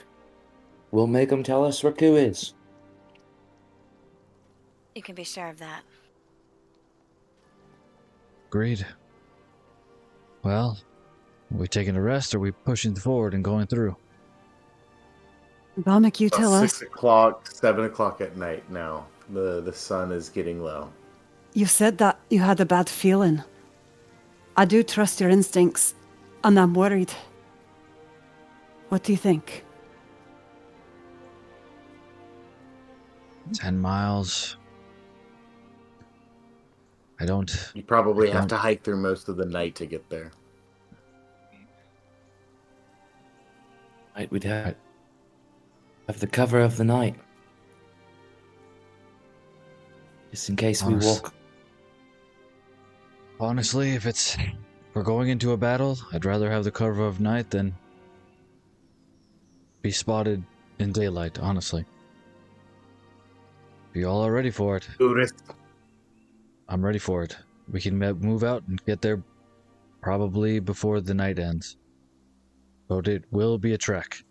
we'll make him tell us where Ku is. You can be sure of that. Agreed. Well, are we taking a rest, or are we pushing forward and going through? Dominic, you tell us. 6 o'clock, 7 o'clock at night now. The sun is getting low. You said that you had a bad feeling. I do trust your instincts, and I'm worried. What do you think? 10 miles. You probably have to hike through most of the night to get there. Right, we'd have the cover of the night. Just in case we walk. Honestly, if we're going into a battle, I'd rather have the cover of night than be spotted in daylight, honestly. If you all are ready for it. I'm ready for it. We can move out and get there probably before the night ends. But it will be a trek.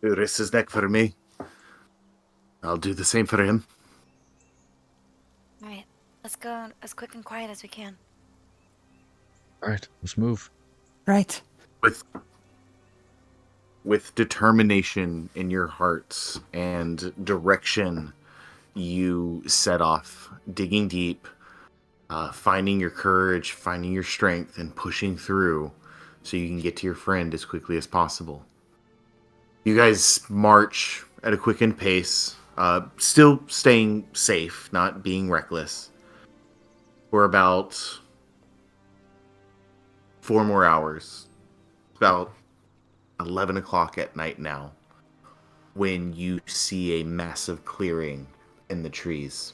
Uris is neck for me. I'll do the same for him. Alright, let's go as quick and quiet as we can. Alright, let's move. Right. With determination in your hearts and direction, you set off, digging deep, finding your courage, finding your strength, and pushing through so you can get to your friend as quickly as possible. You guys march at a quickened pace, still staying safe, not being reckless, for about 4 more hours. About 11 o'clock at night now, when you see a massive clearing in the trees.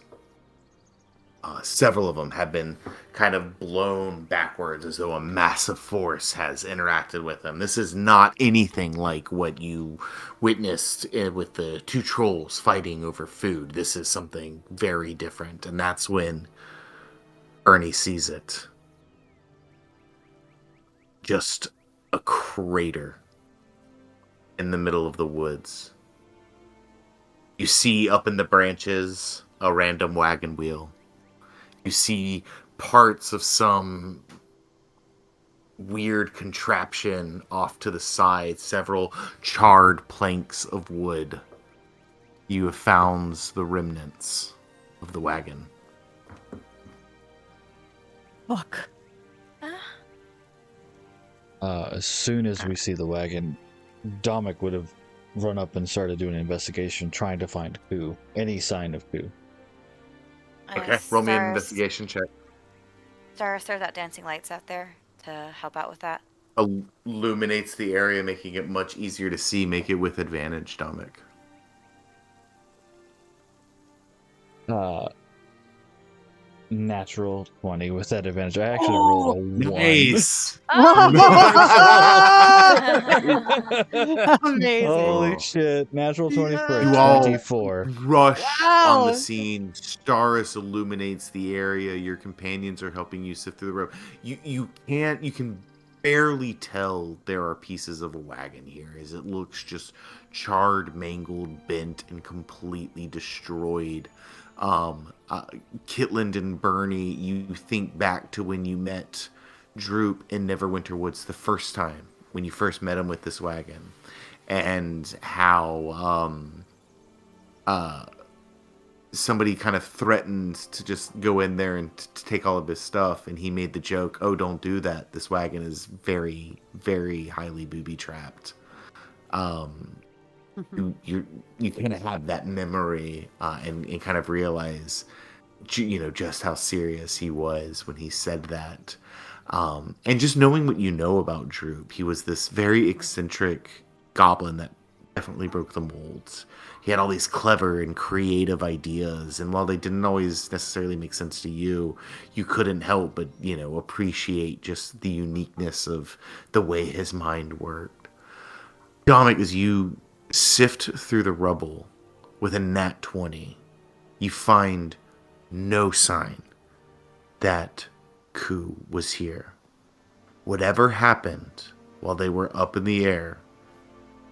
Several of them have been kind of blown backwards as though a massive force has interacted with them. This is not anything like what you witnessed with the 2 trolls fighting over food. This is something very different, and that's when Ernie sees it. Just a crater in the middle of the woods. You see up in the branches a random wagon wheel. You see parts of some weird contraption off to the side, several charred planks of wood. You have found the remnants of the wagon. Fuck. As soon as we see the wagon, Dominic would have run up and started doing an investigation, trying to find Ku. Any sign of Ku. Okay, roll me an investigation check. Stars, throw that dancing lights out there to help out with that. Illuminates the area, making it much easier to see. Make it with advantage, Dominic. Natural 20 with that advantage. I actually rolled a 1. Nice. Amazing. Holy shit. Natural 20 for You all 24. rush on the Wow. scene. Staris illuminates the area. Your companions are helping you sift through the rope. You can barely tell there are pieces of a wagon here, as it looks just charred, mangled, bent, and completely destroyed. Kitland and Bernie, you think back to when you met Droop in Neverwinter Woods the first time, when you first met him with this wagon, and how somebody kind of threatened to just go in there and to take all of his stuff, and he made the joke, "Oh, don't do that. This wagon is very, very highly booby trapped." You kind of have that memory and kind of realize, just how serious he was when he said that. And just knowing what you know about Droop, he was this very eccentric goblin that definitely broke the molds. He had all these clever and creative ideas, and while they didn't always necessarily make sense to you, you couldn't help but, appreciate just the uniqueness of the way his mind worked. Dominic, as you sift through the rubble with a nat 20, you find no sign that Ku was here. Whatever happened while they were up in the air,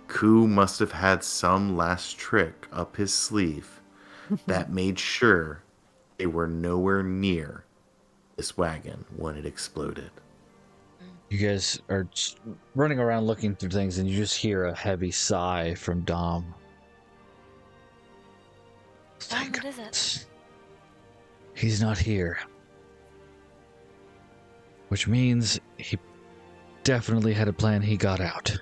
Ku must have had some last trick up his sleeve that made sure they were nowhere near this wagon when it exploded. You guys are running around looking through things, and you just hear a heavy sigh from Dom. Dom, what is it? He's not here. Which means he definitely had a plan. He got out.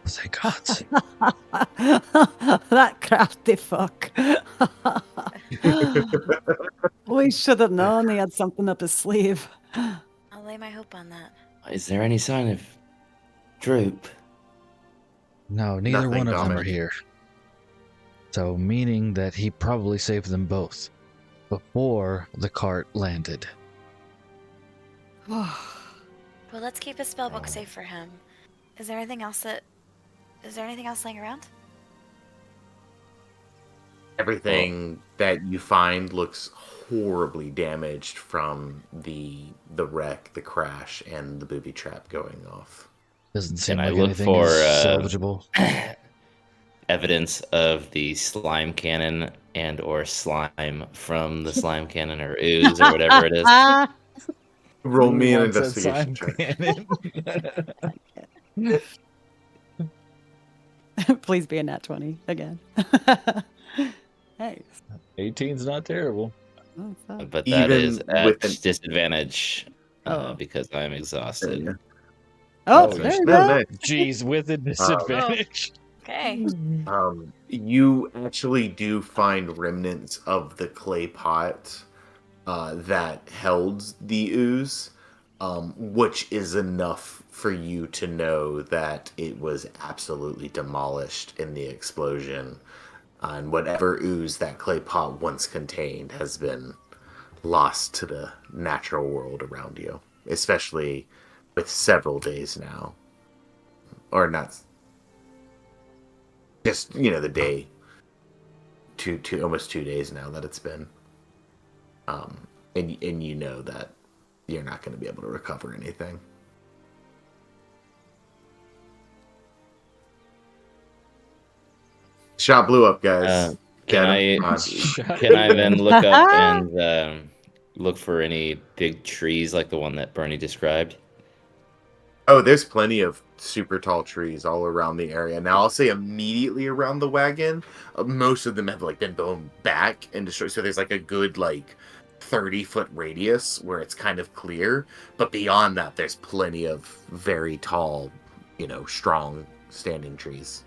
Thank God. That crafty fuck. We should have known he had something up his sleeve. I'll lay my hope on that. Is there any sign of Droop? No, neither Nothing, one of them Dominic. are here. So, meaning that he probably saved them both before the cart landed. Well, let's keep his spellbook safe for him. Is there anything else laying around? Everything that you find looks horribly damaged from the wreck, the crash, and the booby trap going off. Doesn't seem Can I like look anything for, is salvageable. Evidence of the slime cannon and or slime from the slime cannon or ooze or whatever it is. Roll me an Once that investigation sign check. cannon. Please be a nat 20 again. Hey. 18's not terrible. Oh, fuck. But that Even is at with an- disadvantage Oh. because I'm exhausted. Oh, Oh, there you No, go. nice. Jeez, with a disadvantage. Okay. You actually do find remnants of the clay pot that held the ooze, which is enough for you to know that it was absolutely demolished in the explosion. And whatever ooze that clay pot once contained has been lost to the natural world around you, especially with several days now. Or not. Just, the day. Almost 2 days now that it's been. And you know that you're not going to be able to recover anything. Shot blew up, guys. Can Get I 'em. Come on. can I then look up and look for any big trees like the one that Bernie described? Oh, there's plenty of super tall trees all around the area. Now, I'll say immediately around the wagon, most of them have like been blown back and destroyed. So there's like a good 30-foot radius where it's kind of clear. But beyond that, there's plenty of very tall, strong standing trees.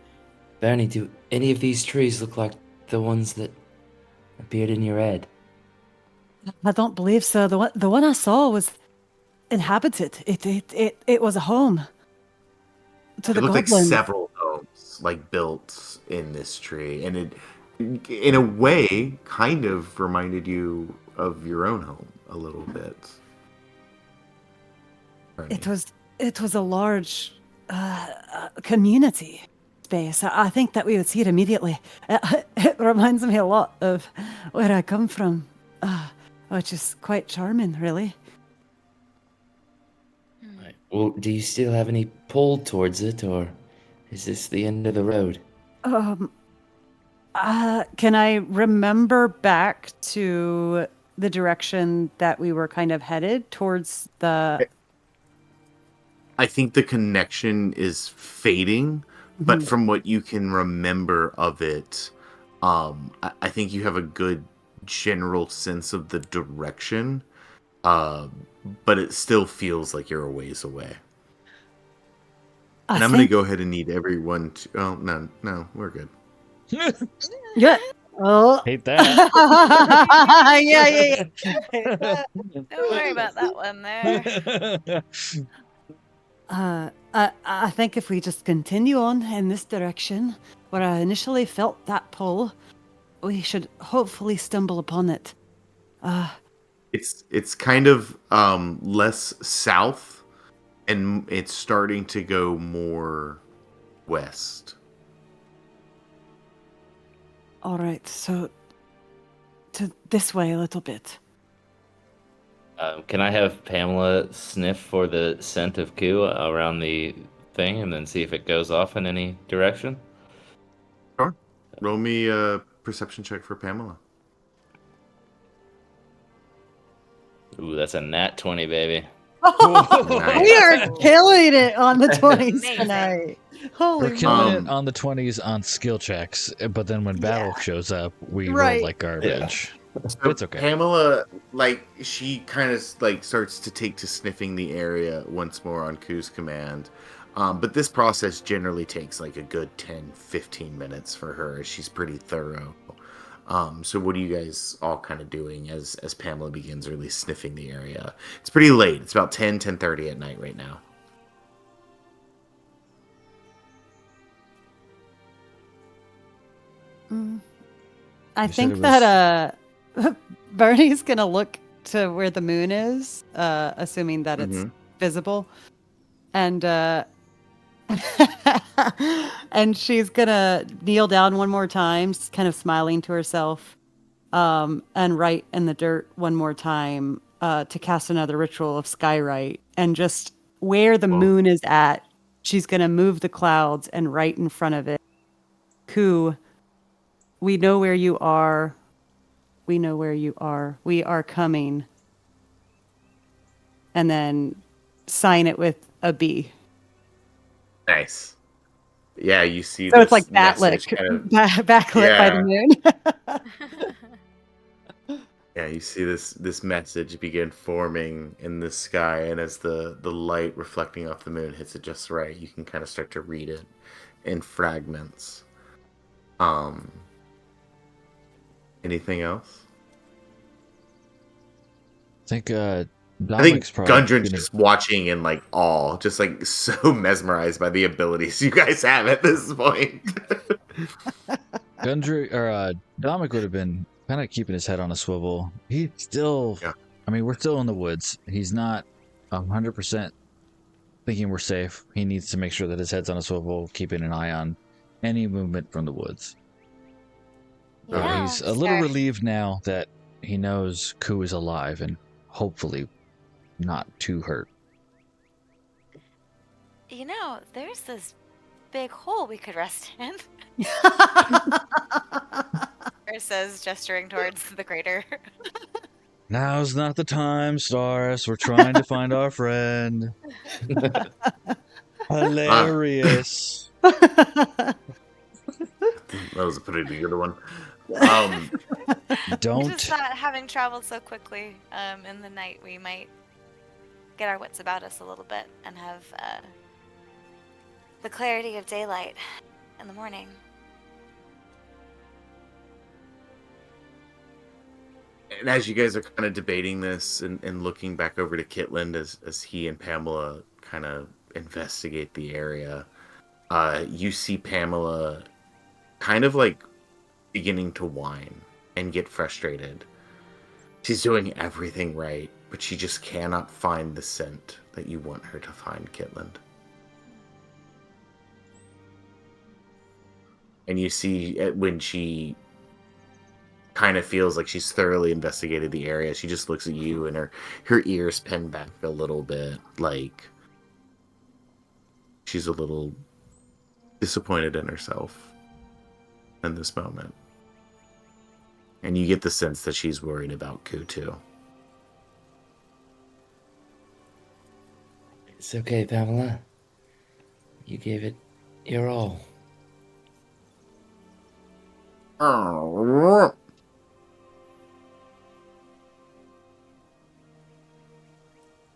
Bernie, do any of these trees look like the ones that appeared in your head? I don't believe so. The one I saw was inhabited. It was a home to the It looked like goblin. several homes built in this tree, and it, in a way, kind of reminded you of your own home a little bit. It was a large community space. I think that we would see it immediately. It reminds me a lot of where I come from, which is quite charming, really. Right. Well, do you still have any pull towards it, or is this the end of the road? Can I remember back to the direction that we were kind of headed towards the... I think the connection is fading, but from what you can remember of it, I think you have a good general sense of the direction, but it still feels like you're a ways away. And I'm going to go ahead and need everyone to... Oh, no, we're good. Yeah. Oh. Hate that. Yeah. Don't worry about that one there. I think if we just continue on in this direction, where I initially felt that pull, we should hopefully stumble upon it. It's kind of less south, and it's starting to go more west. All right, so to this way a little bit. Can I have Pamela sniff for the scent of Koo around the thing and then see if it goes off in any direction? Sure. Roll me a perception check for Pamela. Ooh, that's a nat 20, baby. Nice. We are killing it on the 20s Amazing. tonight. Holy We're killing moly. it on the 20s on skill checks, but then when battle shows up, we roll Right. like garbage. So It's okay. Pamela, she kind of starts to take to sniffing the area once more on Koo's command. But this process generally takes a good 10-15 minutes for her, as she's pretty thorough. So what are you guys all kind of doing as Pamela begins really sniffing the area? It's pretty late. It's about 10:30 at night right now. I You said think it that Bernie's gonna look to where the moon is, assuming that it's visible, and and she's gonna kneel down one more time, just kind of smiling to herself, and write in the dirt one more time to cast another ritual of skywrite, and just where the moon is at, she's gonna move the clouds and right in front of it. Koo, we know where you are. We know where you are. We are coming. And then sign it with a B. Nice. Yeah, you see. So this it's like message backlit, kind of- backlit by the moon. Yeah, you see this message begin forming in the sky, and as the light reflecting off the moon hits it just right, you can kind of start to read it in fragments. Anything else? I think I Dominic's think probably Gundren's gonna- just watching in awe, just so mesmerized by the abilities you guys have at this point. Dominic would have been kind of keeping his head on a swivel. He's still, Yeah. I mean, we're still in the woods. He's not 100% thinking we're safe. He needs to make sure that his head's on a swivel, keeping an eye on any movement from the woods. Yeah, He's a little relieved now that he knows Koo is alive and hopefully not too hurt. There's this big hole we could rest in. Or says, gesturing towards the crater. Now's not the time, Staris. We're trying to find our friend. Hilarious. That was a pretty good one. I Don't. just thought, having traveled so quickly in the night, we might get our wits about us a little bit and have the clarity of daylight in the morning. And as you guys are kind of debating this and looking back over to Kitland as he and Pamela kind of investigate the area, you see Pamela kind of like beginning to whine and get frustrated. She's doing everything right, but she just cannot find the scent that you want her to find, Kitland. And you see when she kind of feels like she's thoroughly investigated the area, she just looks at you and her ears pin back a little bit, like she's a little disappointed in herself in this moment. And you get the sense that she's worried about Ku too. It's okay, Pamela. You gave it your all.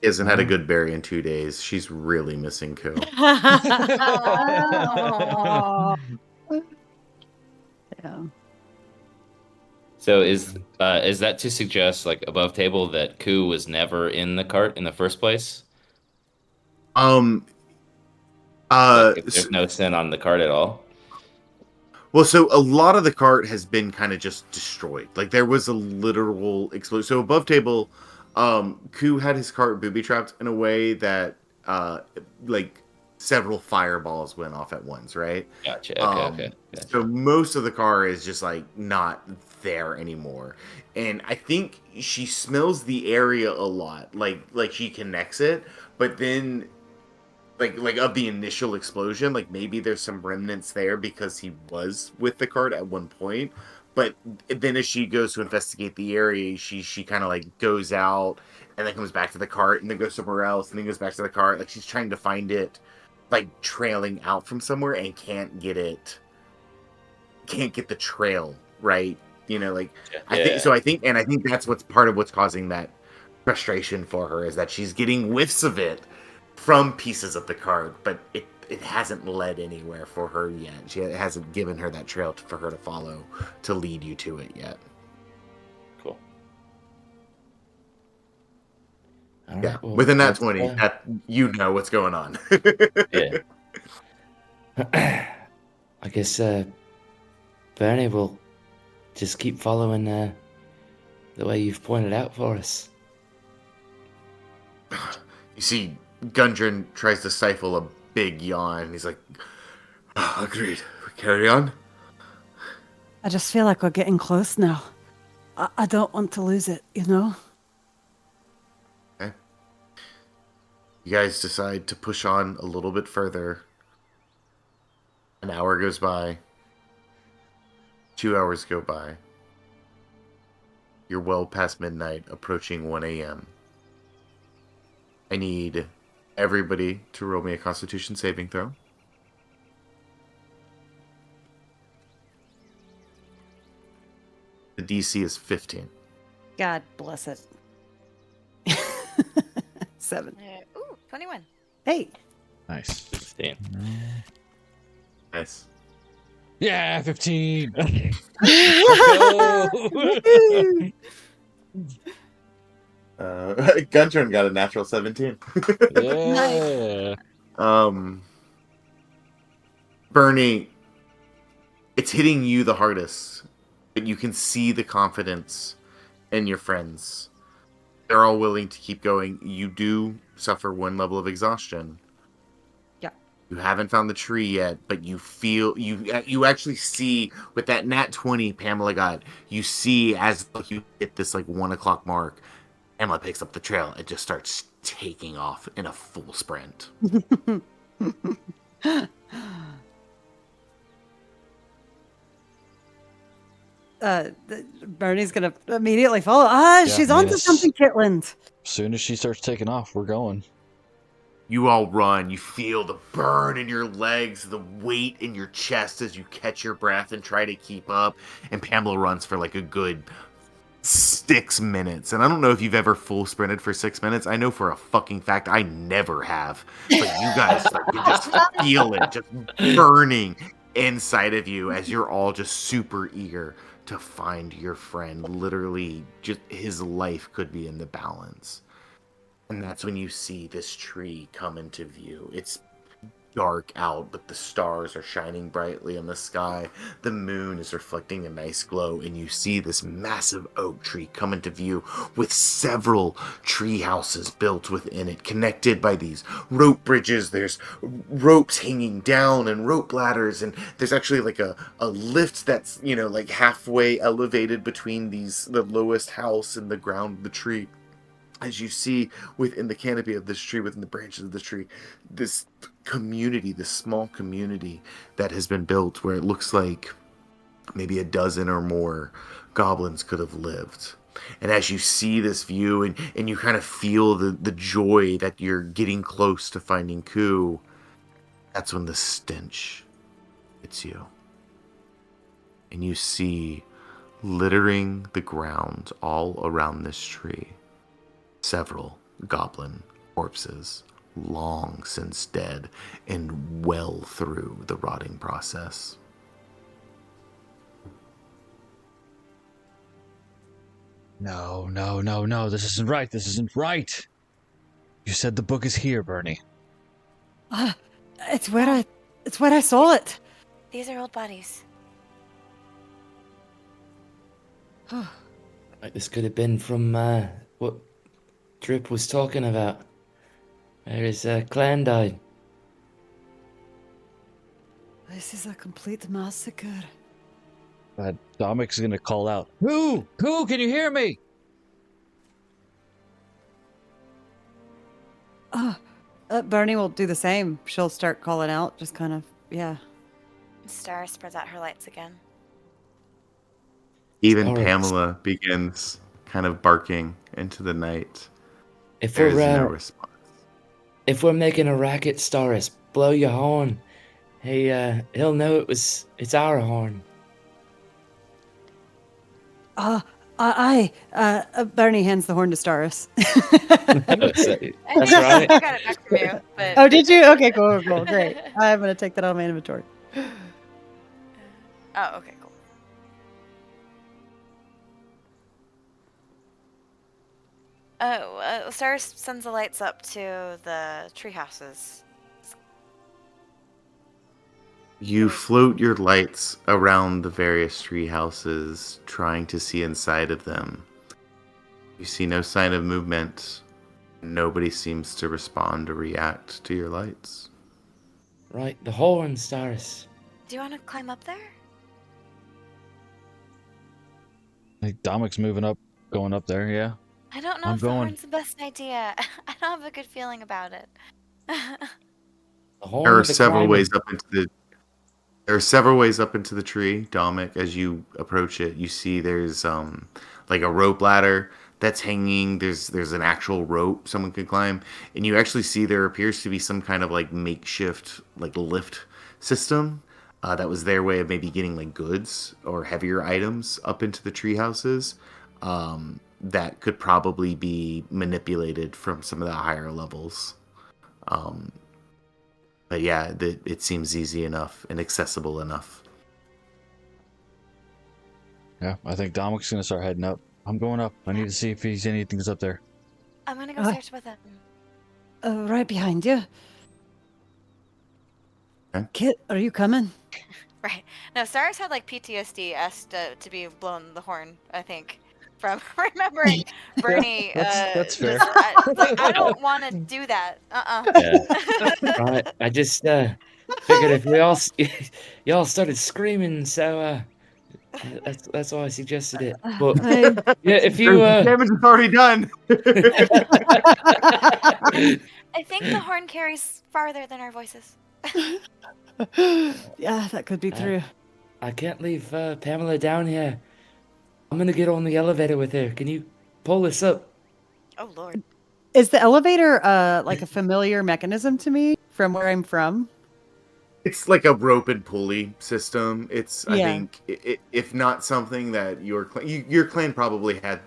He hasn't had a good berry in 2 days. She's really missing Ku. Oh. Yeah. So is that to suggest, like above table, that Ku was never in the cart in the first place? Like if there's no scent on the cart at all? Well, so a lot of the cart has been kind of just destroyed. Like there was a literal explosion. So above table, Ku had his cart booby trapped in a way that like several fireballs went off at once, right? Gotcha. Okay. Gotcha. So most of the car is just like not there anymore. And I think she smells the area a lot. Like she connects it, but then like of the initial explosion, like maybe there's some remnants there because he was with the cart at one point. But then as she goes to investigate the area, she kind of like goes out and then comes back to the cart and then goes somewhere else and then goes back to the cart. Like she's trying to find it, like trailing out from somewhere and can't get the trail right. You know, like Yeah. I think that's what's part of what's causing that frustration for her, is that she's getting whiffs of it from pieces of the card, but it hasn't led anywhere for her yet. It hasn't given her that trail for her to follow to lead you to it yet. Cool. All right, Yeah, well, within that let's, 20, that you know what's going on. Yeah. I guess Bernie will just keep following the way you've pointed out for us. You see Gundren tries to stifle a big yawn. He's like, agreed. We carry on? I just feel like we're getting close now. I don't want to lose it, you know? Okay. You guys decide to push on a little bit further. An hour goes by. 2 hours go by. You're well past midnight, approaching 1 a.m. I need everybody to roll me a Constitution saving throw. The DC is 15. God bless it. 7. Ooh, 21. Hey. Nice. 16. Nice. Yeah, 15. Gundren got a natural 17. Yeah. Bernie, it's hitting you the hardest, but you can see the confidence in your friends. They're all willing to keep going. You do suffer one level of exhaustion. Yeah. You haven't found the tree yet, but you feel you actually see with that nat 20 Pamela got. You see as you hit this like 1 o'clock mark, Pamela picks up the trail and just starts taking off in a full sprint. Bernie's gonna immediately follow. She's I mean, onto something, Kitland. As soon as she starts taking off, we're going. You all run. You feel the burn in your legs, the weight in your chest as you catch your breath and try to keep up. And Pamela runs for like a good 6 minutes. And I don't know if you've ever full sprinted for 6 minutes. I know for a fucking fact I never have. But you guys, like, you just feel it just burning inside of you as you're all just super eager to find your friend. Literally, just his life could be in the balance. And that's when you see this tree come into view. It's dark out, but the stars are shining brightly in the sky. The moon is reflecting a nice glow, and you see this massive oak tree come into view with several tree houses built within it, connected by these rope bridges. There's ropes hanging down and rope ladders, and there's actually like a lift that's, you know, like halfway elevated between the lowest house and the ground of the tree. As you see within the canopy of this tree, within the branches of this tree, this community, this small community that has been built where it looks like maybe a dozen or more goblins could have lived. And as you see this view and you kind of feel the joy that you're getting close to finding Ku, that's when the stench hits you. And you see littering the ground all around this tree several goblin corpses, long since dead and well through the rotting process. No, this isn't right. This isn't right. You said the book is here, Bernie. It's where I saw it. These are old bodies. Like this could have been from what Drip was talking about. Where his clan died. This is a complete massacre. Domic's gonna call out, Ku, can you hear me? Bernie will do the same. She'll start calling out, just kind of, yeah. Star spreads out her lights again. Even All right. Pamela begins kind of barking into the night. If There is we're no response. if we're making a racket, Staris, blow your horn. He'll know it's our horn. Bernie hands the horn to Staris. That's right. I got it back from you. But... Oh, did you? Okay, cool, great. I'm gonna take that out of my inventory. Oh, okay, cool. Star sends the lights up to the tree houses. You float your lights around the various tree houses, trying to see inside of them. You see no sign of movement. Nobody seems to respond or react to your lights. Right, the horn, Staris. Do you want to climb up there? I think Domic's moving up, going up there, yeah. I don't know I'm if the going. horn's the best idea. I don't have a good feeling about it. The horn There are of the several climber. ways up into the There are several ways up into the tree, Domic. As you approach it, you see there's like a rope ladder that's hanging. There's an actual rope someone can climb, and you actually see there appears to be some kind of like makeshift like lift system that was their way of maybe getting like goods or heavier items up into the tree houses. That could probably be manipulated from some of the higher levels. But yeah, it seems easy enough and accessible enough. Yeah, I think Domic's gonna start heading up. I'm going up. I need to see if anything's up there. I'm gonna go search with him. Right behind you. Okay. Kit, are you coming? Right. No, Cyrus had like PTSD, asked to be blown the horn, I think, from remembering Bernie. That's fair. I don't want to do that. Yeah. Right, I just figured if we all y'all started screaming, so that's why I suggested it. But yeah, if you damage is already done. I think the horn carries farther than our voices. Yeah, that could be true. I can't leave Pamela down here I'm gonna get on the elevator with her. Can you pull us up? Oh Lord. Is the elevator like a familiar mechanism to me from where I'm from? It's like a rope and pulley system. It's, I Yeah. think, if not something that your clan probably had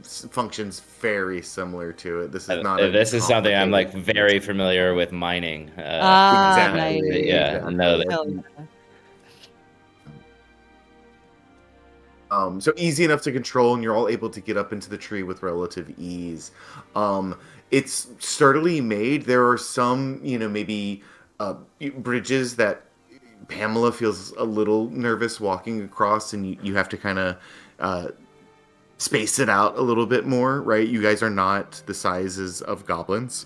functions very similar to it. This is not a This is something I'm like complicated very familiar with mining. Exactly. Nice. Yeah, no, Exactly. Hell yeah. So easy enough to control, and you're all able to get up into the tree with relative ease. It's sturdily made. There are some, maybe bridges that Pamela feels a little nervous walking across, and you have to kind of space it out a little bit more, right? You guys are not the sizes of goblins.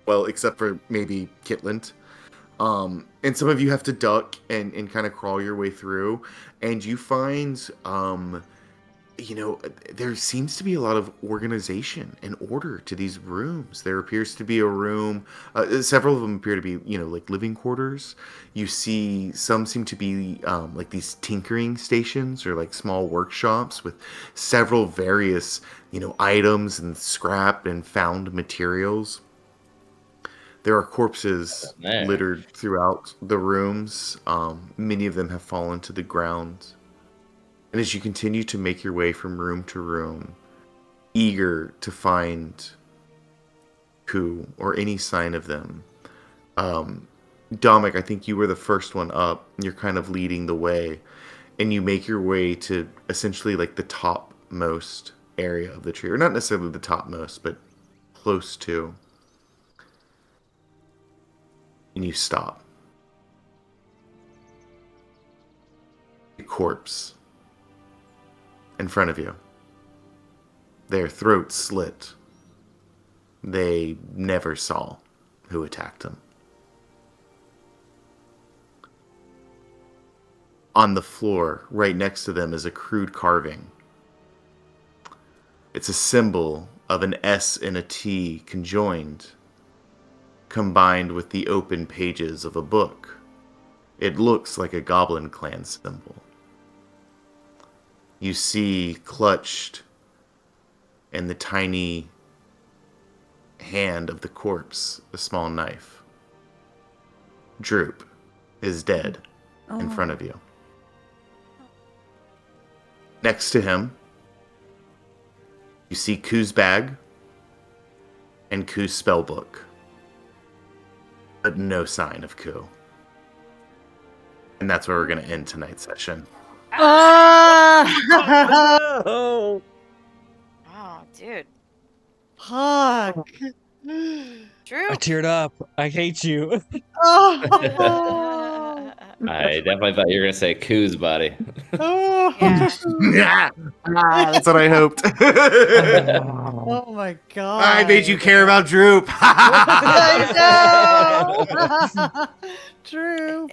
Well, except for maybe Kitland. And some of you have to duck and kind of crawl your way through, and you find, there seems to be a lot of organization and order to these rooms. There appears to be a room, several of them appear to be, like living quarters. You see some seem to be like these tinkering stations or like small workshops with several various, items and scrap and found materials. There are corpses there. littered throughout the rooms. Many of them have fallen to the ground. And as you continue to make your way from room to room, eager to find Ku or any sign of them, Dominic, I think you were the first one up. You're kind of leading the way. And you make your way to essentially like the topmost area of the tree. Or not necessarily the topmost, but close to. And you stop. A corpse in front of you. Their throats slit. They never saw who attacked them. On the floor, right next to them, is a crude carving. It's a symbol of an S and a T conjoined, combined with the open pages of a book. It looks like a Goblin Clan symbol. You see clutched in the tiny hand of the corpse a small knife. Droop is dead in front of you. Next to him, you see Ku's bag and Ku's spellbook. But no sign of Ku. And that's where we're going to end tonight's session. Oh, dude. Fuck. Drew. I teared up. I hate you. Oh. I definitely thought you were gonna say Ku's body. Yeah. Yeah, that's what I hoped. Oh my god. I made you care about Droop. I know. True.